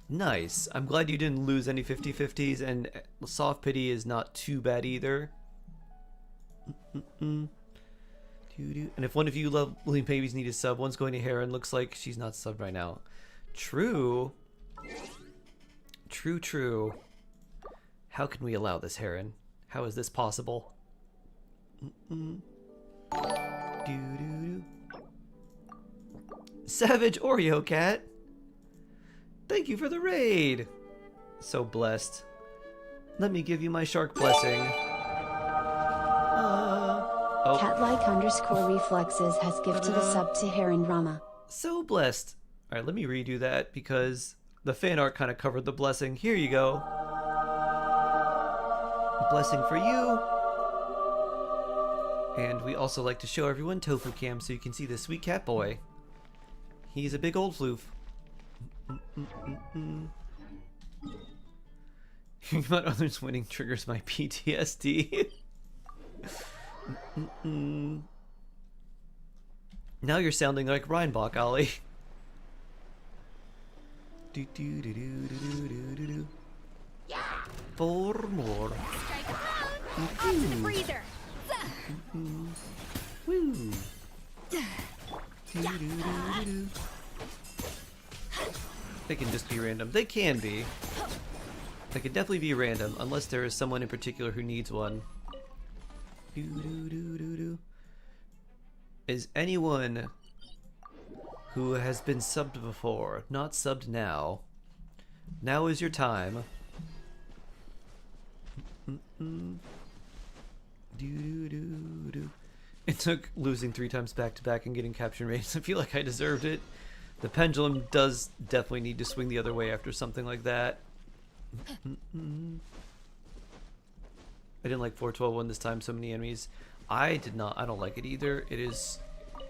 Nice. I'm glad you didn't lose any 50/50s, and soft pity is not too bad either. And if one of you lovely babies need a sub, one's going to Heron. Looks like she's not subbed right now. True. True, true. How can we allow this, Heron? How is this possible? Savage Oreo Cat! Thank you for the raid! So blessed. Let me give you my shark blessing. Oh. Cat-like _ reflexes has gifted a sub to Heron Rama. So blessed. Alright, let me redo that because the fan art kind of covered the blessing. Here you go. A blessing for you. And we also like to show everyone Tofu Cam so you can see the sweet cat boy. He's a big old floof. Hearing about others winning triggers my PTSD. Now you're sounding like Reinbach, Ollie. Four more. Onto the breather. Woo. They can just be random. They can be. They can definitely be random, unless there is someone in particular who needs one. Is anyone who has been subbed before not subbed now? Now is your time. It took losing 3 times back to back and getting capture rates. I feel like I deserved it. The pendulum does definitely need to swing the other way after something like that. I didn't like 412-1 this time, so many enemies. I did not. I don't like it either. It is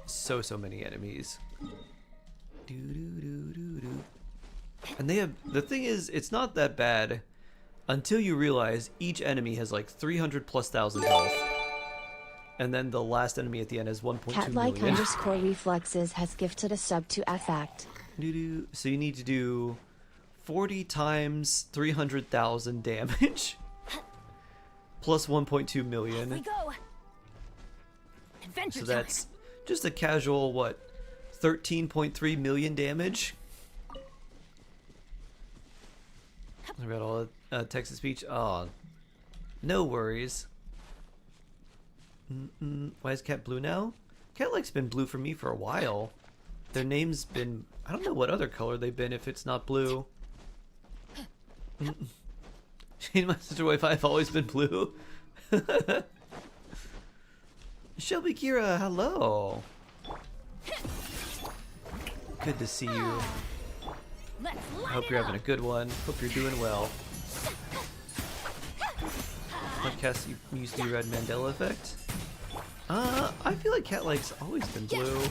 so many enemies. And they have, the thing is, it's not that bad until you realize each enemy has like 300,000+ health. And then the last enemy at the end has 1.2 Cat-like million. _ reflexes has gifted a sub to Affliate. So you need to do 40 times 300,000 damage. plus 1.2 million. We go. Adventure So that's just a casual, what, 13.3 million damage? I read all the text to speech. Oh, no worries. Why is Cat blue now? Cat Lake's been blue for me for a while. Their name's been... I don't know what other color they've been if it's not blue. Shane, my sister wife, I've always been blue. Shelby Kira, hello. Good to see you. I hope you're having a good one. Hope you're doing well. Podcast used to be Red Mandela Effect. I feel like Cat Lake's always been blue.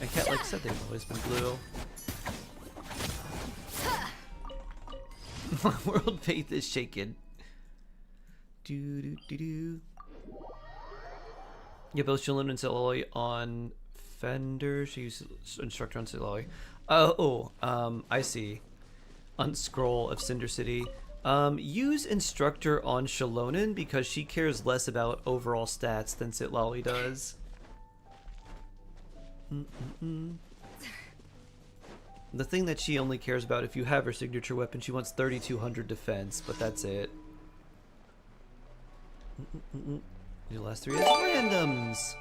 And Cat Lake said they've always been blue. My world faith is shaken. Do do do do. Yeah, both Shalom and Siloi on Fender. She used instructor on Siloi. I see. Unscroll of Cinder City. Use instructor on Shalonen because she cares less about overall stats than Sitlali does. The thing that she only cares about, if you have her signature weapon, she wants 3200 defense, but that's it. Your last three is randoms.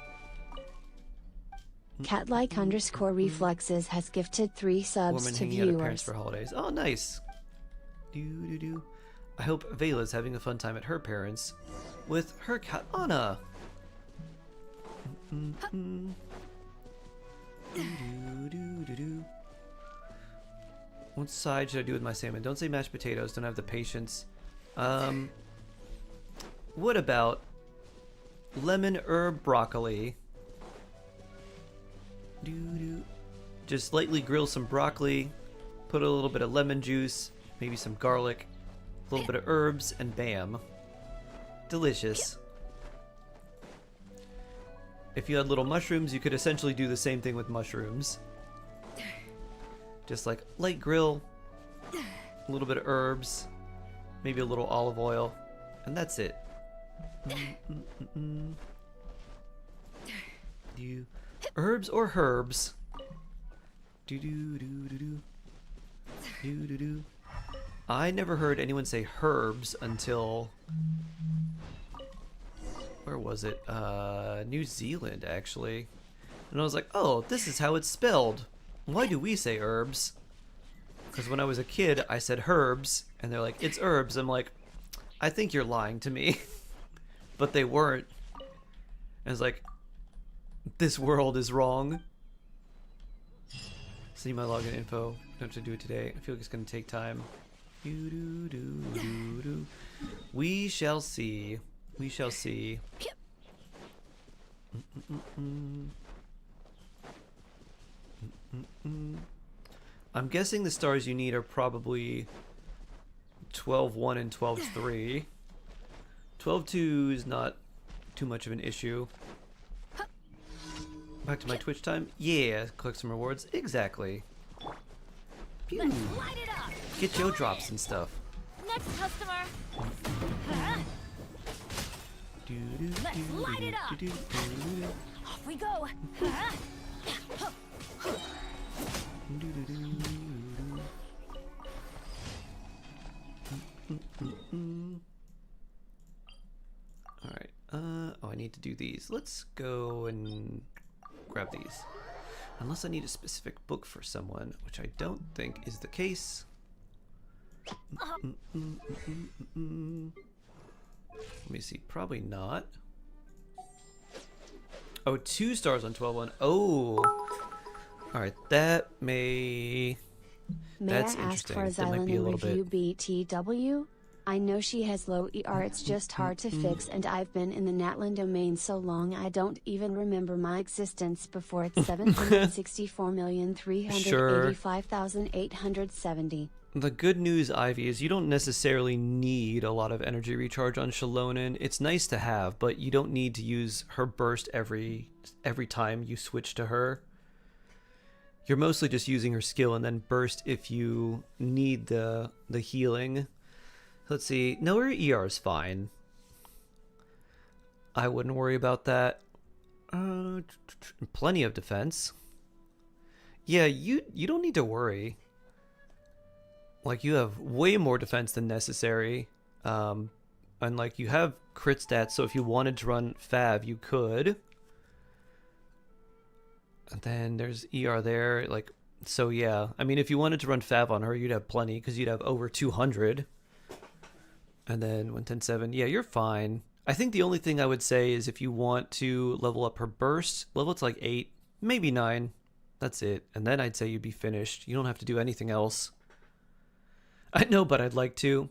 Catlike _ reflexes has gifted 3 subs Woman to hanging out at parents viewers. for holidays. Oh, nice. I hope Vela's having a fun time at her parents with her cat Anna. What side should I do with my salmon? Don't say mashed potatoes. Don't have the patience. What about lemon herb broccoli? Just lightly grill some broccoli, put a little bit of lemon juice, maybe some garlic, a little bit of herbs, and bam. Delicious. If you had little mushrooms, you could essentially do the same thing with mushrooms. Just like light grill, a little bit of herbs, maybe a little olive oil, and that's it. Herbs or herbs? I never heard anyone say herbs until... Where was it? New Zealand, actually. And I was like, oh, this is how it's spelled. Why do we say herbs? Because when I was a kid, I said herbs, and they're like, it's herbs. I'm like, I think you're lying to me. But they weren't. And it's like, this world is wrong. See my login info. Don't have to do it today. I feel like it's going to take time. We shall see. We shall see. I'm guessing the stars you need are probably 12-1 and 12-3. 12-2 is not too much of an issue. Back to my Twitch time? Yeah, collect some rewards. Exactly. Pew. Get your drops and stuff. Next customer. Let's light it up. Off we go. Alright, oh, I need to do these. Let's go and grab these. Unless I need a specific book for someone, which I don't think is the case. Let me see, probably not. Oh, 2 stars on 12-1. Oh! Alright, that may... That's I ask interesting. for That might be a little review bit... BTW? I know she has low ER, it's just hard to fix, and I've been in the Natlan domain so long I don't even remember my existence before it's 764,385,870. The good news, Ivy, is you don't necessarily need a lot of energy recharge on Shalonen. It's nice to have, but you don't need to use her burst every time you switch to her. You're mostly just using her skill and then burst if you need the healing. Let's see. No, her ER is fine. I wouldn't worry about that. Plenty of defense. Yeah, you don't need to worry. Like, you have way more defense than necessary. And like, you have crit stats, so if you wanted to run Fav, you could. And then there's ER there, like, so yeah. I mean, if you wanted to run Fav on her, you'd have plenty, because you'd have over 200. And then 110.7, yeah, you're fine. I think the only thing I would say is if you want to level up her burst, level it to like 8, maybe 9. That's it. And then I'd say you'd be finished. You don't have to do anything else. I know, but I'd like to.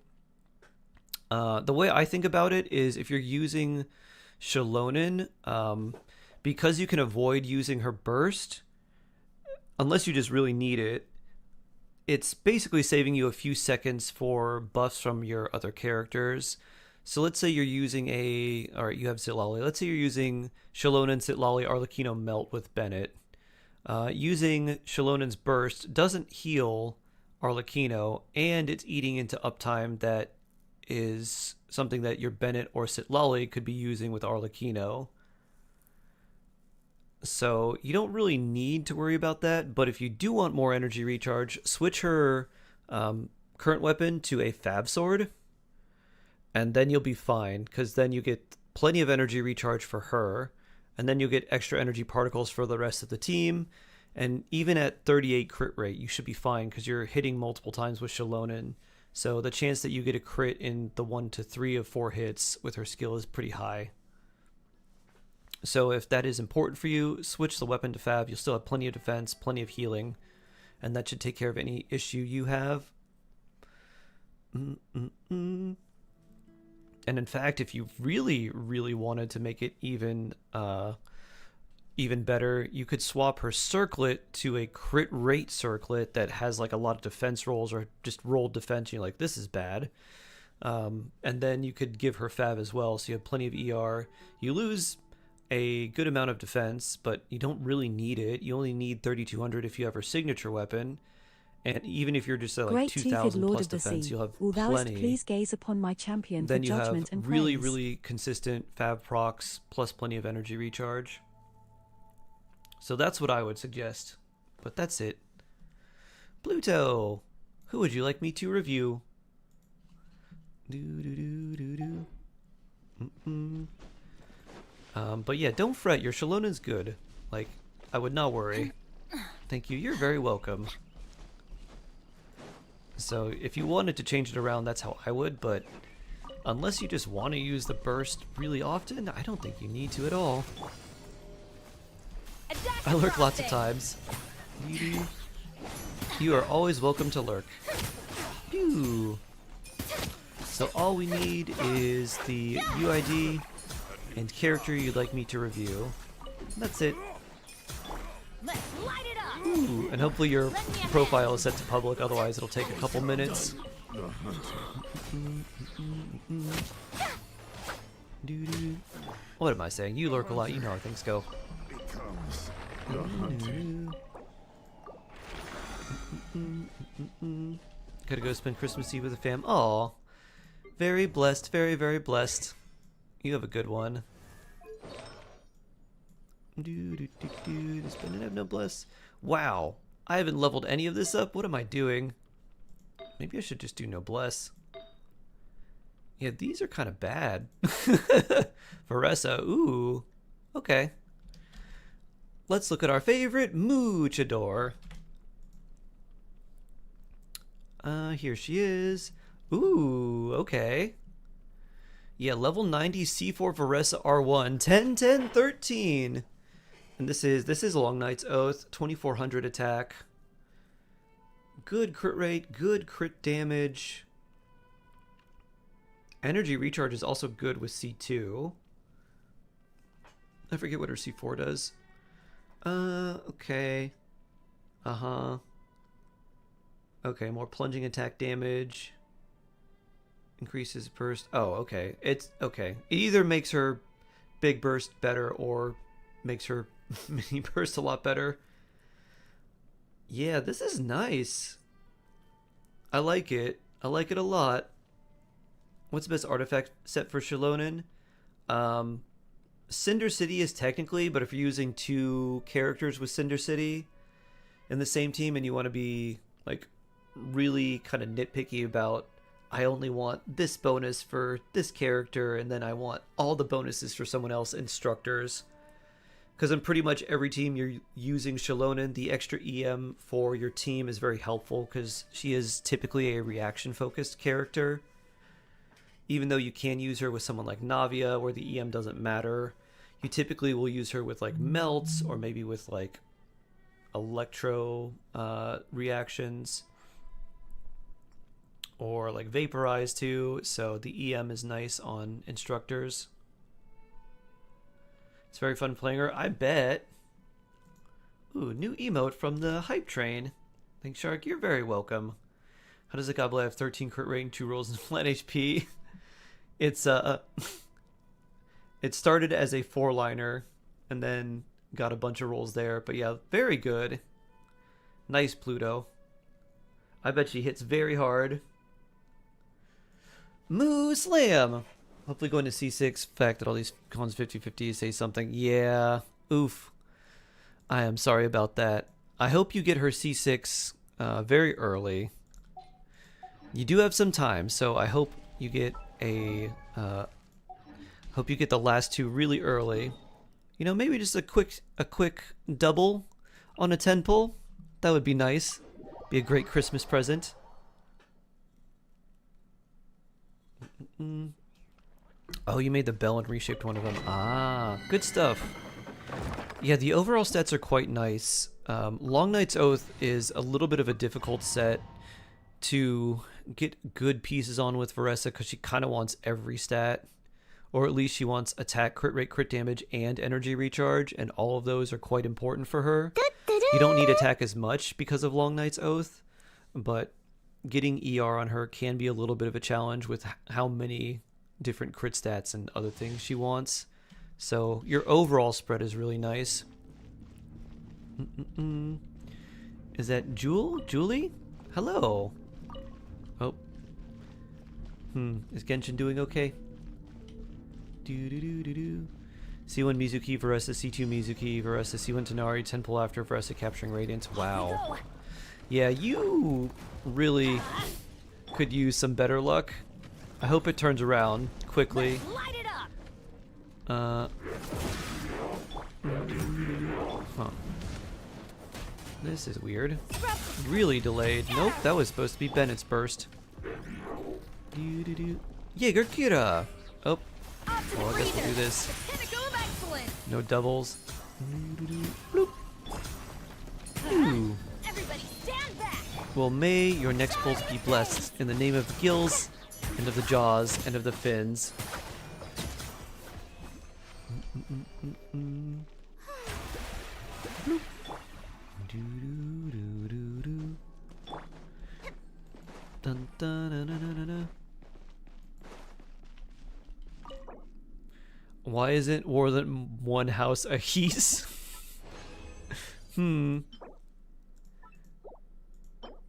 The way I think about it is if you're using Shalonen, because you can avoid using her burst, unless you just really need it, it's basically saving you a few seconds for buffs from your other characters. So let's say you're using alright, you have Zitlali. Let's say you're using Shalonen, Zitlali, Arlecchino, Melt with Bennett. Using Shalonen's burst doesn't heal Arlecchino, and it's eating into uptime that is something that your Bennett or Zitlali could be using with Arlecchino. So you don't really need to worry about that, but if you do want more energy recharge, switch her current weapon to a Fav Sword, and then you'll be fine, because then you get plenty of energy recharge for her, and then you'll get extra energy particles for the rest of the team, and even at 38 crit rate, you should be fine, because you're hitting multiple times with Shalonen, so the chance that you get a crit in the 1 to 3 of 4 hits with her skill is pretty high. So if that is important for you, switch the weapon to Fav. You'll still have plenty of defense, plenty of healing, and that should take care of any issue you have. And in fact, if you really, really wanted to make it even better, you could swap her circlet to a crit rate circlet that has like a lot of defense rolls, or just rolled defense, and you're like, this is bad. And then you could give her Fav as well, so you have plenty of ER. You lose a good amount of defense, but you don't really need it. You only need 3200 if you have her signature weapon, and even if you're just at like 2000 plus defense, you'll have plenty. Please gaze upon my champion then for you have judgment and really, praise. really consistent Fav procs plus plenty of energy recharge. So that's what I would suggest. But that's it. Pluto, who would you like me to review? But yeah, don't fret. Your Shalonen's good. Like, I would not worry. Thank you. You're very welcome. So if you wanted to change it around, that's how I would. But unless you just want to use the burst really often, I don't think you need to at all. I lurk lots of times. You are always welcome to lurk. Pew. So all we need is the UID and character you'd like me to review. That's it. Ooh, and hopefully your profile is set to public, otherwise it'll take a couple minutes. What am I saying? You lurk a lot, you know how things go. Gotta go spend Christmas Eve with the fam. Aw. Very blessed, very, very blessed. You have a good one. Does Bennett have no bless? Wow. I haven't leveled any of this up. What am I doing? Maybe I should just do no bless. Yeah, these are kind of bad. Varessa, ooh. Okay. Let's look at our favorite Moochador. Here she is. Ooh, okay. Yeah, level 90 C4 Varessa R1, 10, 10, 13. And this is Long Night's Oath, 2400 attack. Good crit rate, good crit damage. Energy recharge is also good with C2. I forget what her C4 does. Okay. Okay, more plunging attack damage. Increases burst. Oh, okay. It's okay. It either makes her big burst better or makes her mini burst a lot better. Yeah, this is nice. I like it. I like it a lot. What's the best artifact set for Shalonen? Cinder City is technically, but if you're using two characters with Cinder City in the same team and you want to be like really kind of nitpicky about, I only want this bonus for this character and then I want all the bonuses for someone else, instructors. Because in pretty much every team you're using Shalonen, the extra EM for your team is very helpful because she is typically a reaction-focused character. Even though you can use her with someone like Navia where the EM doesn't matter, you typically will use her with like melts or maybe with like electro reactions or like vaporize too. So the EM is nice on instructors. It's very fun playing her, I bet. Ooh, new emote from the hype train. Thanks, Shark. You're very welcome. How does a Goblin have 13 crit rate and 2 rolls and flat HP? It's it started as a 4-liner and then got a bunch of rolls there. But yeah, very good. Nice Pluto. I bet she hits very hard. Moo Slam! Hopefully going to C6. Fact that all these cons 50-50 say something. Yeah. Oof. I am sorry about that. I hope you get her C6 very early. You do have some time, so I hope you get a hope you get the last two really early. You know, maybe just a quick double on a 10 pull. That would be nice. Be a great Christmas present. Oh, you made the bell and reshaped one of them. Ah, good stuff. Yeah, the overall stats are quite nice. Long Night's Oath is a little bit of a difficult set to get good pieces on with Varessa because she kind of wants every stat. Or at least she wants attack, crit rate, crit damage, and energy recharge, and all of those are quite important for her. You don't need attack as much because of Long Night's Oath, but getting ER on her can be a little bit of a challenge with how many different crit stats and other things she wants. So your overall spread is really nice. Is that Julie? Hello. Oh. Is Genshin doing okay? C1 Mizuki, Varessa, C2 Mizuki, Varessa, C1 Tanari, 10 pull after Varessa capturing Radiance. Wow. Yeah, you really could use some better luck. I hope it turns around quickly. Huh. This is weird. Really delayed. Nope, that was supposed to be Bennett's burst. Jaeger Kira! Oh. Well, I guess we'll do this. No doubles. Bloop. Ooh. Well, may your next pulls be blessed in the name of the gills, and of the jaws, and of the fins. Dun, dun, dun, dun, dun, dun. Why isn't more than one house a he's?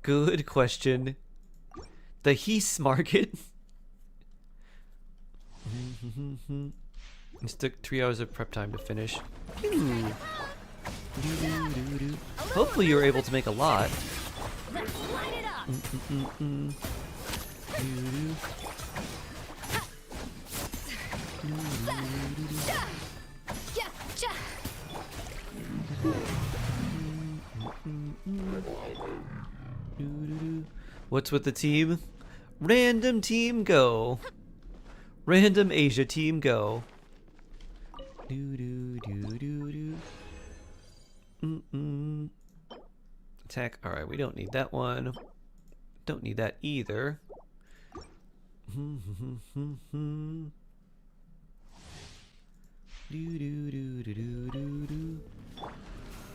Good question. The Heath market. It took 3 hours of prep time to finish. Hopefully you're able to make a lot. What's with the team? Random team go. Random Asia team go. Attack. Alright, we don't need that one. Don't need that either.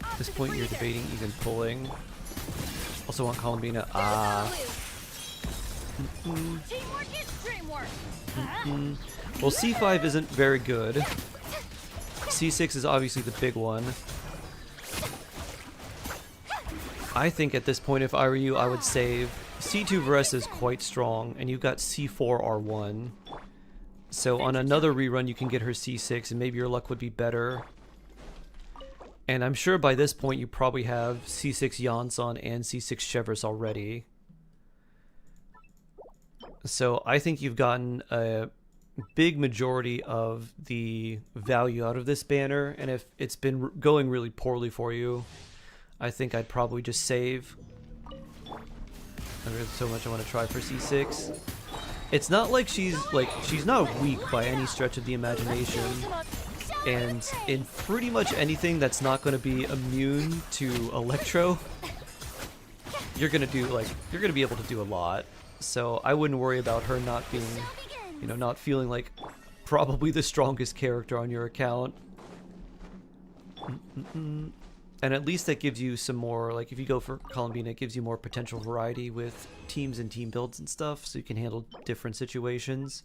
At this point you're debating even pulling. Also want Columbina. Well, C5 isn't very good. C6 is obviously the big one. I think at this point, if I were you, I would save. C2 Varessa is quite strong, and you've got C4 R1. So on another rerun, you can get her C6, and maybe your luck would be better. And I'm sure by this point you probably have C6 Yansan and C6 Chevres already. So I think you've gotten a big majority of the value out of this banner, and if it's been going really poorly for you, I think I'd probably just save. There's so much I want to try for C6. It's not like she's not weak by any stretch of the imagination, and in pretty much anything that's not going to be immune to Electro, you're gonna be able to do a lot. So I wouldn't worry about her not being, not feeling like probably the strongest character on your account. And at least that gives you some more, like if you go for Columbina, it gives you more potential variety with teams and team builds and stuff, so you can handle different situations.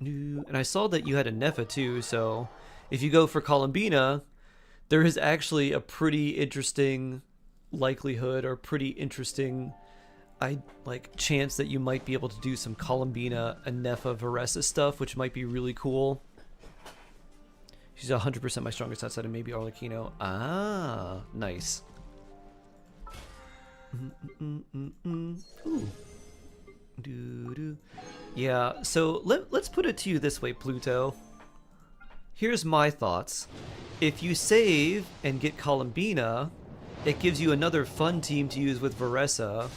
And I saw that you had a Nefa too, so if you go for Columbina, there is actually a pretty interesting likelihood or pretty interesting chance that you might be able to do some Columbina and Nefa Varesa stuff, which might be really cool. She's 100% my strongest outside of maybe Arlecchino. Ah, nice. Ooh. Yeah, so let's put it to you this way, Pluto. Here's my thoughts. If you save and get Columbina, it gives you another fun team to use with Varesa.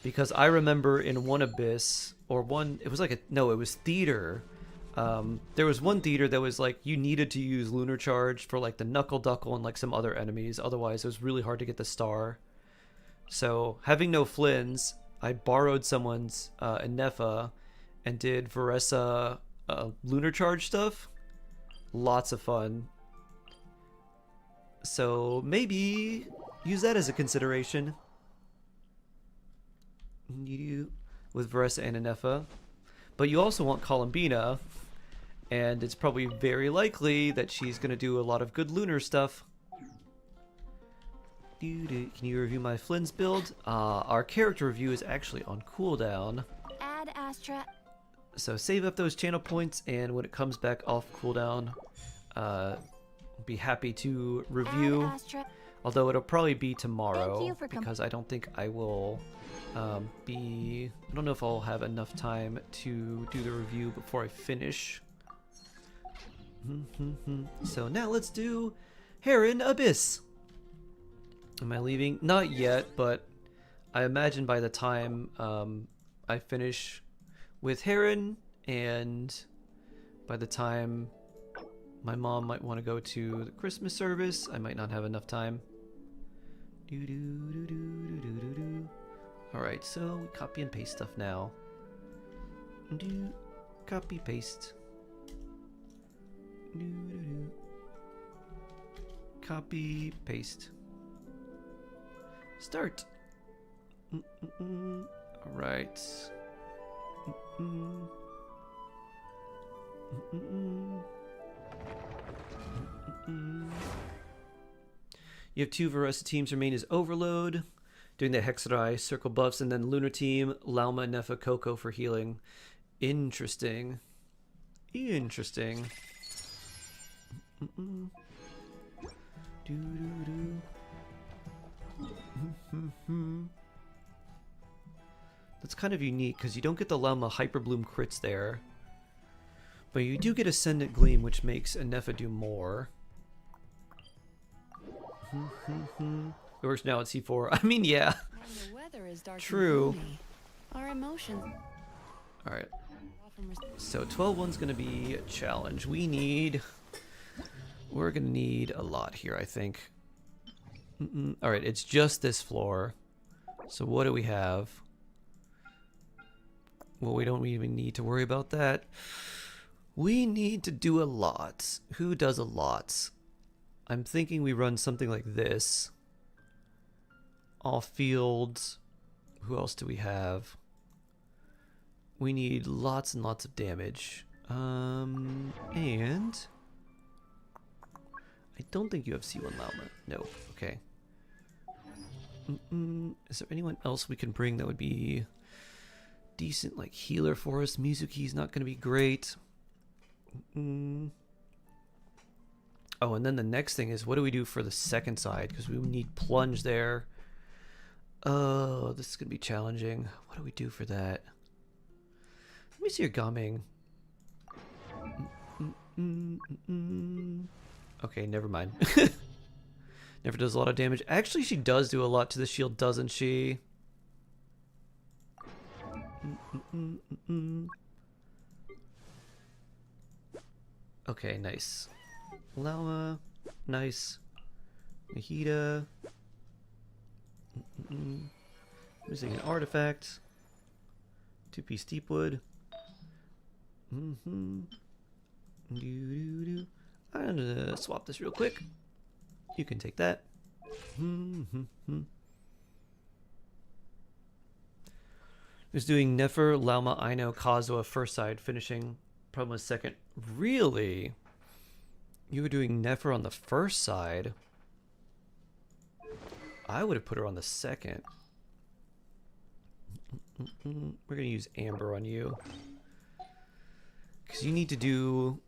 Because I remember in one Abyss, it was Theater. There was one theater that was like you needed to use Lunar Charge for like the Knuckle Duckle and like some other enemies, otherwise it was really hard to get the star. So having no Flins, I borrowed someone's Nefa and did Varesa Lunar Charge stuff. Lots of fun. So maybe use that as a consideration. With Varesa and Nefa. But you also want Columbina, and it's probably very likely that she's going to do a lot of good lunar stuff. Can you review my Flynn's build? Our character review is actually on cooldown. Add Astra. So save up those channel points, and when it comes back off cooldown, I'll be happy to review. Although it'll probably be tomorrow, because I don't think I will I don't know if I'll have enough time to do the review before I finish. So now let's do Heron Abyss. Am I leaving? Not yet, but I imagine by the time I finish with Heron, and by the time my mom might want to go to the Christmas service, I might not have enough time. Alright, so we copy and paste stuff now. Copy, paste. Copy, paste. Start. Alright. You have 2 Varesa teams remain as Overload, doing the Hexadai circle buffs, and then Lunar Team, Lauma, Nefa, Coco for healing. Interesting. Interesting. That's kind of unique, because you don't get the Lauma Hyperbloom crits there. But you do get Ascendant Gleam, which makes a Nefa do more. It works now at C4. I mean, yeah. The weather is dark. True. Our emotions. Alright. So 12-1's gonna be a challenge. We're gonna need a lot here, I think. Alright, it's just this floor. So what do we have? Well, we don't even need to worry about that. We need to do a lot. Who does a lot? I'm thinking we run something like this. Off field. Who else do we have? We need lots and lots of damage. And I don't think you have C1 Lauma. No. Okay. Is there anyone else we can bring that would be decent like healer for us. Mizuki's not going to be great. Oh, and then the next thing is, what do we do for the second side? Because we need plunge there. Oh, this is going to be challenging. What do we do for that? Let me see your gumming. Okay, never mind. Never does a lot of damage. Actually, she does do a lot to the shield, doesn't she? Okay, nice. Llama, nice. Nahida. Missing an artifact. 2-piece deepwood. I'm gonna swap this real quick. You can take that. Who's doing Nefer, Lauma, Aino, Kazuha first side, finishing Problem second. Really? You were doing Nefer on the first side? I would have put her on the second. We're gonna use Amber on you. Because you need to do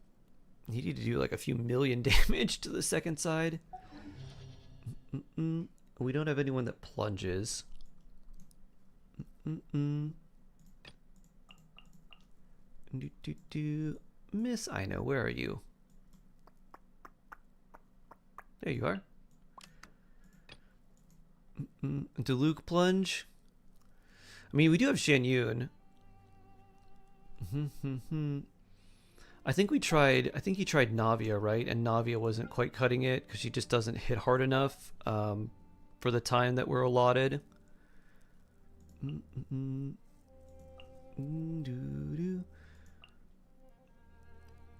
like a few million damage to the second side. We don't have anyone that plunges. Miss Aino, where are you? There you are. Diluc plunge. I mean, we do have Shan Yun. I think you tried Navia, right? And Navia wasn't quite cutting it because she just doesn't hit hard enough for the time that we're allotted.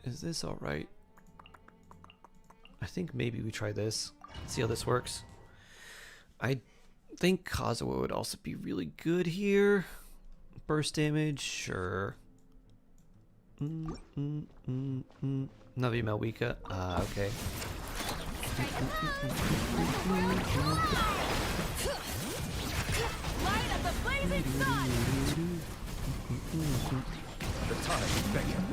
Is this all right? I think maybe we try this. See how this works. I think Kazuha would also be really good here. Burst damage, sure. Navi Malwika. Okay. Light of the blazing sun! The time is beckon.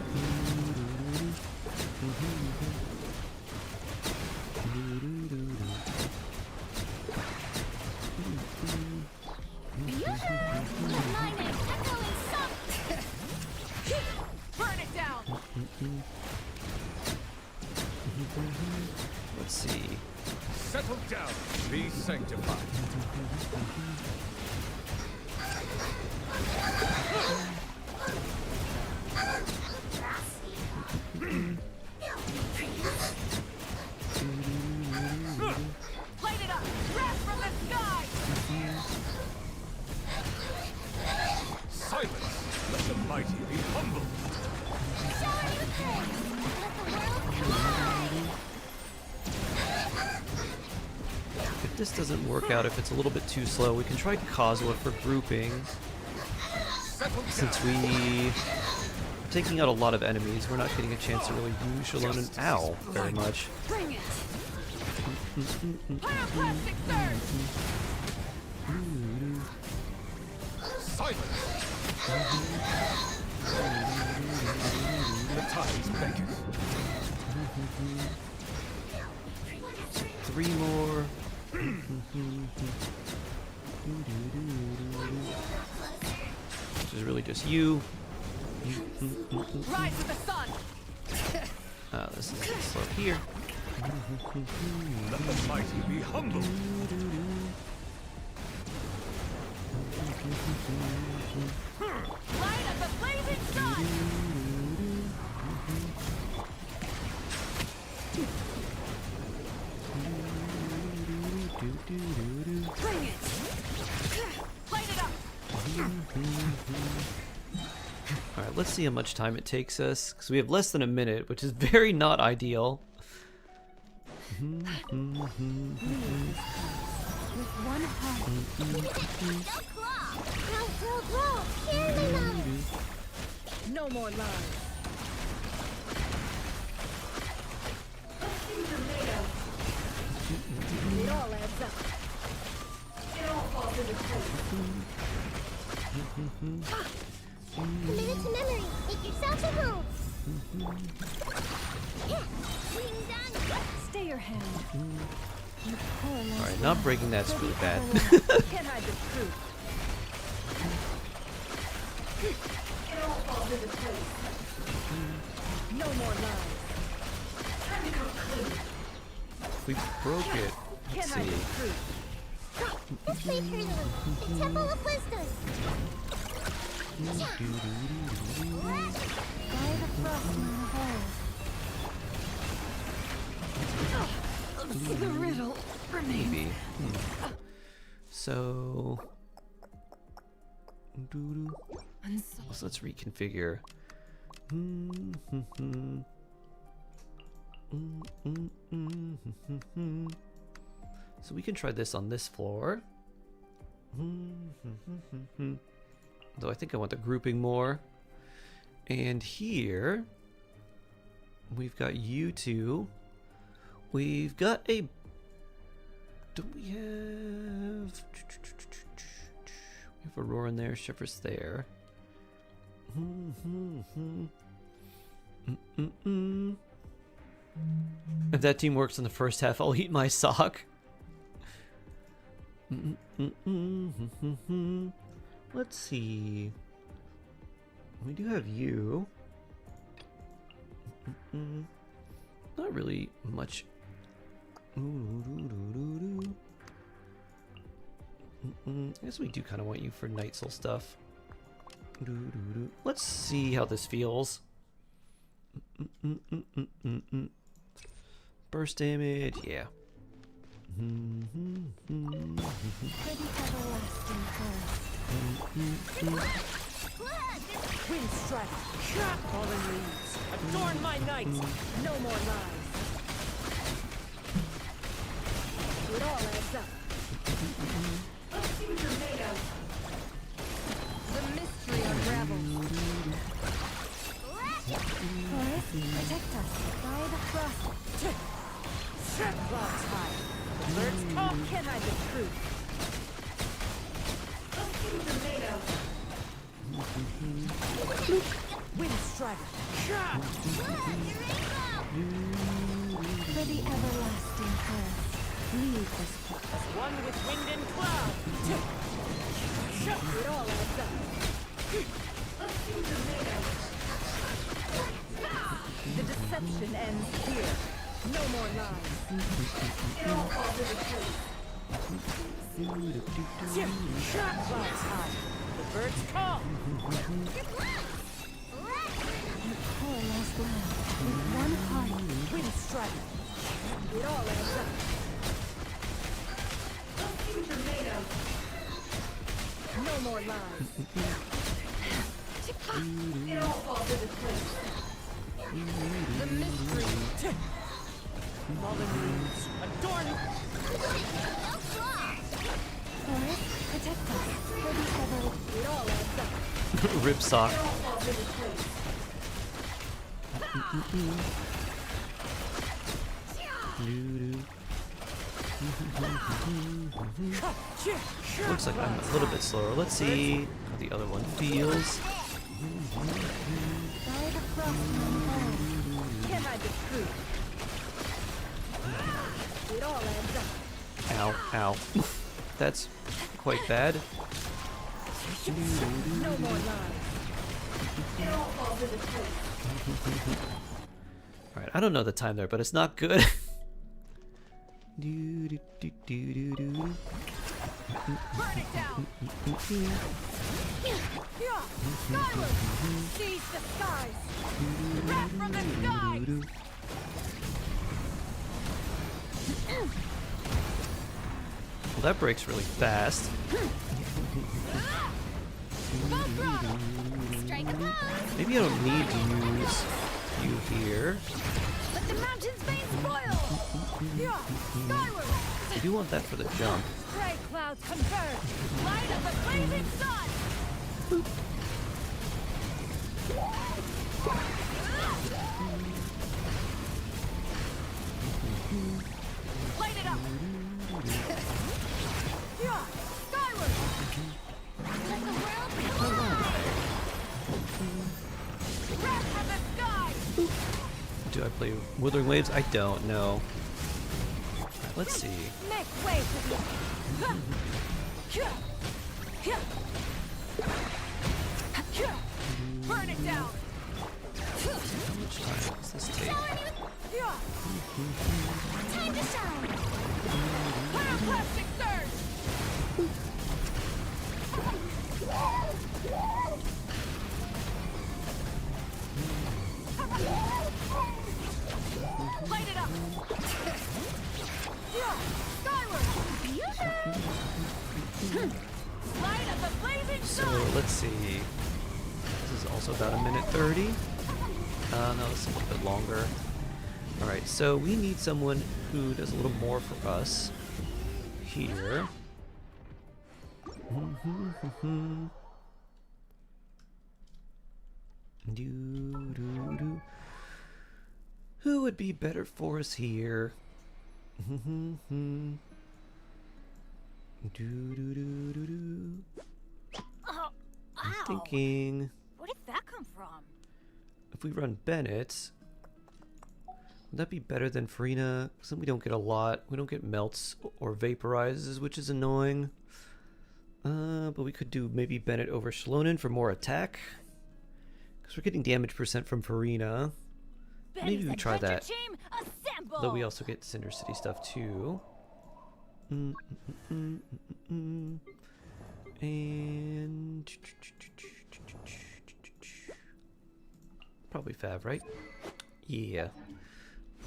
Burn it down! Let's see. Settle down. Be sanctified. Light it up! Wrath from the sky! Silence. Let the mighty be humble. If this doesn't work out, if it's a little bit too slow, we can try Kazuha for grouping. Since we're taking out a lot of enemies, we're not getting a chance to really use Shalom and Ow very much. Bring it! Pyroclastic surge! Silence. The tides beckon. 3 more. Which is really just you. Rise of the sun! This is slow here. Let the mighty be humble. Light of the blazing sun! Bring it! Light it up! Alright, let's see how much time it takes us, because we have less than a minute, which is very not ideal. With one heart. No more lies. It all adds up. It all falls into place. Stay your hand. Alright, not breaking that's really bad. Can't hide the truth. No more lies. We broke it. Can't Let's hide see. the truth. It's the Temple of Wisdom. By the frost in the hole. The riddle remains. Maybe. So let's reconfigure. So we can try this on this floor. Though I think I want the grouping more. And here we've got you two. We've got a... Don't we have... We have Aurora in there, Shepard's there. If that team works in the first half, I'll eat my sock. Let's see. We do have you. Not really much. I guess we do kind of want you for Night Soul stuff. Let's see how this feels. Burst damage, yeah. Wind strike. Fallen leaves. Adorn my night. No more lies. It all adds up. Let's see what you're made of. The mystery unravels. Forest, protect us. By the frost. Clouds high. The birds call can't hide the truth. Let's see what you're made of. Wind strider. For the everlasting curse, leave this place. One with wind and cloud. It all adds up. Let's see what you're made of. The deception ends here. No more lies. It all falls into place. Clouds high. The birds call. You poor lost land, with one heart. Wind strike. It all adds up. Let's see what you're made of. No more lies. It all falls into place. The mystery. Fallen leaves. Adorn. Forest, protect us. For the It all adds up. Rip sock. It all falls into place. Looks like I'm a little bit slower. Let's see how the other one feels. By the frost in the hole. Can't hide the truth. It all adds up. Ow, ow. That's quite bad. No more lies. It all falls into place. Alright, I don't know the time there, but it's not good. Burn it down. Skyward. Seize the skies. Wrath from the skies. Well, that breaks really fast. Strike a pose. Maybe I don't need to use you here. Let the mountains vein spoil. Skyward. I do want that for the jump. Stray clouds converge. Light of the blazing sun. Light it up. Skyward. Let the world Wrath from the sky. Do I play Withering Waves? I don't know. Alright, let's see. Make way for the... Burn it down! How much time does this take? Time to shine! Pyroclastic surge! Light it up! Skyward! Light of the blazing So sun! let's see. This is also about 1:30. No, it's a little bit longer. Alright, so we need someone who does a little more for us here. Who would be better for us here? Oh, I'm ow. thinking Where did that come from? if we run Bennett, would that be better than Farina? Because then we don't get a lot. We don't get melts or vaporizes, which is annoying. But we could do maybe Bennett over Shalonen for more attack. Because we're getting damage percent from Farina. Maybe we try that. Team, assemble! Though we also get Cinder City stuff too. And probably Fav, right? Yeah.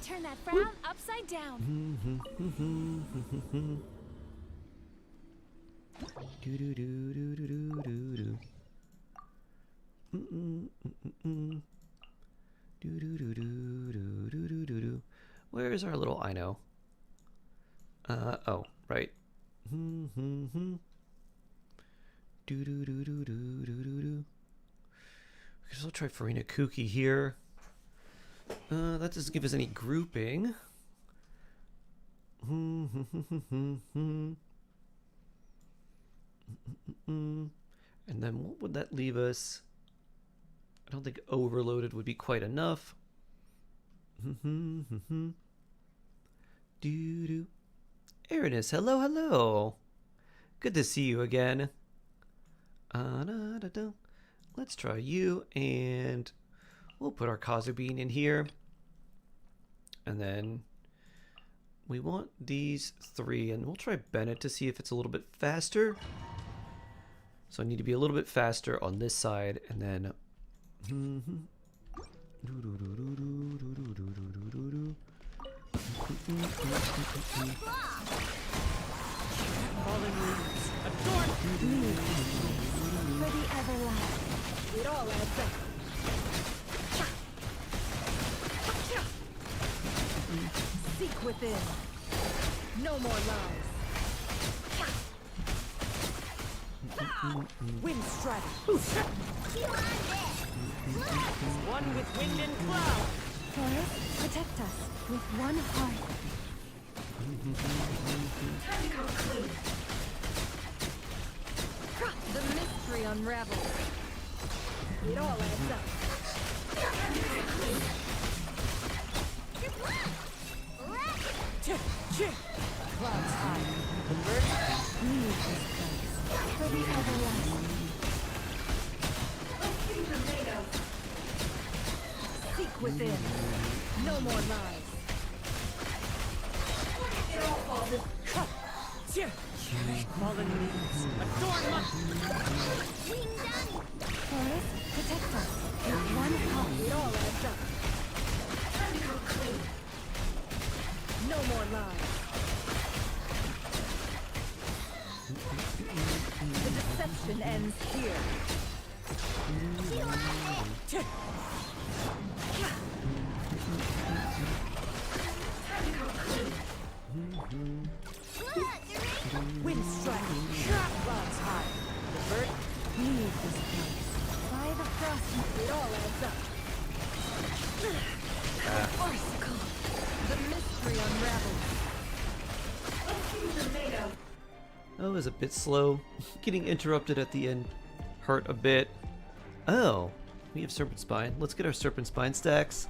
Turn that frown upside down. Where is our little Ino? Oh, right. We can still try Farina Kuki here. That doesn't give us any grouping. And then what would that leave us? I don't think overloaded would be quite enough. Erinus, hello, hello. Good to see you again. Let's try you, and we'll put our Kazubean in here. And then we want these three, and we'll try Bennett to see if it's a little bit faster. So I need to be a little bit faster on this side, and then For the everlasting. It all adds up. Seek within. No more lies. Wind strike. One with wind and cloud. Forest, protect us with one heart. The mystery unravels. It all adds up. Clouds high. The birds Leave this place. For the everlasting. seek within. No more lies. Fallen leaves. Adorn my... Forest, protect us with one heart. It all adds up. No more lies. The deception ends here. Wind strike. Clouds high. The bird Leave this place. By the frost. It all adds up. Farcical. The mystery unravels. that was a bit slow. Getting interrupted at the end hurt a bit. Oh, we have Serpent Spine. Let's get our Serpent Spine stacks.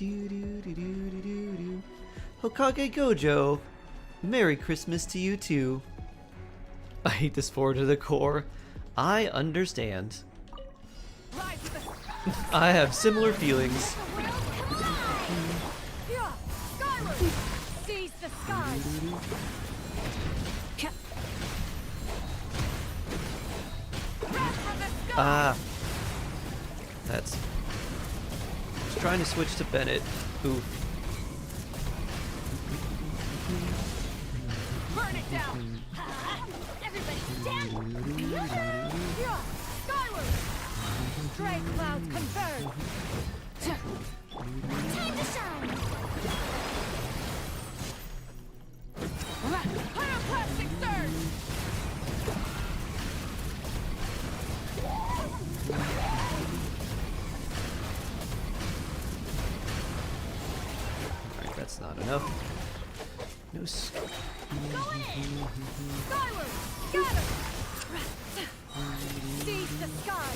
Do-do-do-do-do-do-do. Hokage Gojo, Merry Christmas to you too. I hate this forward to the core. I understand. I have similar feelings. Seize the sky. Ah. That's... Just trying to switch to Bennett. Oof. Burn it down. Everybody stand. Skyward. Stray clouds converge. Time to shine. Pyroclastic surge. Alright, that's not enough. No Skyward. Scatter. Seize the sky.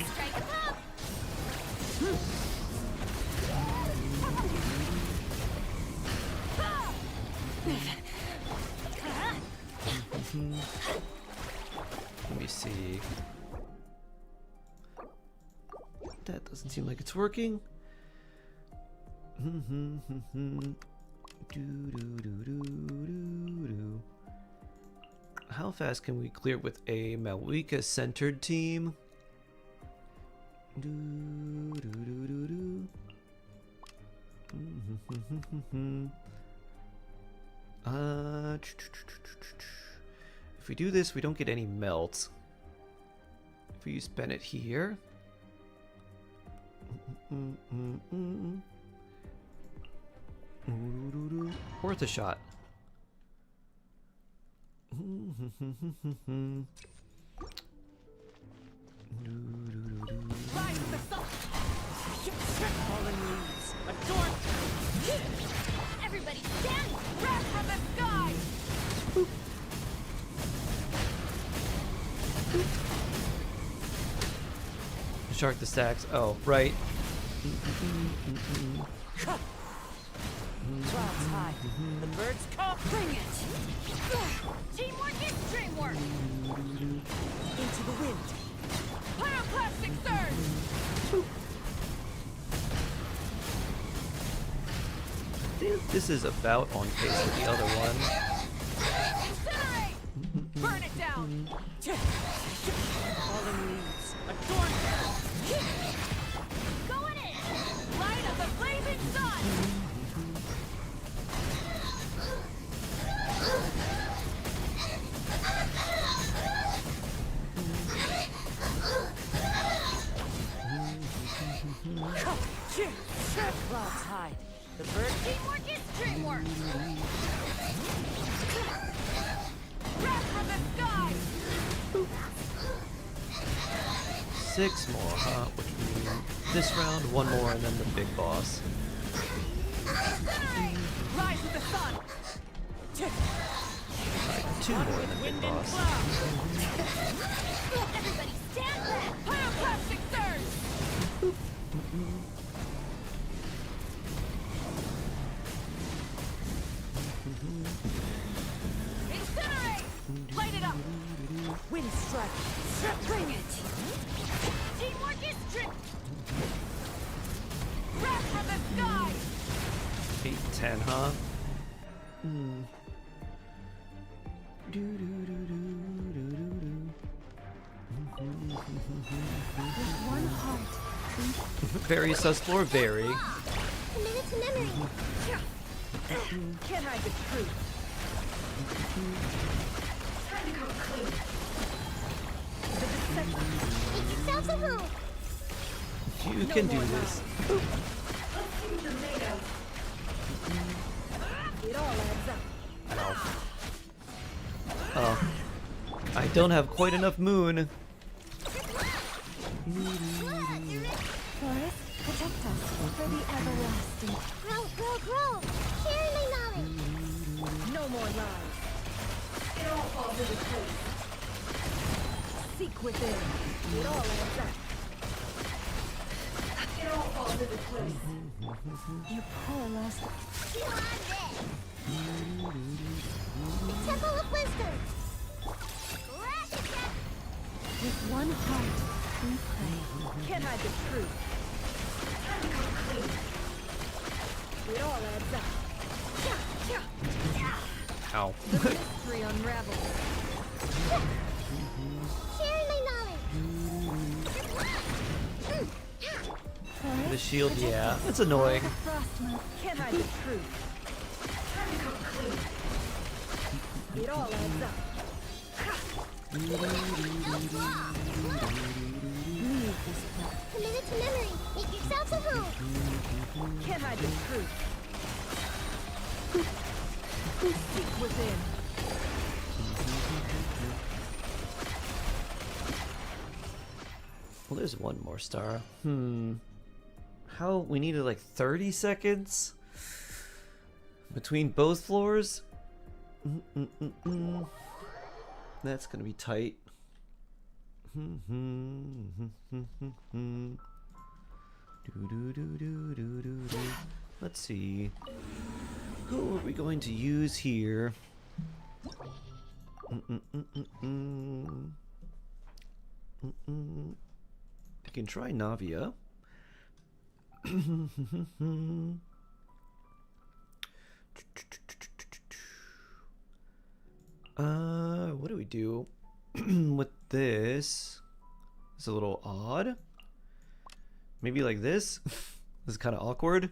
Strike a pop. Let me see. That doesn't seem like it's working. How fast can we clear with a Malwika centered team? If we do this, we don't get any melt. If we use Bennett here. Worth a shot. Everybody stand. Wrath from the sky. Shark the stacks. Oh, right. Clouds high. The birds come. Bring it. Teamwork is dreamwork. Into the wind. Pyroclastic surge. This is about on pace with the other one. Incinerate. Burn it down. Falling leaves. Adorn her. Go in it. Light of the blazing sun. Clouds hide. The bird Teamwork is dreamwork. Wrath from the sky. 6 more, huh? Which means this round, 1 more, and then the big boss. Incinerate. Rise with the sun. Alright, 2 more and then big boss. Everybody stand back. Pyroclastic surge. Incinerate. Light it up. wind strike. Bring it. Teamwork is Wrath from the sky. 8, 10, huh? One heart. Very susplore, very. Commit it to memory. Can't hide the truth. Time to come clean. Make yourselves at home. You can do this. It all adds up. Oh. I don't have quite enough moon. Forest, protect us for the everlasting. Grow, grow, grow. Share my knowledge. No more lies. It all falls into place. Seek within. It all adds up. It all falls You poor last. Temple of Wisdom. With one heart, we pray. Can't hide the truth. It all adds up. Ow. The mystery unravels. Sharing my knowledge. The shield, yeah. That's annoying. Can't hide the truth. It all adds up. Committed to memory. Make yourselves at home. Can't hide the truth. Seek within. Well, there's one more star. How? We needed like 30 seconds between both floors? That's gonna be tight. Let's see. Who are we going to use here? I can try Navia. What do we do with this? It's a little odd. Maybe like this. This is kind of awkward.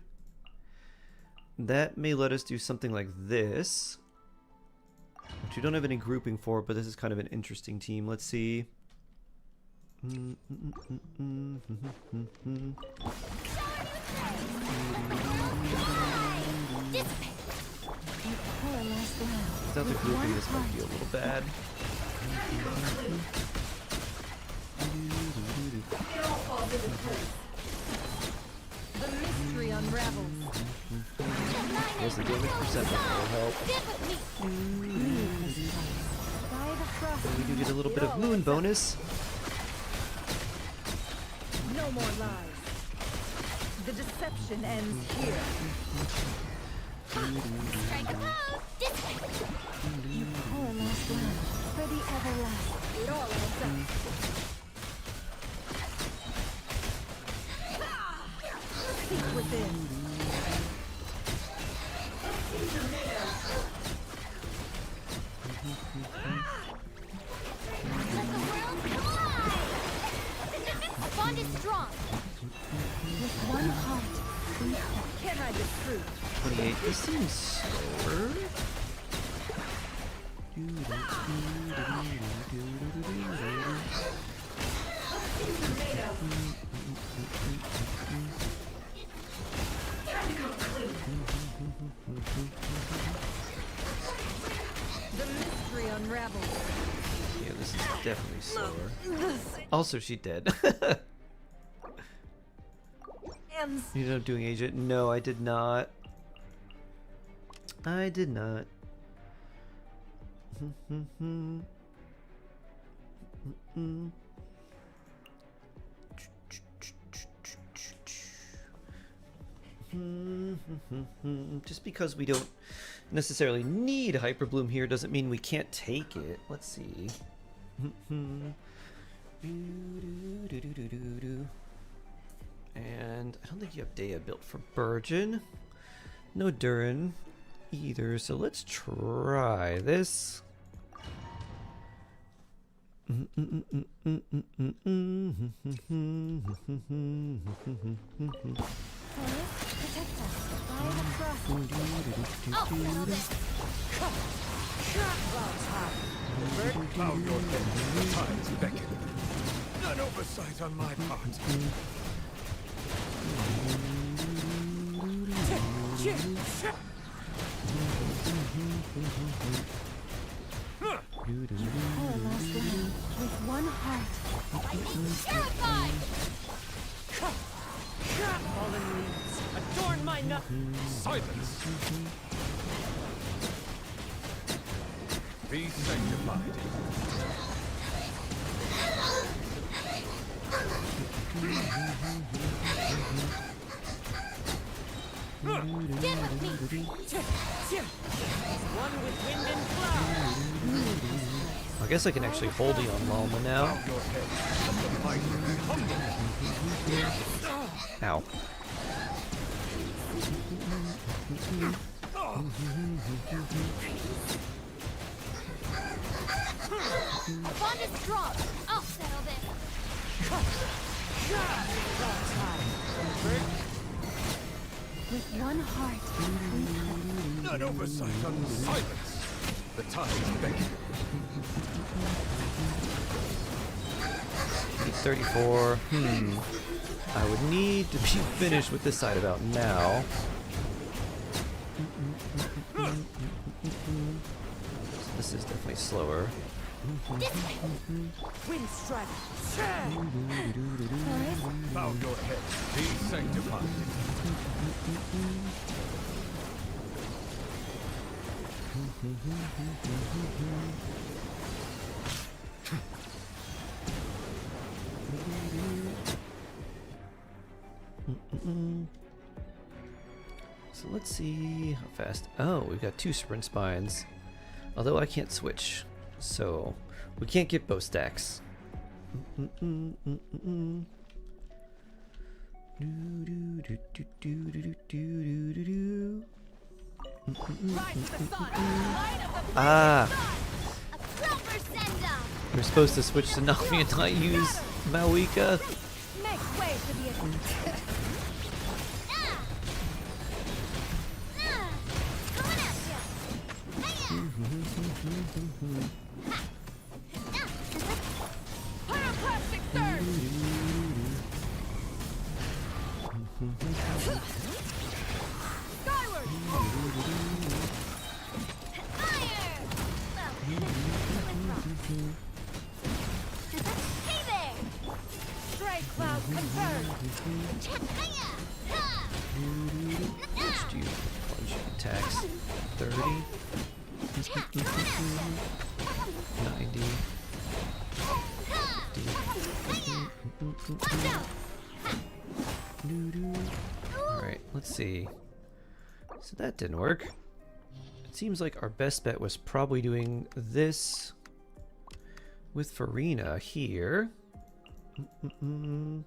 That may let us do something like this, which we don't have any grouping for, but this is kind of an interesting team. Let's see. Without the grouping, this might be a little bad. The mystery unravels. Yes, the damage percent will help. And we do get a little bit of moon bonus. No more lies. The deception ends here. Strike a pose. This way. You poor last land for the everlasting. It all adds up. Seek within. The bond is strong. With one heart, we pray. Can't hide the truth. 28. This seems slower. The mystery unravels. Yeah, this is definitely slower. Also, she dead. You ended up doing agent? No, I did not. I did not. Just because we don't necessarily need Hyperbloom here doesn't mean we can't take it. Let's see. And I don't think you have Dea built for Burgeon. No Durin either, so let's try this. Bow your head. The time is beckoning. An oversight on my part. Poor last land with one heart. Terrified. Fallen leaves, adorn my nut. Silence. Be sanctified. One with wind and cloud. I guess I can actually hold you on Lalma now. Ow. The bond is strong. I'll settle this. With one heart, An oversight on silence. The time is begging. 34. I would need to be finished with this side about now. So this is definitely slower. Wind strike. Bow your head. Be sanctified. So let's see how fast. Oh, we've got 2 sprint spines. Although I can't switch, so we can't get bow stacks. Ah! We're supposed to switch to Nami and not use Malika. Make way for the Pyroclastic surge. Skyward. Fire. Hey there. Stray cloud confirmed. Let's do plunging attacks. 30. 90. Alright, let's see. So that didn't work. It seems like our best bet was probably doing this with Farina here. And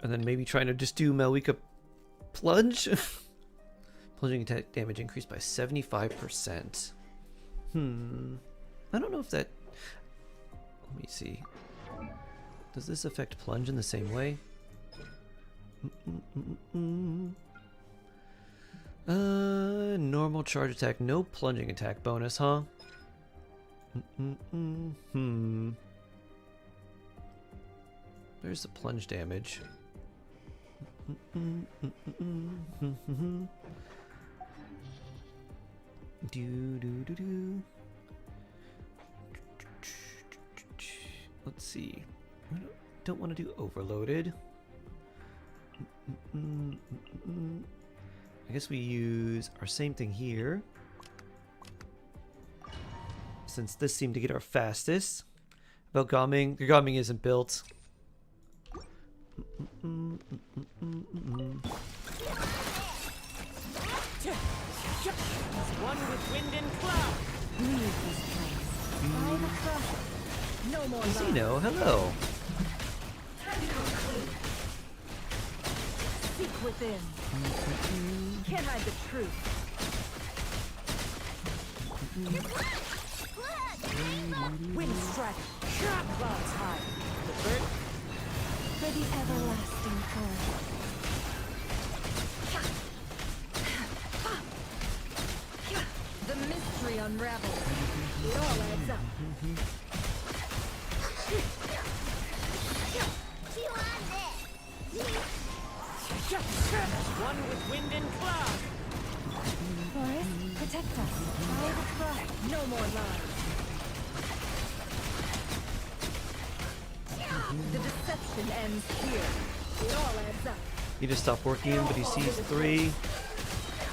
then maybe trying to just do Malika plunge. Plunging attack damage increased by 75%. I don't know if that... Let me see. Does this affect plunge in the same way? Normal charge attack, no plunging attack bonus, huh? There's the plunge damage. Let's see. I don't want to do overloaded. I guess we use our same thing here. Since this seemed to get our fastest. About Gaming. The Gaming isn't built. One with wind and cloud. Leave this place. By the cross. No more lies. Zeno, hello. Seek within. Can't hide the truth. Wind strike. Clouds high. The bird. For the everlasting curse. The mystery unravels. It all adds up. One with wind and cloud. Forest, protect us. By the cross. No more lies. The deception ends here. It all adds up. He just stopped working him, but he sees 3.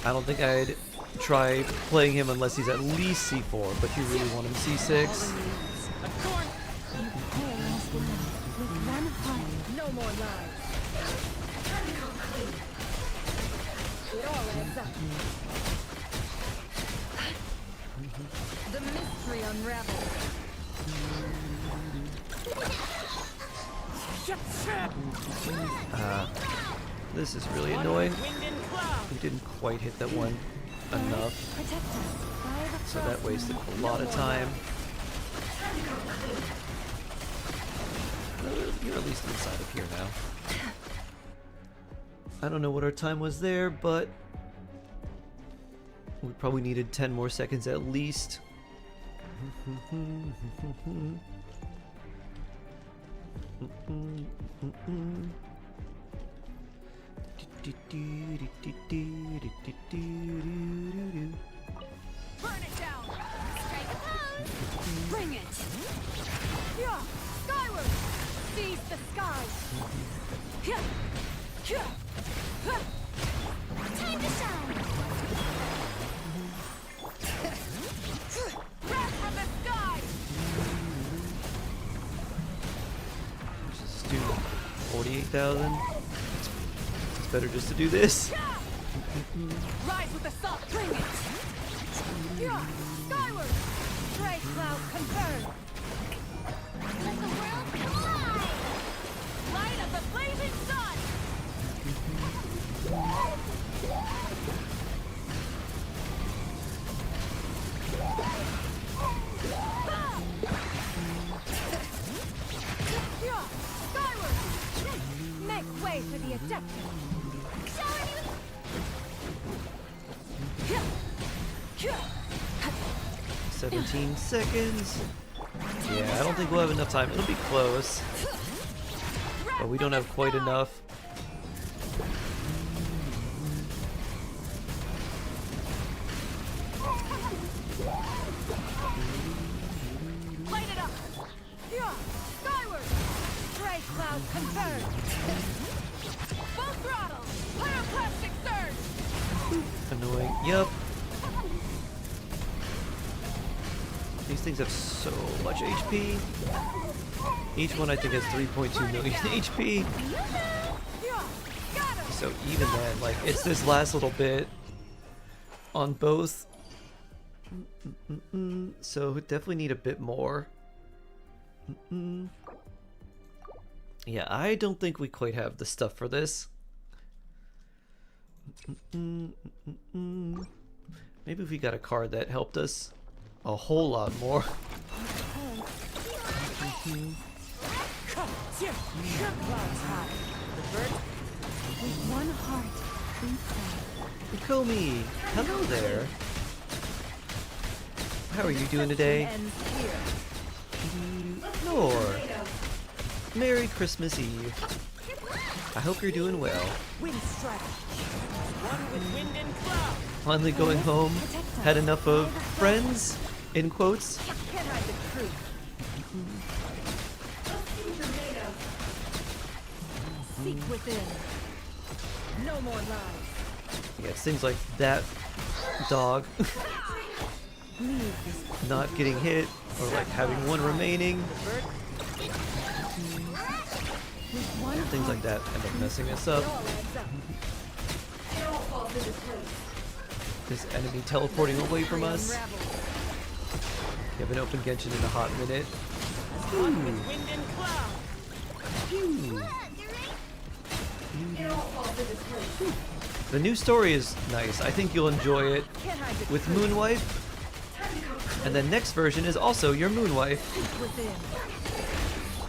I don't think I'd try playing him unless he's at least C4, but you really want him C6. one heart, no more lies. It all adds up. The mystery unravels. This is really annoying. We didn't quite hit that one enough, so that wasted a lot of time. You're at least inside of here now. I don't know what our time was there, but we probably needed 10 more seconds at least. Burn it down! Strike a pose! Bring it! Yeah! Skyward! Seize the sky! Yeah! Yeah! Time to shine! Breath from the sky! Just do 48,000. It's better just to do this. Rise with the sun! Bring it! Yeah! Skyward! Stray cloud confirmed! Let the world collide! Light of the blazing sun! Yeah! Skyward! Make way for the adeptus! 17 seconds. Yeah, I don't think we'll have enough time. It'll be close, but we don't have quite enough. Light it up! Yeah! Skyward! Stray cloud confirmed! Full throttle! Pyroclastic surge! Annoying. Yup. These things have so much HP. Each one I think has 3.2 million HP. So even then, like, it's this last little bit on both. So we definitely need a bit more. Yeah, I don't think we quite have the stuff for this. Maybe if we got a card that helped us a whole lot more. With one heart, we pray. Komi, hello there. How are you doing today? Nor. Merry Christmas Eve. I hope you're doing well. Finally going home. Had enough of friends, in quotes. Seek within. No more lies. Yeah, it's things like that dog not getting hit, or like having one remaining. Things like that end up messing us up. This enemy teleporting away from us. We haven't opened Genshin in a hot minute. The new story is nice. I think you'll enjoy it with Moonwife. And the next version is also your Moonwife.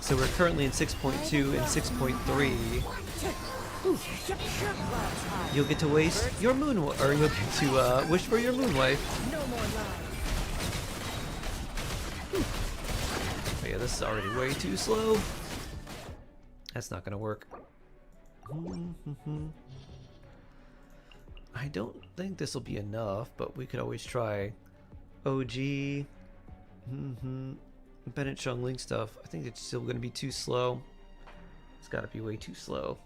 So we're currently in 6.2 and 6.3. You'll get to waste your Moonwife, or you'll get to wish for your Moonwife. Oh yeah, this is already way too slow. That's not gonna work. I don't think this will be enough, but we could always try OG. Bennett Xiangling stuff. I think it's still gonna be too slow. It's gotta be way too slow.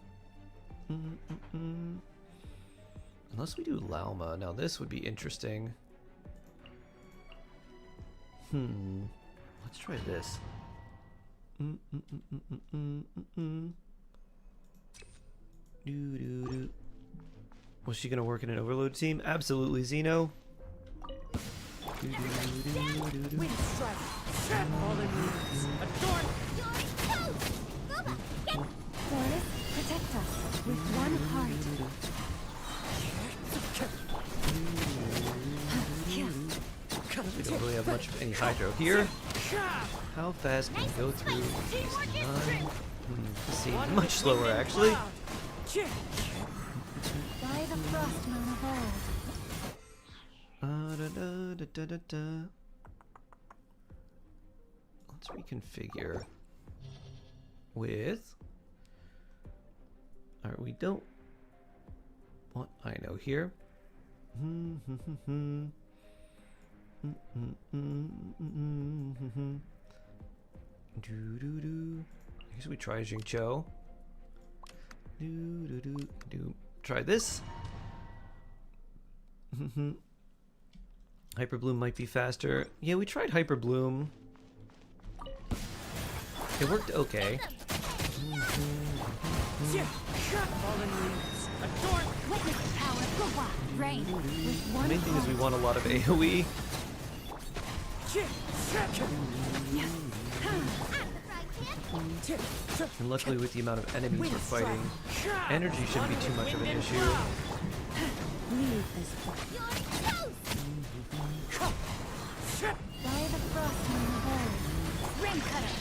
Unless we do Lauma. Now this would be interesting. Let's try this. Was she gonna work in an overload team? Absolutely, Xeno. Wind strike. Fallen leaves. Adorn. Forest, protect us with one heart. We don't really have much of any hydro here. How fast can we go through these 9? This seems much slower, actually. By the frost moon of old. Let's reconfigure with. Alright, we don't want I know here. I guess we try Jingqiu. Try this. Hyperbloom might be faster. Yeah, we tried Hyperbloom. It worked okay. Witness power, go wild, rain. With The main thing is we want a lot of AoE. And luckily with the amount of enemies we're fighting, energy shouldn't be too much of an issue. Leave this place. By the frost moon of old. Rain cutter.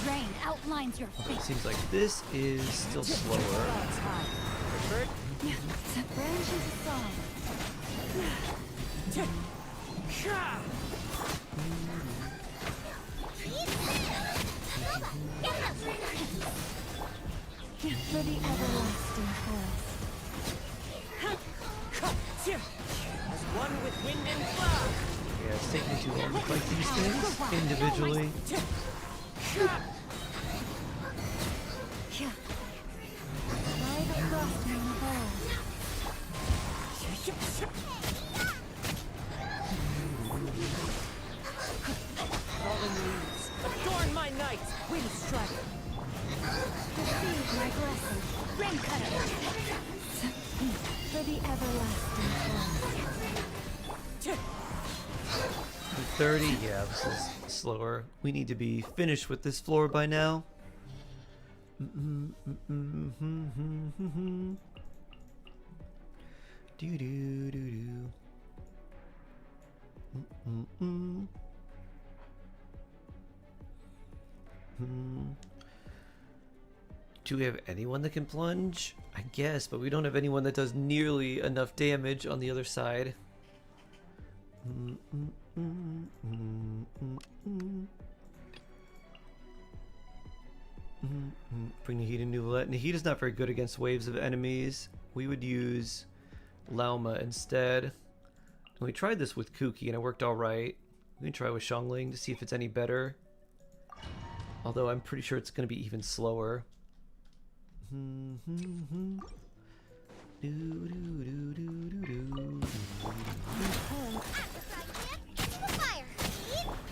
Rain outlines your Although it face. seems like this is still slower. The branches of song. For the everlasting forest. As one with wind and cloud. Yeah, it's taking too long to fight these things individually. By the frost moon of old. Fallen leaves. Adorn my night. Wind strike. Receive my blessing. Rain cutter. For the everlasting forest. 30, yeah, this is slower. We need to be finished with this floor by now. Do we have anyone that can plunge? I guess, but we don't have anyone that does nearly enough damage on the other side. Bring Nahida and Nuvolette. Nahida's not very good against waves of enemies. We would use Lauma instead. And we tried this with Kuki and it worked alright. We can try with Xiangling to see if it's any better. Although I'm pretty sure it's going to be even slower.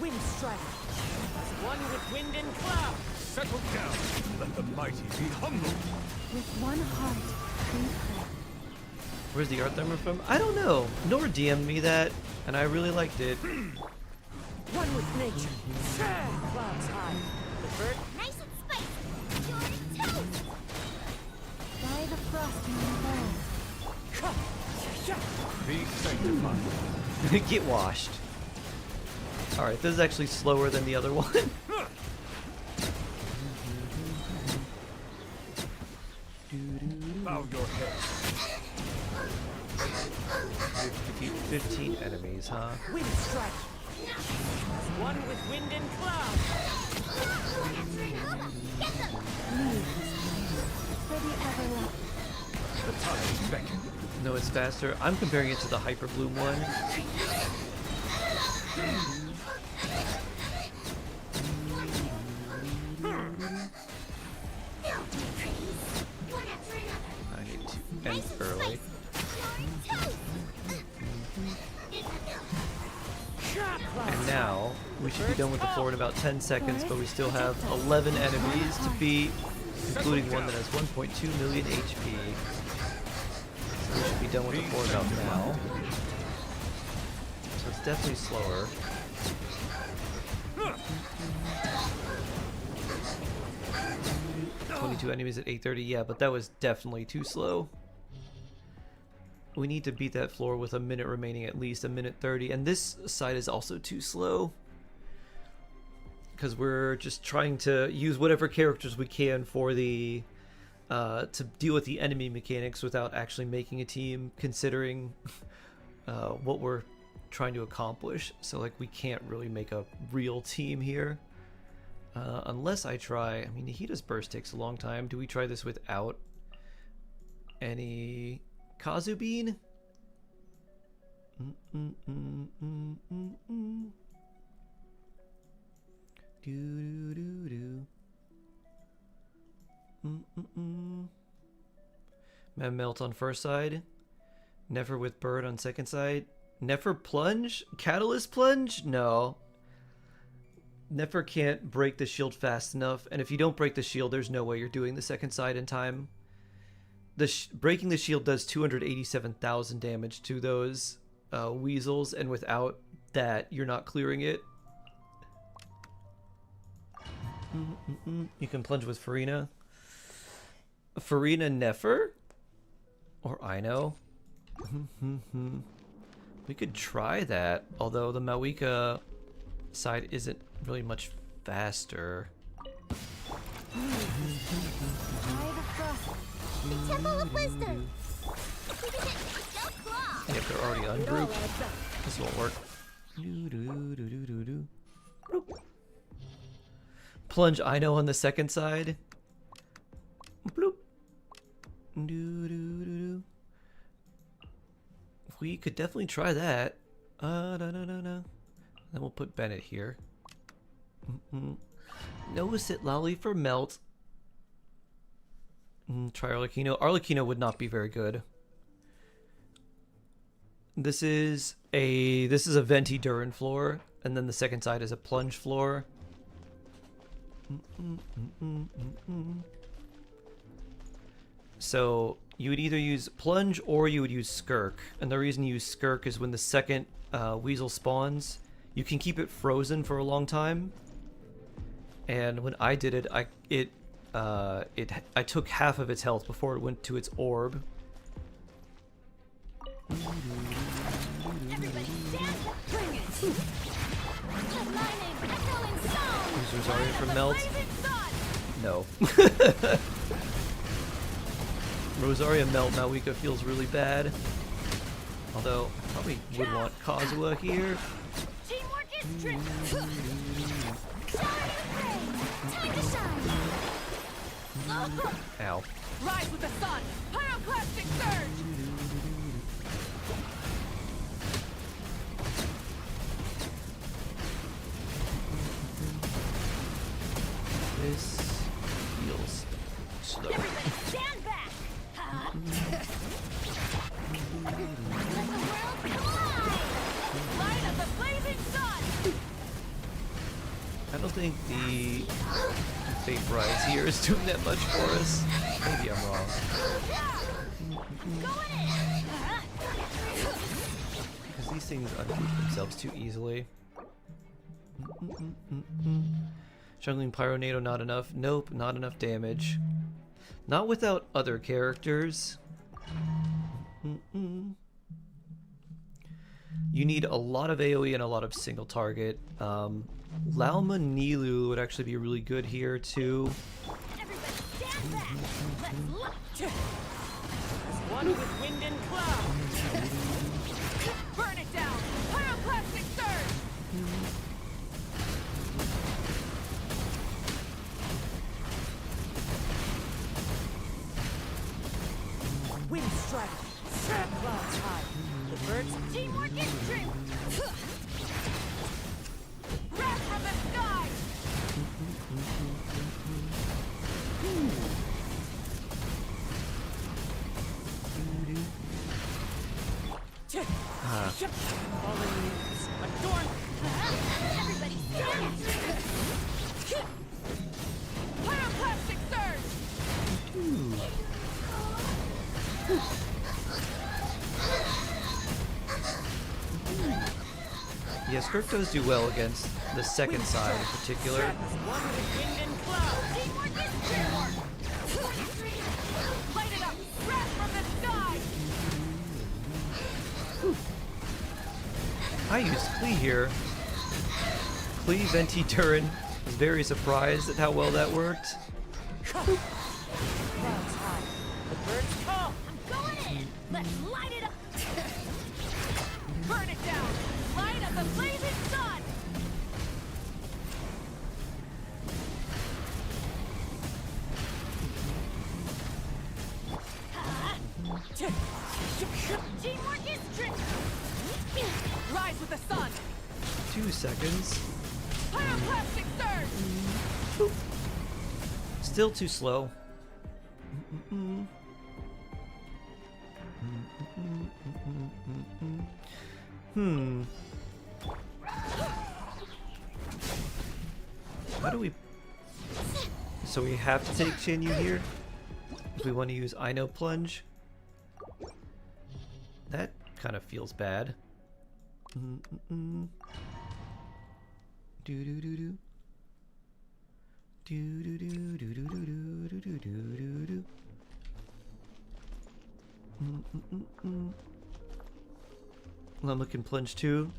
Wind strike. As one with wind and cloud. Settle down. Let the mighty be humble. With one heart, we pray. Where's the art timer from? I don't know. Nora DM'd me that, and I really liked it. One with nature. Clouds high. The bird. Nice and spicy. You're toast. By the frost moon of old. Be sanctified. Get washed. Alright, this is actually slower than the other one. Bow your head. 15 enemies, huh? Wind strike. As one with wind and cloud. For the everlasting. The time beckons. No, it's faster. I'm comparing it to the Hyperbloom one. I need to end early. And now We should be done with the floor in about 10 seconds, but we still have 11 enemies to beat, including one that has 1.2 million HP. So we should be done with the floor about now. So it's definitely slower. 22 enemies at 8:30, yeah, but that was definitely too slow. We need to beat that floor with a minute remaining, at least a minute 30, and this side is also too slow because we're just trying to use whatever characters we can for the to deal with the enemy mechanics without actually making a team, considering what we're trying to accomplish. So like we can't really make a real team here. Unless I try, I mean, Nahida's burst takes a long time. Do we try this without any Kazu Bean? Man Melt on first side. Never with Bird on second side. Never Plunge? Catalyst Plunge? No. Nefer can't break the shield fast enough, and if you don't break the shield, there's no way you're doing the second side in time. Breaking the shield does 287,000 damage to those weasels, and without that, you're not clearing it. You can plunge with Farina. Farina Nefer? Or Ino? We could try that, although the Mawika side isn't really much faster. The Temple of Wisdom. If they're already ungrouped, this won't work. Plunge Ino on the second side. Bloop. We could definitely try that. Then we'll put Bennett here. No Sit Lolly for Melt. Try Arlecchino. Arlecchino would not be very good. This is a Venti Durin floor, and then the second side is a plunge floor. So you would either use plunge or you would use skirk, and the reason you use skirk is when the second weasel spawns, you can keep it frozen for a long time. And when I did it, I took half of its health before it went to its orb. Use Rosaria for Melt? No. Rosaria Melt Mawika feels really bad. Although, I probably would want Kazuha here. Teamwork is tricky. Ow. Rise with the sun. Pyroclastic surge. This feels slow. Everybody stand back. Let the world collide. Light of the blazing sun. I don't think the Fate Rise here is doing that much for us. Maybe I'm wrong. Because these things ungroup themselves too easily. Juggling Pyronado, not enough. Nope, not enough damage. Not without other characters. You need a lot of AoE and a lot of single target. Lauma Nilu would actually be really good here too. One with wind and cloud. Burn it down. Pyroclastic surge. Wind strike. Set clouds high. The birds. Teamwork is true. Wrath from the sky. Fallen leaves. Adorn Everybody stand! Pyroclastic surge! Yeah, Skirk does do well against the second side in particular. One with wind and cloud! Teamwork is teamwork! Light it up! Wrath from the sky! I used Klee here. Klee, Venti, Durin was very surprised at how well that worked. Clouds high. The birds call! I'm going in! Let's light it up! Burn it down! Light up the blazing sun! Teamwork is tricky! Rise with the sun! 2 seconds. Pyroclastic surge! Still too slow. How do we... So we have to take Shinyu here? If we want to use Ino Plunge? That kind of feels bad. Do-do-do-do. Do-do-do-do-do-do-do-do-do-do-do. Lama can plunge too.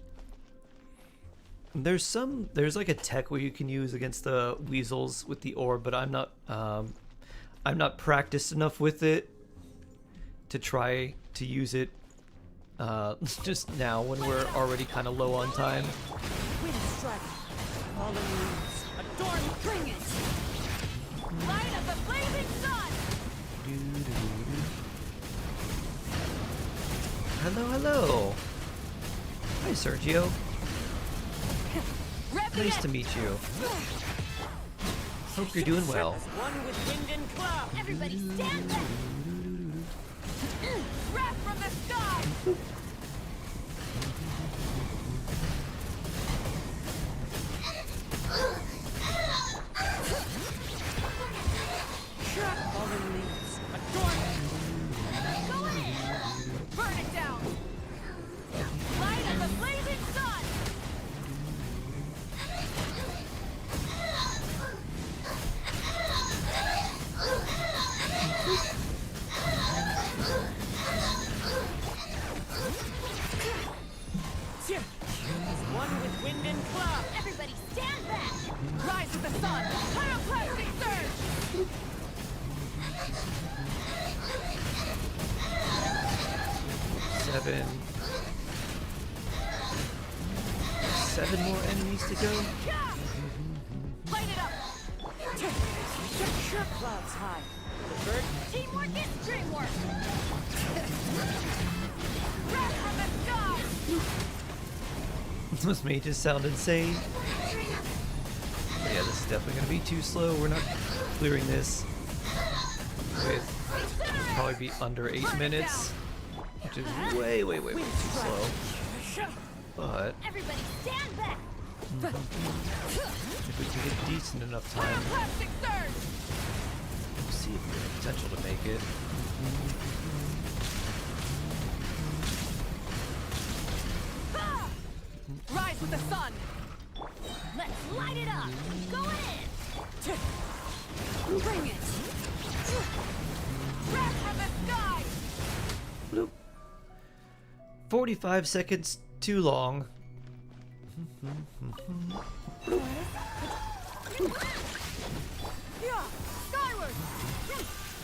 There's like a tech where you can use against the weasels with the orb, but I'm not practiced enough with it to try to use it just now when we're already kind of low on time. Wind strike! Fallen leaves! Adorn, bring it! Light of the blazing sun! Hello, hello. Hi, Sergio. Nice to meet you. Hope you're doing well. One with wind and cloud! Everybody stand back! Wrath from the sky! Fallen leaves! Adorn it! Go in! Burn it down! Light of the blazing sun! One with wind and cloud! Everybody stand back! Rise with the sun! Pyroclastic surge! 7 more enemies to go. Light it up! Clouds high. The bird. Teamwork is dreamwork! Wrath from the sky! Those mages sound insane. Yeah, this is definitely going to be too slow. We're not clearing this with probably be under 8 minutes, which is way too slow. But Everybody stand back! if we can get decent enough time, Pyroclastic surge! we'll see if we have potential to make it. Rise with the sun! Let's light it up! Go in! Bring it! Wrath from the sky! Bloop. 45 seconds too long. Yeah, skyward!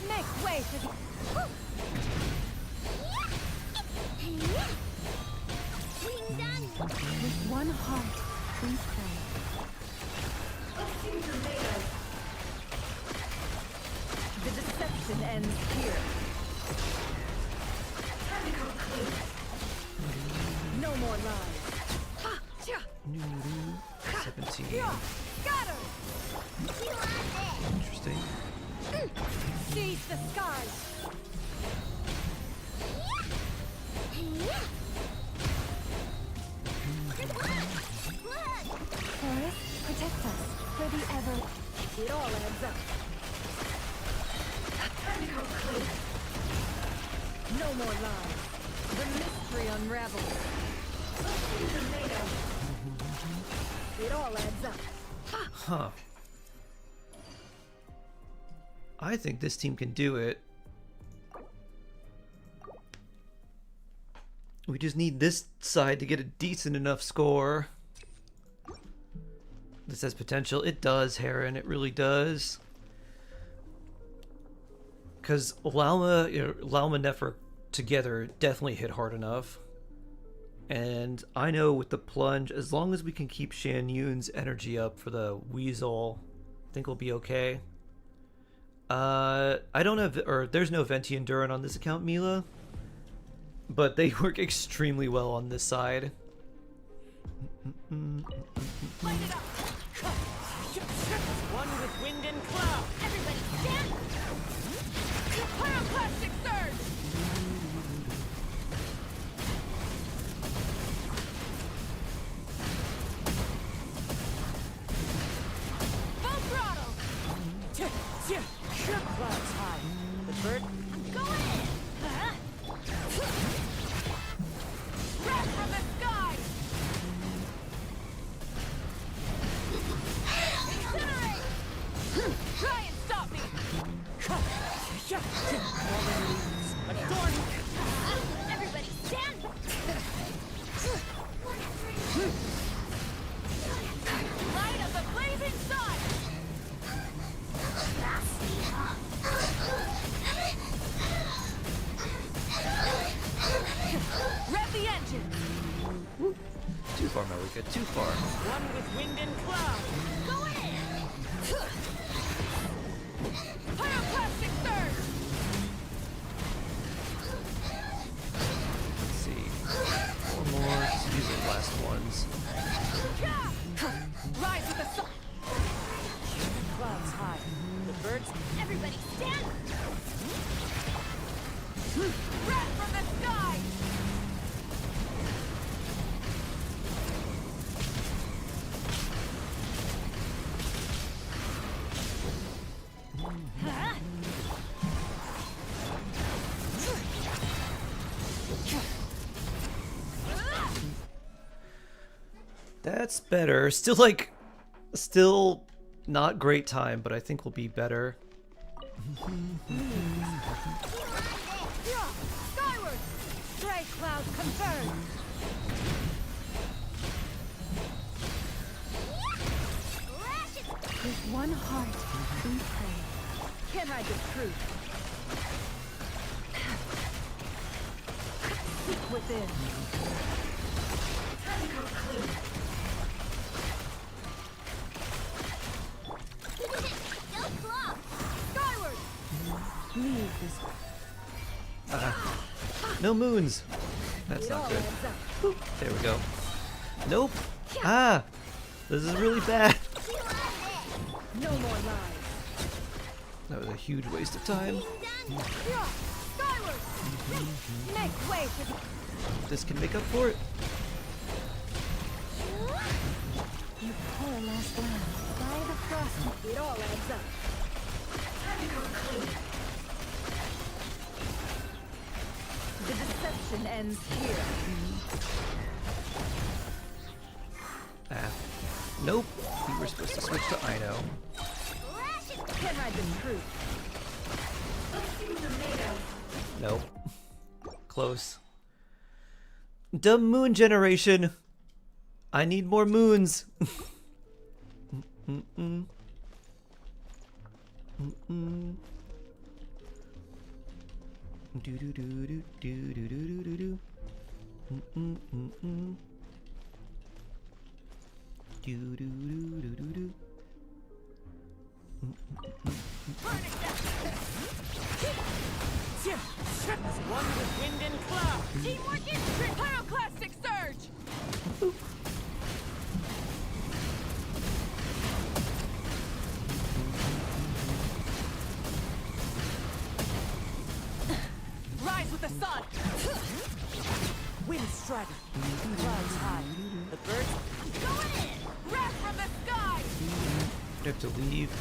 Make way for the... With one heart, please pray. The deception ends here. No more lies. 17. Scatter! Interesting. Seize the skies! Forest, protect us for the ever. It all adds up. No more lies. The mystery unravels. It all adds up. Huh. I think this team can do it. We just need this side to get a decent enough score. This has potential. It does, Heron. It really does. Because Lauma and Nefer together definitely hit hard enough. And I know with the plunge, as long as we can keep Shan Yun's energy up for the Weasel, I think we'll be okay. I don't have, or there's no Venti and Duran on this account, Mila. But they work extremely well on this side. Light it up. One with wind and cloud. Everybody stand. Pyroclastic surge. Full throttle. Clouds high. The bird. Go in. Wrath from the sky. Incinerate. Try and stop me. Adorn. Everybody stand. Light of the blazing sun. Rev the engine. Too far, Marika. Too far. One with wind and cloud. Go in. Pyroclastic surge. Let's see. One more. These are the last ones. Rise with the sun. Clouds high. The birds. Everybody stand. Wrath from the sky. That's better. Still not great time, but I think we'll be better. Skyward! Stray cloud confirmed! With one heart, we pray. Can't hide the truth. Seek within. Time to go clean. Skyward! Leave this. No moons. That's not good. Oop, there we go. Nope. Ah! This is really bad. No more lies. That was a huge waste of time. Skyward! Make way for the... This can make up for it. You poor last lamb. By the frost, it all adds up. Time to go clean. The deception ends here. Ah. Nope. We were supposed to switch to Ino. Can't hide the truth. Nope. Close. Dumb moon generation. I need more moons. Do do do do do do do do do. Do do do do do do. One with wind and cloud. Teamwork is pyroclastic surge. Rise with the sun. Wind strider. Clouds high. The birds. Going in! Wrath from the sky! I have to leave.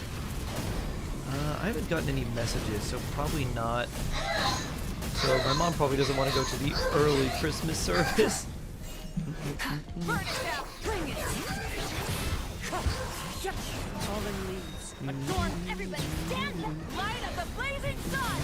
I haven't gotten any messages, so probably not. So my mom probably doesn't want to go to the early Christmas service. Burn it down! Bring it! Fallen leaves. Adorn everybody! Stand up! Light of the blazing sun!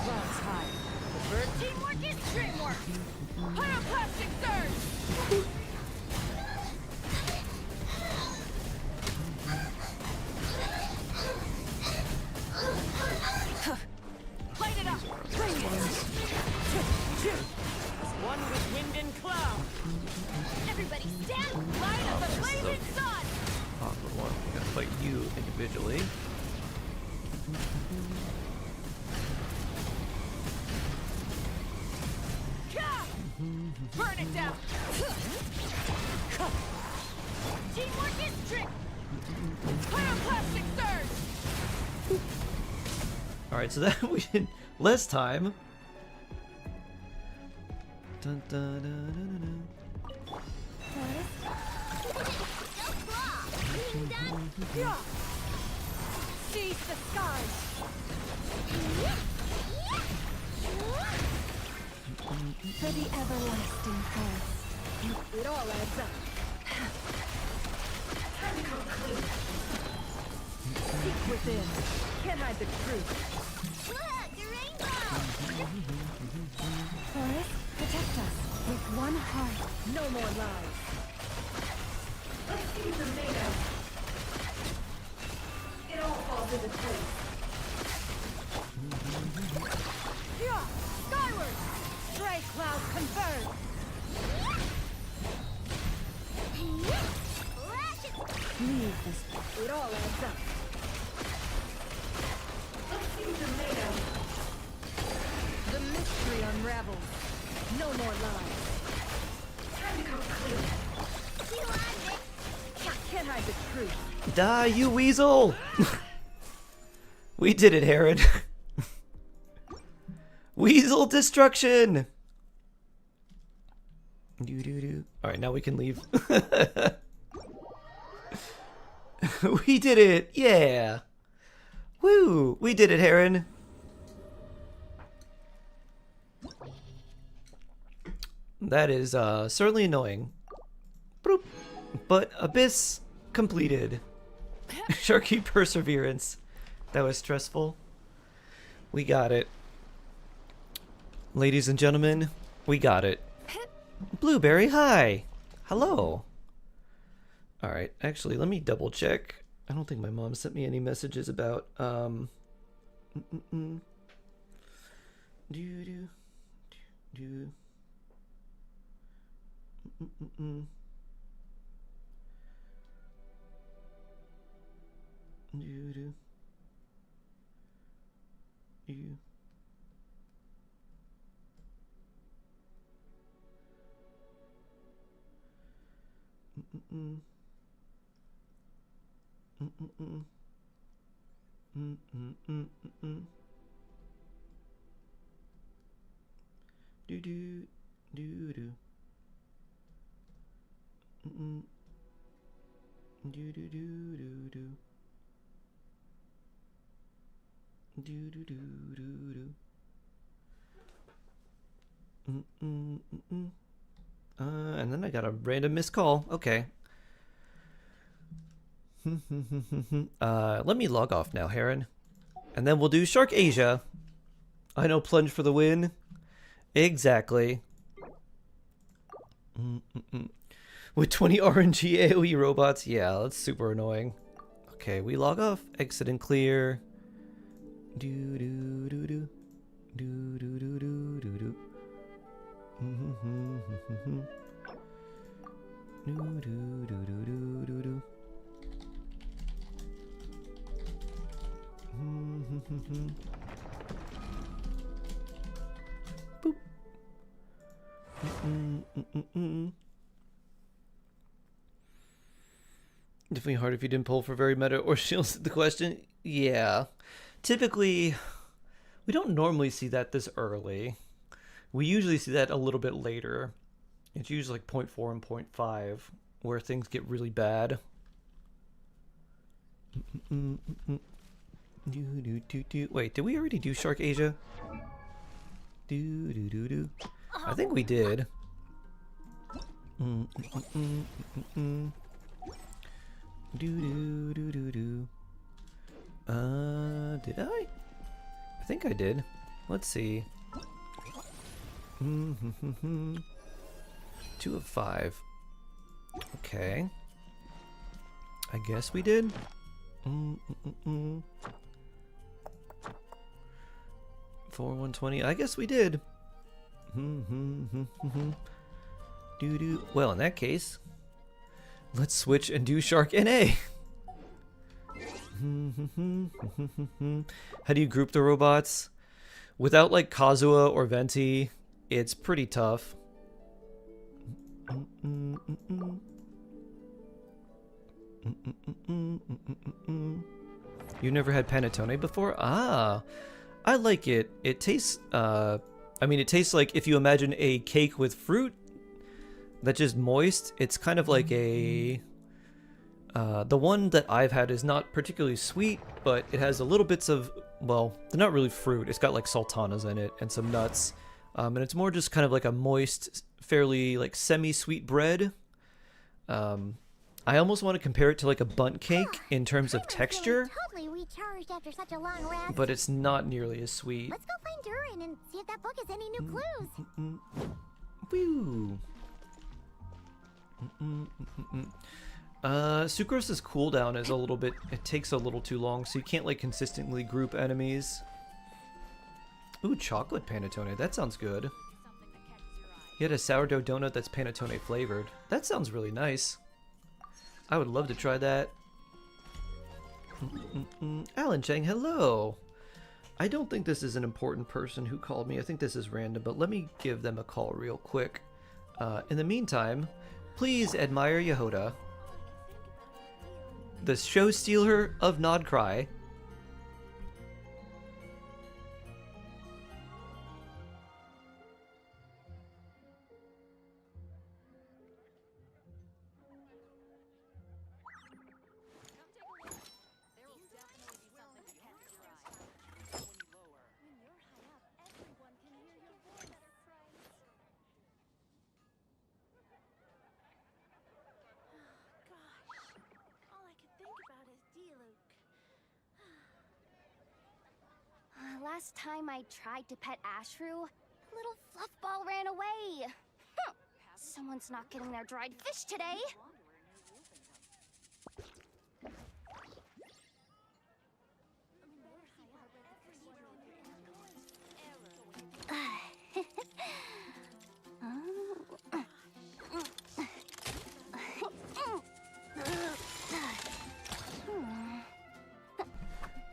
Clouds high. The bird. Teamwork is dreamwork! Pyroclastic surge! Light it up! Bring it! One with wind and cloud. Everybody stand! Light of the blazing sun! Awkward one. We gotta fight you individually. Burn it down! Teamwork is trick! Pyroclastic surge! Alright, so that we did less time. Dun, dun, dun, dun, Seize the skies! For the everlasting thirst. It all adds up. Seek within. Can't hide the truth. Look, the rainbow! Forest, protect us with one heart. No more lies. Let's see the made of. It all falls into place. Yeah! Skyward! Stray cloud converge! Leave this. It all adds up. Let's see the made of. The mystery unravels. No more lies. Time to come clean. Can't hide the truth. Die, you weasel! We did it, Herod. Weasel destruction! Alright, now we can leave. We did it! Yeah! Woo! We did it, Heron! That is certainly annoying. Boop. But Abyss completed. Sharky Perseverance. That was stressful. We got it. Ladies and gentlemen, we got it. Blueberry, hi! Hello! Alright, actually, let me double check. I don't think my mom sent me any messages about, do and then I got a random missed call. Okay. Let me log off now, Heron. And then we'll do Shark Asia. I know, plunge for the win. Exactly. With 20 RNG AoE robots? Yeah, that's super annoying. Okay, we log off. Exit and clear. Do do do do. Do do do do do do. Do do do do do do do. Boop. Definitely hard if you didn't pull for very meta or shields. The question, yeah. Typically, we don't normally see that this early. We usually see that a little bit later. It's usually like 0.4 and 0.5 where things get really bad. Wait, did we already do Shark Asia? I think we did. Did I? I think I did. Let's see. 2 of 5. Okay. I guess we did. 4 120. I guess we did. Well, in that case, let's switch and do Shark NA. How do you group the robots? Without like Kazuha or Venti, it's pretty tough. You've never had panettone before? Ah, I like it. It tastes, I mean, it tastes like if you imagine a cake with fruit that's just moist. It's kind of like a, the one that I've had is not particularly sweet, but it has a little bits of, well, they're not really fruit. It's got like sultanas in it and some nuts. And it's more just kind of like a moist, fairly like semi-sweet bread. I almost want to compare it to like a bundt cake in terms of texture, Totally recharged after such a long rest. but it's not nearly as sweet. Let's go find Durin and see if that book has any new clues. Woo. Sucrose's cooldown is a little bit, it takes a little too long, so you can't like consistently group enemies. Ooh, chocolate panettone, that sounds good. You had a sourdough donut that's panettone flavored. That sounds really nice. I would love to try that. Alan Chang, hello. I don't think this is an important person who called me. I think this is random, but let me give them a call real quick. In the meantime, please admire Yehoda, the show stealer of Nodcry. Last time I tried to pet Ashru, little fluffball ran away. Someone's not getting their dried fish today.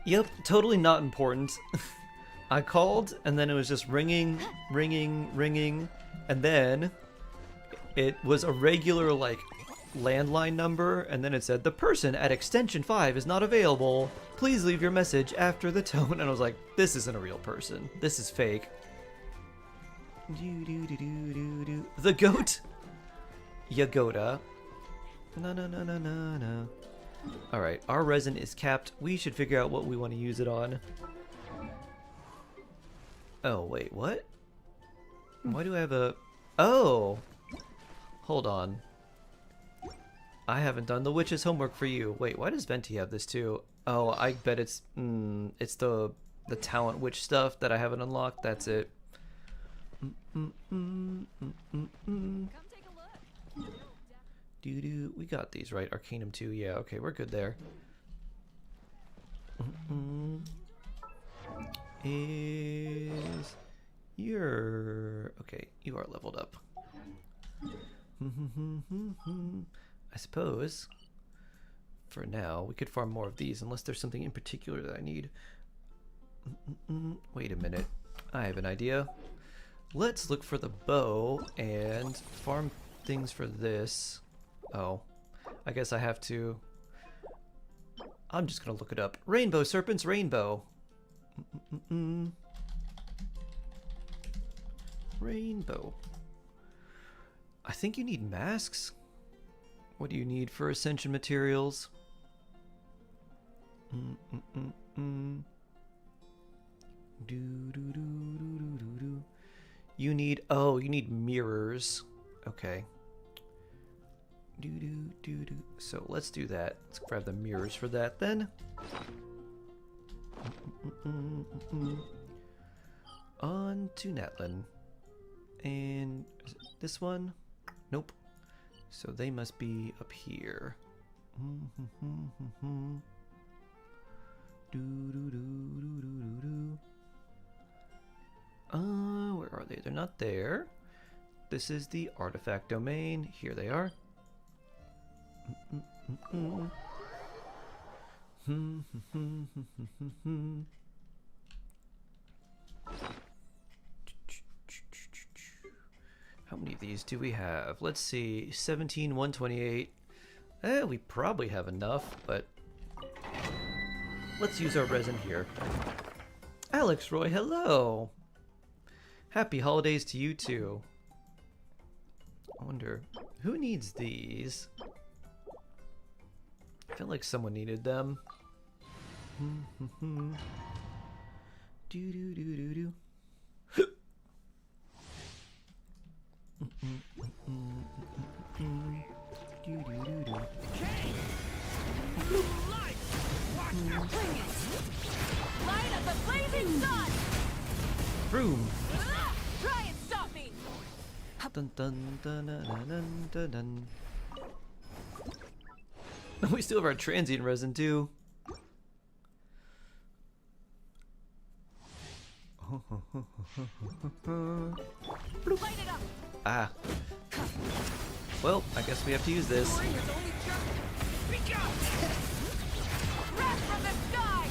Yep, totally not important. I called, and then it was just ringing, ringing, ringing, and then it was a regular, like, landline number, and then it said, the person at extension 5 is not available. Please leave your message after the tone. And I was like, this isn't a real person. This is fake. The goat? Yagoda. No. Alright, our resin is capped. We should figure out what we want to use it on. Oh, wait, what? Why do I have a... Oh! Hold on. I haven't done the witch's homework for you. Wait, why does Venti have this too? Oh, I bet it's... it's the talent witch stuff that I haven't unlocked. That's it. Come take a look. We got these, right? Arcanum 2, yeah, okay, we're good there. Is... You're... Okay, you are leveled up. I suppose, for now, we could farm more of these, unless there's something in particular that I need. Wait a minute, I have an idea. Let's look for the bow and farm things for this. Oh, I guess I have to... I'm just gonna look it up. Rainbow serpents, rainbow. Rainbow. I think you need masks. What do you need for ascension materials? You need, oh, you need mirrors. Okay. So let's do that. Let's grab the mirrors for that then. On to Natlin. And is it this one? Nope. So they must be up here. Where are they? They're not there. This is the artifact domain. Here they are. How many of these do we have? Let's see. 17, 128. We probably have enough, but let's use our resin here. Alex Roy, hello! Happy holidays to you too. I wonder, who needs these? I feel like someone needed them. Do. Light of the blazing sun! Vroom! Try and stop me! Dun dun dun dun dun dun dun. We still have our transient resin too. Light it up! Ah. Well, I guess we have to use this. Wrath from the sky!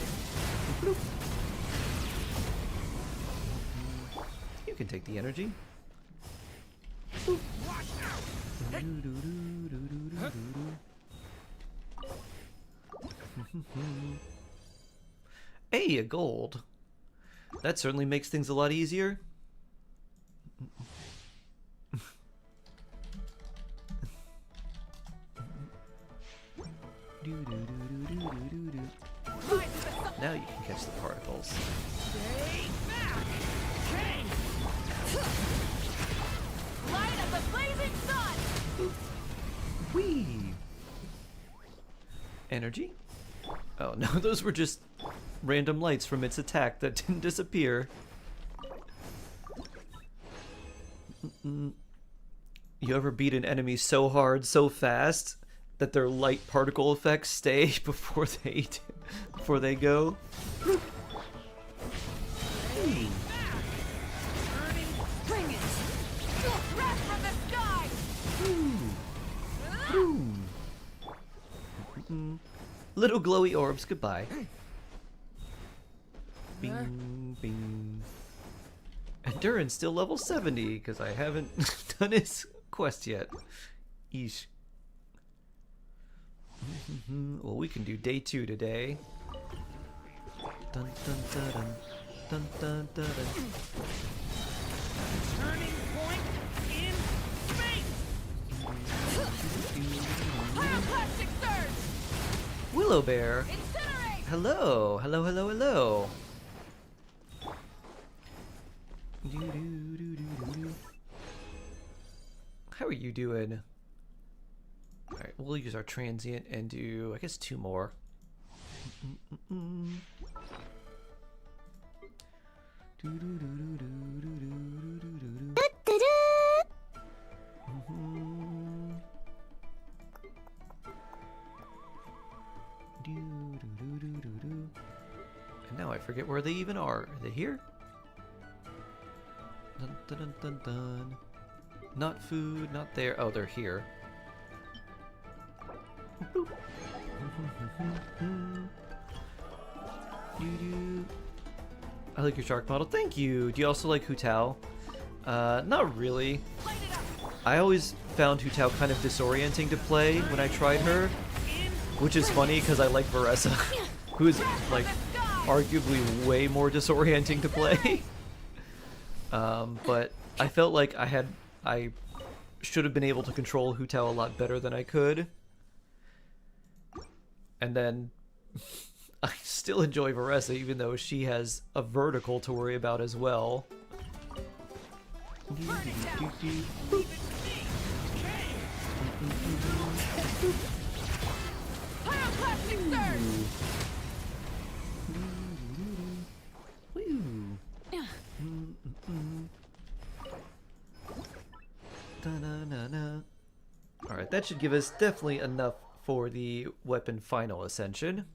You can take the energy. Hey, a gold. That certainly makes things a lot easier. Now you can catch the particles. Light of the blazing sun! Whee! Energy? Oh no, those were just random lights from its attack that didn't disappear. You ever beat an enemy so hard, so fast, that their light particle effects stay before they go? Bring it! Wrath from the sky! Little glowy orbs, goodbye. Bing, bing. And Duran's still level 70, because I haven't done his quest yet. Eesh. Well, we can do day 2 today. Dun dun dun dun dun dun dun dun. Turning point in space! Pyroclastic surge! Willow Bear. Incinerate! Hello, hello, hello, hello. How are you doing? Alright, we'll use our transient and do, I guess, 2 more. And now I forget where they even are. Are they here? Dun, dun, dun, dun, dun. Not food, not there. Oh, they're here. I like your shark model. Thank you. Do you also like Hu Tao? Not really. I always found Hu Tao kind of disorienting to play when I tried her. Which is funny because I like Varessa, who's like arguably way more disorienting to play. But I felt like I should have been able to control Hu Tao a lot better than I could. And then I still enjoy Varessa even though she has a vertical to worry about as well. Alright, that should give us definitely enough for the weapon final ascension.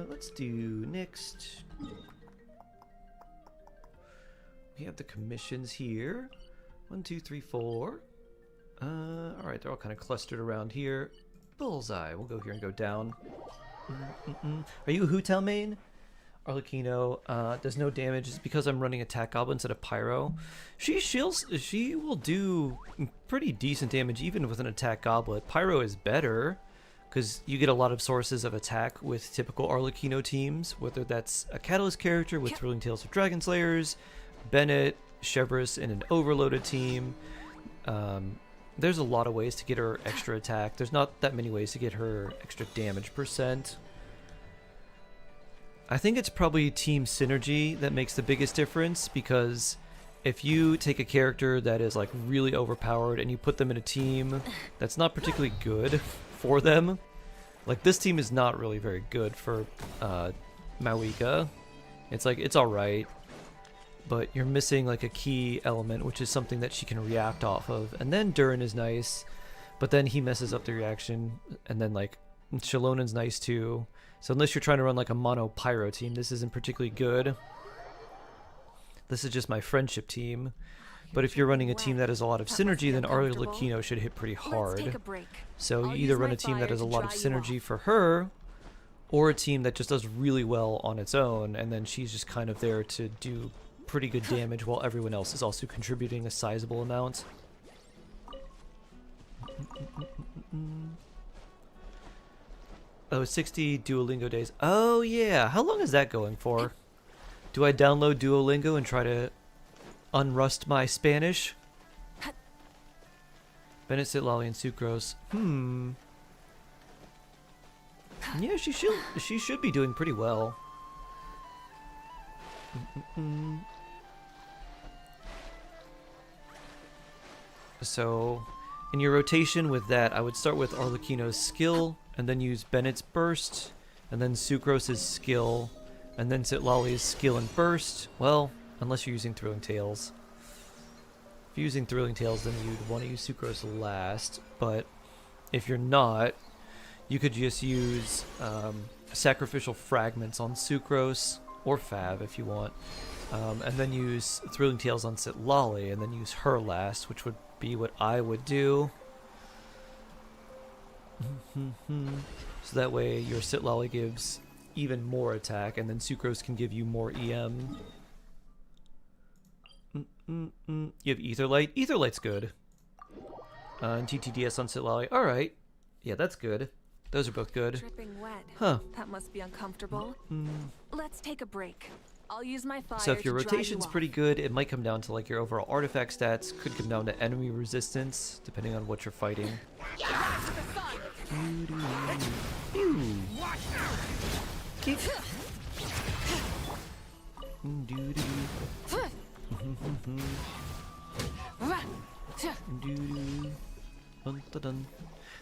Let's do next. We have the commissions here. 1, 2, 3, 4. Alright, they're all kind of clustered around here. Bullseye. We'll go here and go down. Are you a Hu Tao main? Arlecchino does no damage. It's because I'm running attack goblin instead of pyro. She will do pretty decent damage even with an attack goblet. Pyro is better because you get a lot of sources of attack with typical Arlecchino teams, whether that's a Catalyst character with Thrilling Tales of Dragon Slayers, Bennett, Chevrolet in an overloaded team. There's a lot of ways to get her extra attack. There's not that many ways to get her extra damage percent. I think it's probably team synergy that makes the biggest difference, because if you take a character that is like really overpowered and you put them in a team that's not particularly good for them, like this team is not really very good for Mawika. It's like, it's alright, but you're missing like a key element, which is something that she can react off of. And then Durin is nice, but then he messes up the reaction, and then like Shalonen's nice too. So unless you're trying to run like a mono pyro team, this isn't particularly good. This is just my friendship team. But if you're running a team that has a lot of synergy, then Arlecchino should hit pretty hard. So you either run a team that has a lot of synergy for her, or a team that just does really well on its own, and then she's just kind of there to do pretty good damage while everyone else is also contributing a sizable amount. Oh, 60 Duolingo days. Oh yeah, how long is that going for? Do I download Duolingo and try to unrust my Spanish? Bennett, Citlali, and Sucrose. Yeah, she should be doing pretty well. So, in your rotation with that, I would start with Arlecchino's skill, and then use Bennett's burst, and then Sucrose's skill, and then Citlali's skill and burst. Well, unless you're using Thrilling Tales. If you're using Thrilling Tales, then you'd want to use Sucrose last, but if you're not, you could just use Sacrificial Fragments on Sucrose, or Fav if you want, and then use Thrilling Tales on Citlali, and then use her last, which would be what I would do. So that way your Citlali gives even more attack, and then Sucrose can give you more EM. You have Etherlight. Etherlight's good. And TTDS on Citlali. Alright. Yeah, that's good. Those are both good. Dripping wet. Huh. That must be uncomfortable. Let's take a break. I'll use my fire. So if your to dry rotation's you pretty good, it might come down to like your overall artifact stats. Could come down to enemy resistance, depending on what you're fighting.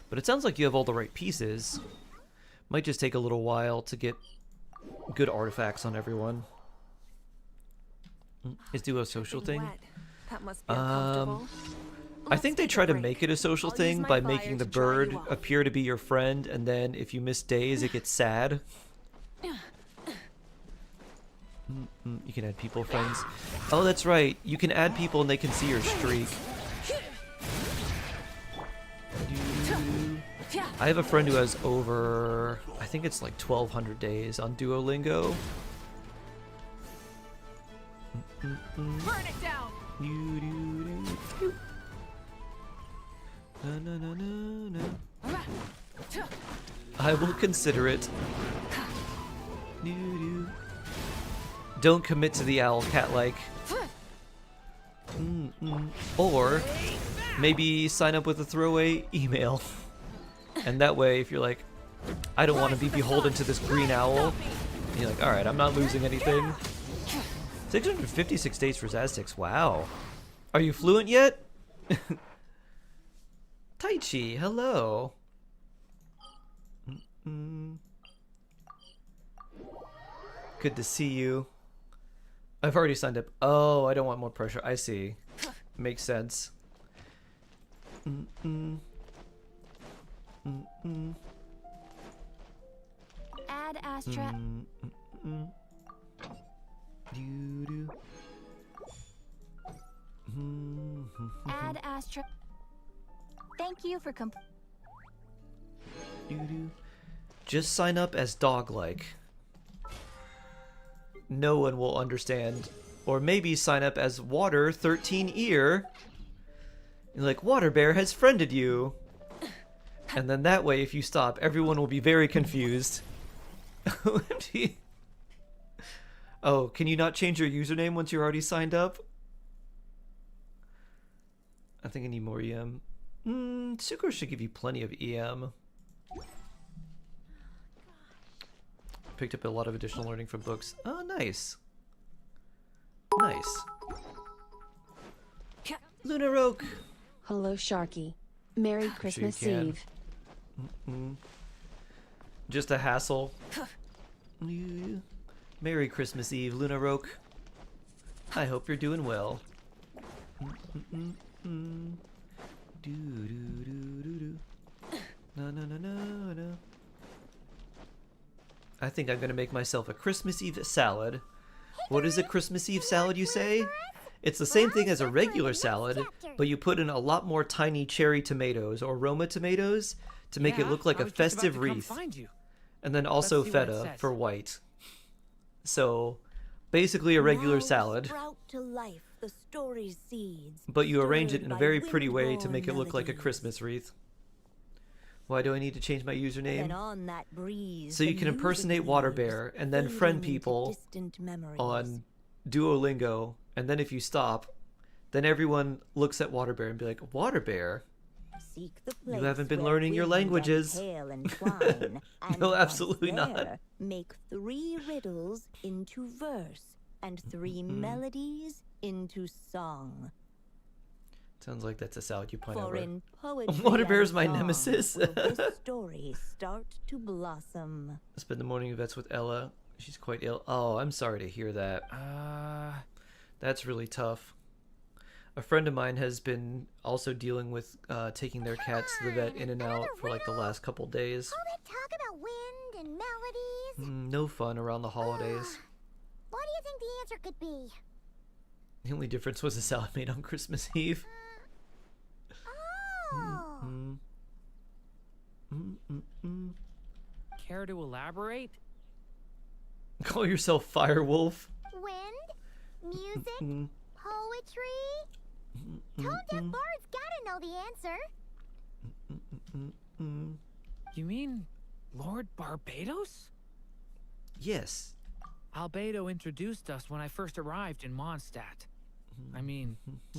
But it sounds like you have all the right pieces. Might just take a little while to get good artifacts on everyone. Is Duo a social thing? That must be uncomfortable. I think they try to make it a social thing by making the bird appear to be your friend, and then if you miss days, it gets sad. You can add people friends. Oh, that's right. You can add people and they can see your streak. I have a friend who has over, I think it's like 1,200 days on Duolingo. Burn it down. Na, na, na, na, na. I will consider it. Don't commit to the owl, cat-like. Or maybe sign up with a throwaway email. And that way, if you're like, I don't want to be beholden to this green owl, and you're like, alright, I'm not losing anything. 656 days for Aztecs, wow. Are you fluent yet? Taichi, hello. Good to see you. I've already signed up. Oh, I don't want more pressure. I see. Makes sense. Add Astra. Add Astra. Thank you for Just sign up as dog-like. No one will understand. Or maybe sign up as Water 13 Ear. You're like, Water Bear has friended you. And then that way, if you stop, everyone will be very confused. Oh, can you not change your username once you're already signed up? I think I need more EM. Sucre should give you plenty of EM. Picked up a lot of additional learning from books. Oh, nice. Nice. Luna Roke. Hello, Sharky. Merry Christmas Eve. Just a hassle. Merry Christmas Eve, Luna Roke. I hope you're doing well. No. I think I'm gonna make myself a Christmas Eve salad. What is a Christmas Eve salad, you say? It's the same thing as a regular salad, but you put in a lot more tiny cherry tomatoes or Roma tomatoes to make it look like a festive wreath. And then also feta for white. So, basically a regular salad. But you arrange it in a very pretty way to make it look like a Christmas wreath. Why do I need to change my username? So you can impersonate Water Bear and then friend people on Duolingo, and then if you stop, then everyone looks at Water Bear and be like, Water Bear? You haven't been learning your languages. No, absolutely not. Make 3 riddles into verse and 3 melodies into song. Sounds like that's a salad you point For over. in poetry Water Bear's and my song nemesis. will this story start to blossom. Spend the morning vets with Ella. She's quite ill. Oh, I'm sorry to hear that. That's really tough. A friend of mine has been also dealing with taking their cats to the vet in and out for like the last couple days. All that talk about wind and melodies. No fun around the holidays. What do you think the answer could be? The only difference was the salad made on Christmas Eve. Care to elaborate? Call yourself Firewolf. Wind, music, poetry. Tone deaf bards gotta know the answer. You mean Lord Barbados? Yes. Albedo introduced us when I first arrived in Mondstadt. I mean,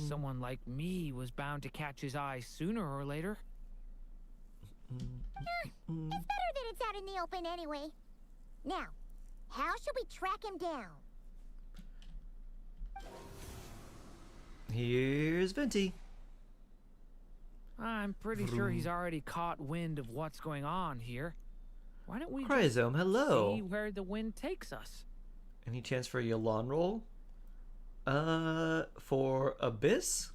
someone like me was bound to catch his eye sooner or later. It's better that it's out in the open anyway. Now, how should we track him down? Here's Venti. I'm pretty sure he's already caught wind of what's going on here. Why don't we Cryosome, hello. see where the wind takes us? Any chance for a Yolon roll? For Abyss?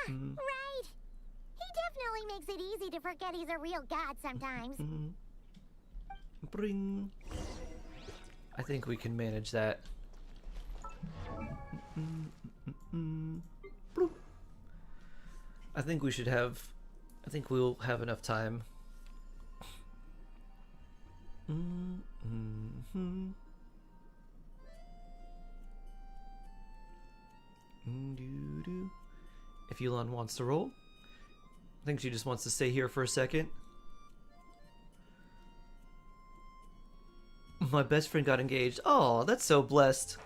Right. He definitely makes it easy to forget he's a real god sometimes. Bring. I think we can manage that. Bloop. I think we should have. I think we'll have enough time. If Elon wants to roll. I think she just wants to stay here for a second. My best friend got engaged. Oh, that's so blessed.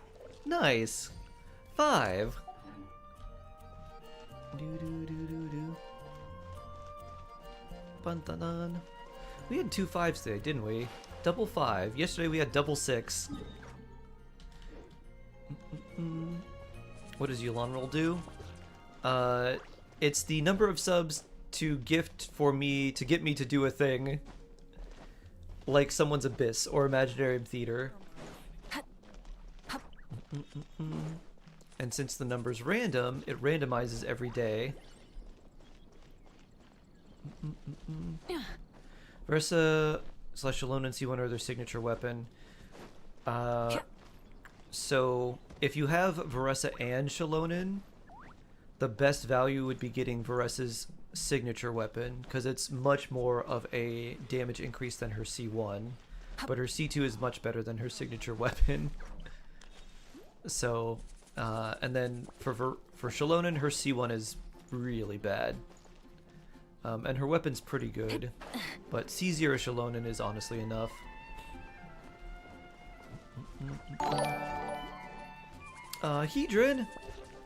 Nice. 5. Bantanan. We had 2 5s today, didn't we? Double 5. Yesterday we had double 6. What does Yulon roll do? It's the number of subs to gift for me to get me to do a thing. Like someone's Abyss or Imaginarium Theater. And since the number's random, it randomizes every day. Versa / Shalon and C1 are their signature weapon. So if you have Veressa and Shalonin, the best value would be getting Veressa's signature weapon, because it's much more of a damage increase than her C1, but her C2 is much better than her signature weapon. So, and then for Shalonin, her C1 is really bad. And her weapon's pretty good, but C0 Shalonin is honestly enough. Hedron!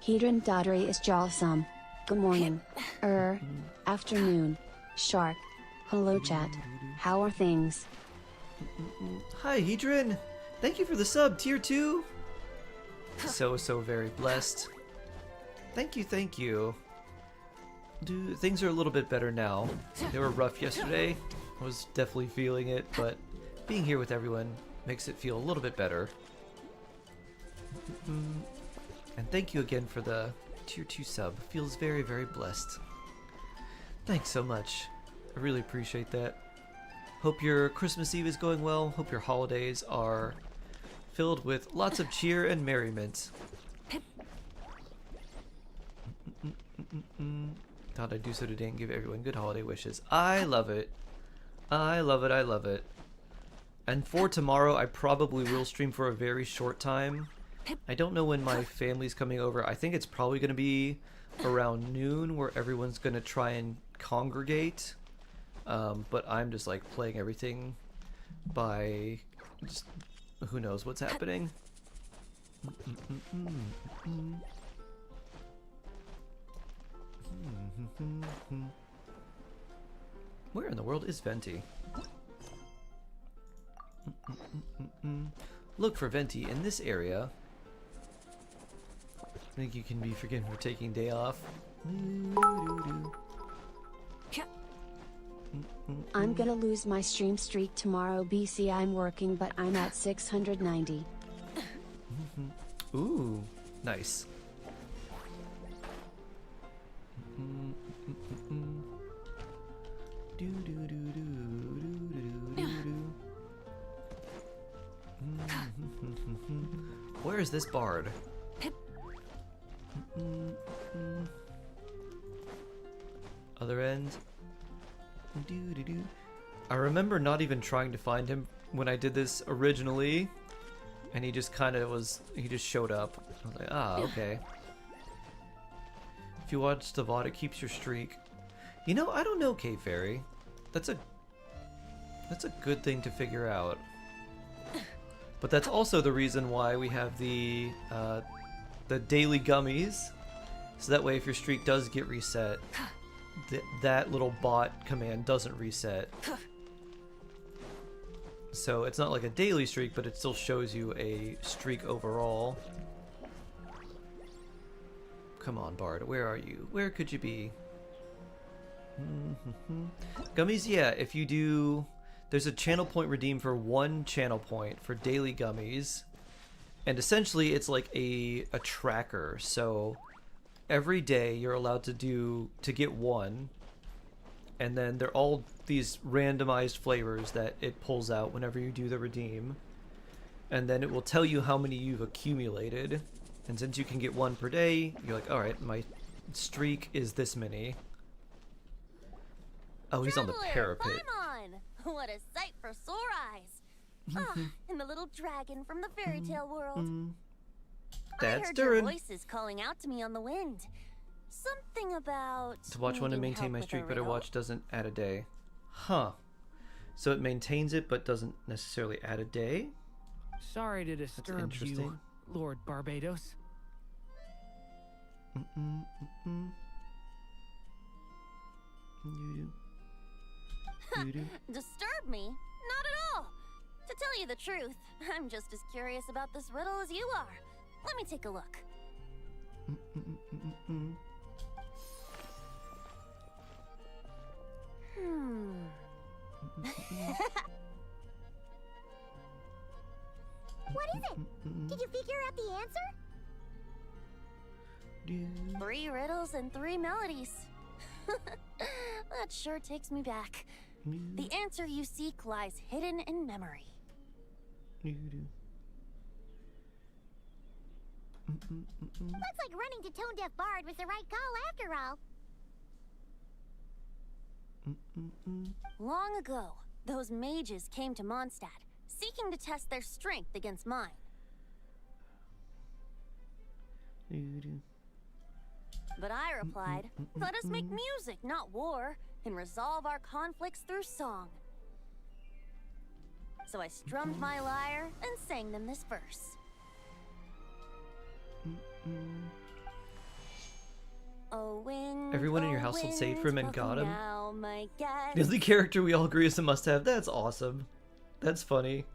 Hedron Daughtry is jawsome. Good morning. Afternoon. Shark. Hello chat. How are things? Hi Hedron! Thank you for the sub, tier 2! So very blessed. Thank you, thank you. Things are a little bit better now. They were rough yesterday. I was definitely feeling it, but being here with everyone makes it feel a little bit better. And thank you again for the tier 2 sub. Feels very, very blessed. Thanks so much. I really appreciate that. Hope your Christmas Eve is going well. Hope your holidays are filled with lots of cheer and merriment. Thought I'd do so today and give everyone good holiday wishes. I love it. I love it, I love it. And for tomorrow, I probably will stream for a very short time. I don't know when my family's coming over. I think it's probably going to be around noon where everyone's going to try and congregate. But I'm just like playing everything by just who knows what's happening. Where in the world is Venti? Look for Venti in this area. I think you can be forgiven for taking day off. I'm gonna lose my stream streak tomorrow, BC. I'm working, but I'm at 690. Ooh, nice. Where is this bard? Other end. I remember not even trying to find him when I did this originally, and he just kind of was, he just showed up. I was like, ah, okay. If you watch the VOD, it keeps your streak. You know, I don't know, Cave Fairy. That's a good thing to figure out. But that's also the reason why we have the daily gummies, so that way if your streak does get reset, that little bot command doesn't reset. So it's not like a daily streak, but it still shows you a streak overall. Come on, Bard, where are you? Where could you be? Gummies, yeah, if you do... There's a channel point redeem for 1 channel point for daily gummies. And essentially it's like a tracker, so every day you're allowed to get 1. And then they're all these randomized flavors that it pulls out whenever you do the redeem. And then it will tell you how many you've accumulated. And since you can get 1 per day, you're like, alright, my streak is this many. Oh, he's on the parapet. What a sight for sore eyes. And the little dragon from the fairy tale world. That's I heard your Durin. voices calling out to me on the wind. Something about To watch one and needing maintain help my with a streak, better riddle. watch doesn't add a day. Huh. So it maintains it, but doesn't necessarily add a day? Sorry to disturb you, interesting. Lord Barbados. Disturb me? Not at all. To tell you the truth, I'm just as curious about this riddle as you are. Let me take a look. What is it? Did you figure out the answer? 3 riddles and 3 melodies. That sure takes me back. The answer you seek lies hidden in memory. Looks like running to Tone Deaf Bard was the right call after all. Long ago, those mages came to Mondstadt, seeking to test their strength against mine. But I replied, let us make music, not war, and resolve our conflicts through song. So I strummed my lyre and sang them this verse. Oh, wind, Everyone in your oh, household wind, saved for him and got him. now my guest. The only character we all agree is a must-have. That's awesome. That's funny.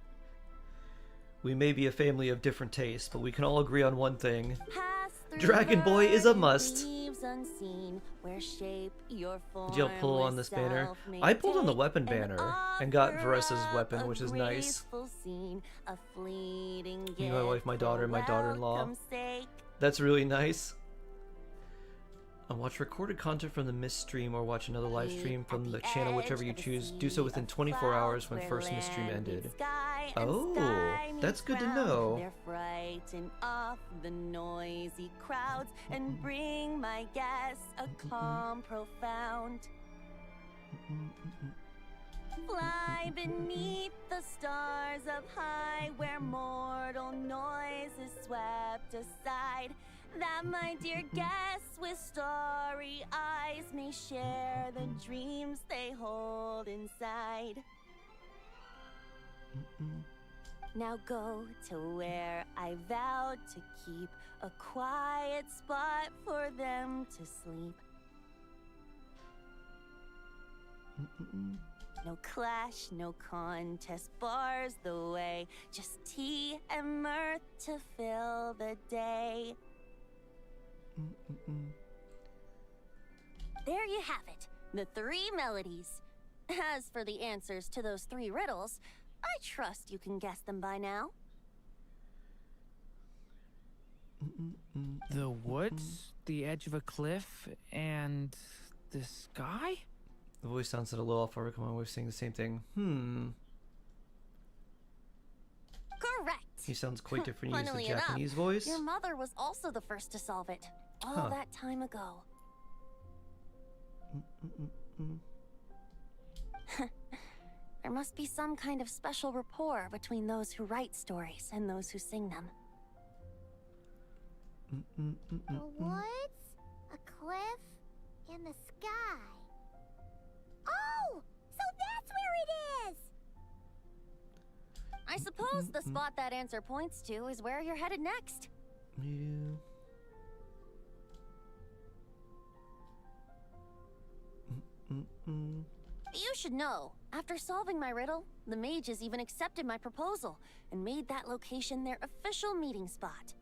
We may be a family of different tastes, but we can all agree on one thing. Dragon Boy is a must. Unseen, where shape your Did you all pull on this banner? I pulled on the weapon banner and got Varessa's weapon, which is nice. Me, my wife, my daughter, and my daughter-in-law. That's really nice. Watch recorded content from the Mist stream or watch another live stream from the channel, whichever you choose. Do so within 24 hours when first Mist stream ended. Oh, that's good to know. They're frightened off the noisy crowds and bring my guests a calm profound. Fly beneath the stars up high where mortal noise is swept aside, that my dear guests with starry eyes may share the dreams they hold inside. Now go to where I vowed to keep a quiet spot for them to sleep. No clash, no contest bars the way, just tea and mirth to fill the day. There you have it, the 3 melodies. As for the answers to those 3 riddles, I trust you can guess them by now. The woods, the edge of a cliff, and the sky? The voice sounds a little off. I recommend always saying the same thing. Correct. He sounds quite different. He used the Funnily enough, Japanese voice. Your mother was also the first to solve it, all that time ago. There must be some kind of special rapport between those who write stories and those who sing them. The woods, a cliff, and the sky. Oh! So that's where it is! I suppose the spot that answer points to is where you're headed next. Yeah. You should know, after solving my riddle, the mages even accepted my proposal and made that location their official meeting spot.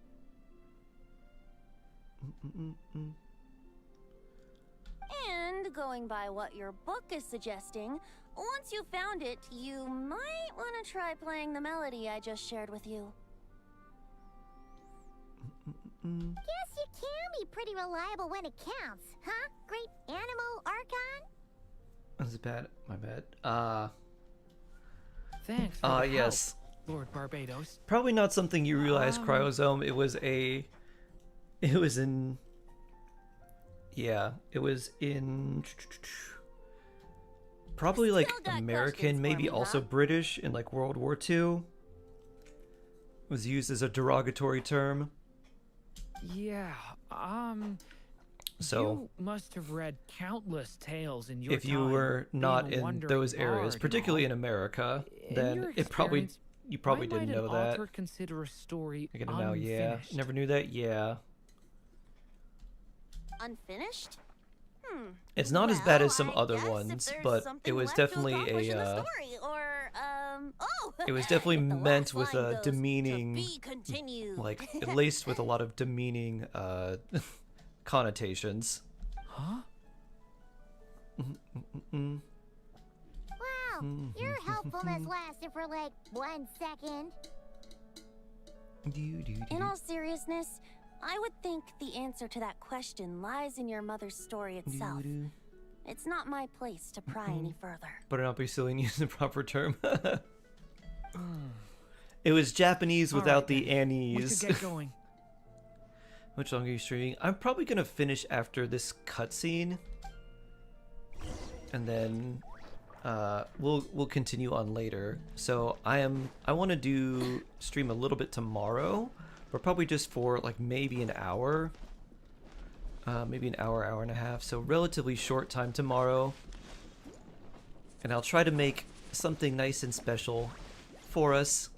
And going by what your book is suggesting, once you found it, you might want to try playing the melody I just shared with you. Guess you can be pretty reliable when it counts, huh? Great animal Archon? That's bad. My bad. Thanks for the yes. help, Lord Barbados. Probably not something you realize, Cryosome. It was in... Yeah, it was in... Probably like American, maybe also British in like World War II. It was used as a derogatory term. Yeah, So you must have read countless tales in your if you time were being not a in wandering those areas, bard particularly in and all. America, In then your it probably experience, you probably why didn't might know an that. author consider a story I get it now, yeah. unfinished? Never knew that, yeah. Unfinished? It's not as bad as some I other guess if ones, there's but it something was left to definitely accomplish in the a story, or it was definitely the meant last with line a goes, demeaning, "To be continued." like laced with a lot of demeaning connotations. Huh? Wow, your helpfulness lasted for like 1 second. In all seriousness, I would think the answer to that question lies in your mother's story itself. It's not my place to pry any further. Better not be silly and use the proper term. It was Japanese without the We annies. should get going. How much longer are you streaming? I'm probably gonna finish after this cutscene, and then we'll continue on later. So I want to do stream a little bit tomorrow, but probably just for like maybe an hour, maybe an hour and a half. So relatively short time tomorrow, and I'll try to make something nice and special for us.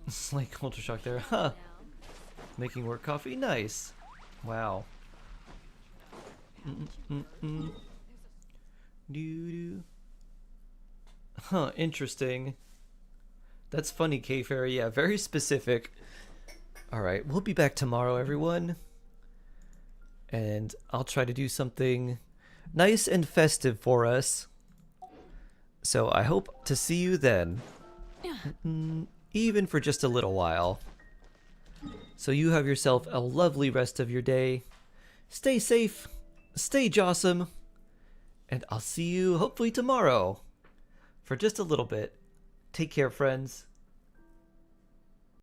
It's like culture shock there, huh? Making work coffee, nice. Wow. Huh, interesting. That's funny, K-Fairy. Yeah, very specific. Alright, we'll be back tomorrow, everyone. And I'll try to do something nice and festive for us. So I hope to see you then. Even for just a little while. So you have yourself a lovely rest of your day. Stay safe, stay jawsome, and I'll see you hopefully tomorrow for just a little bit. Take care, friends.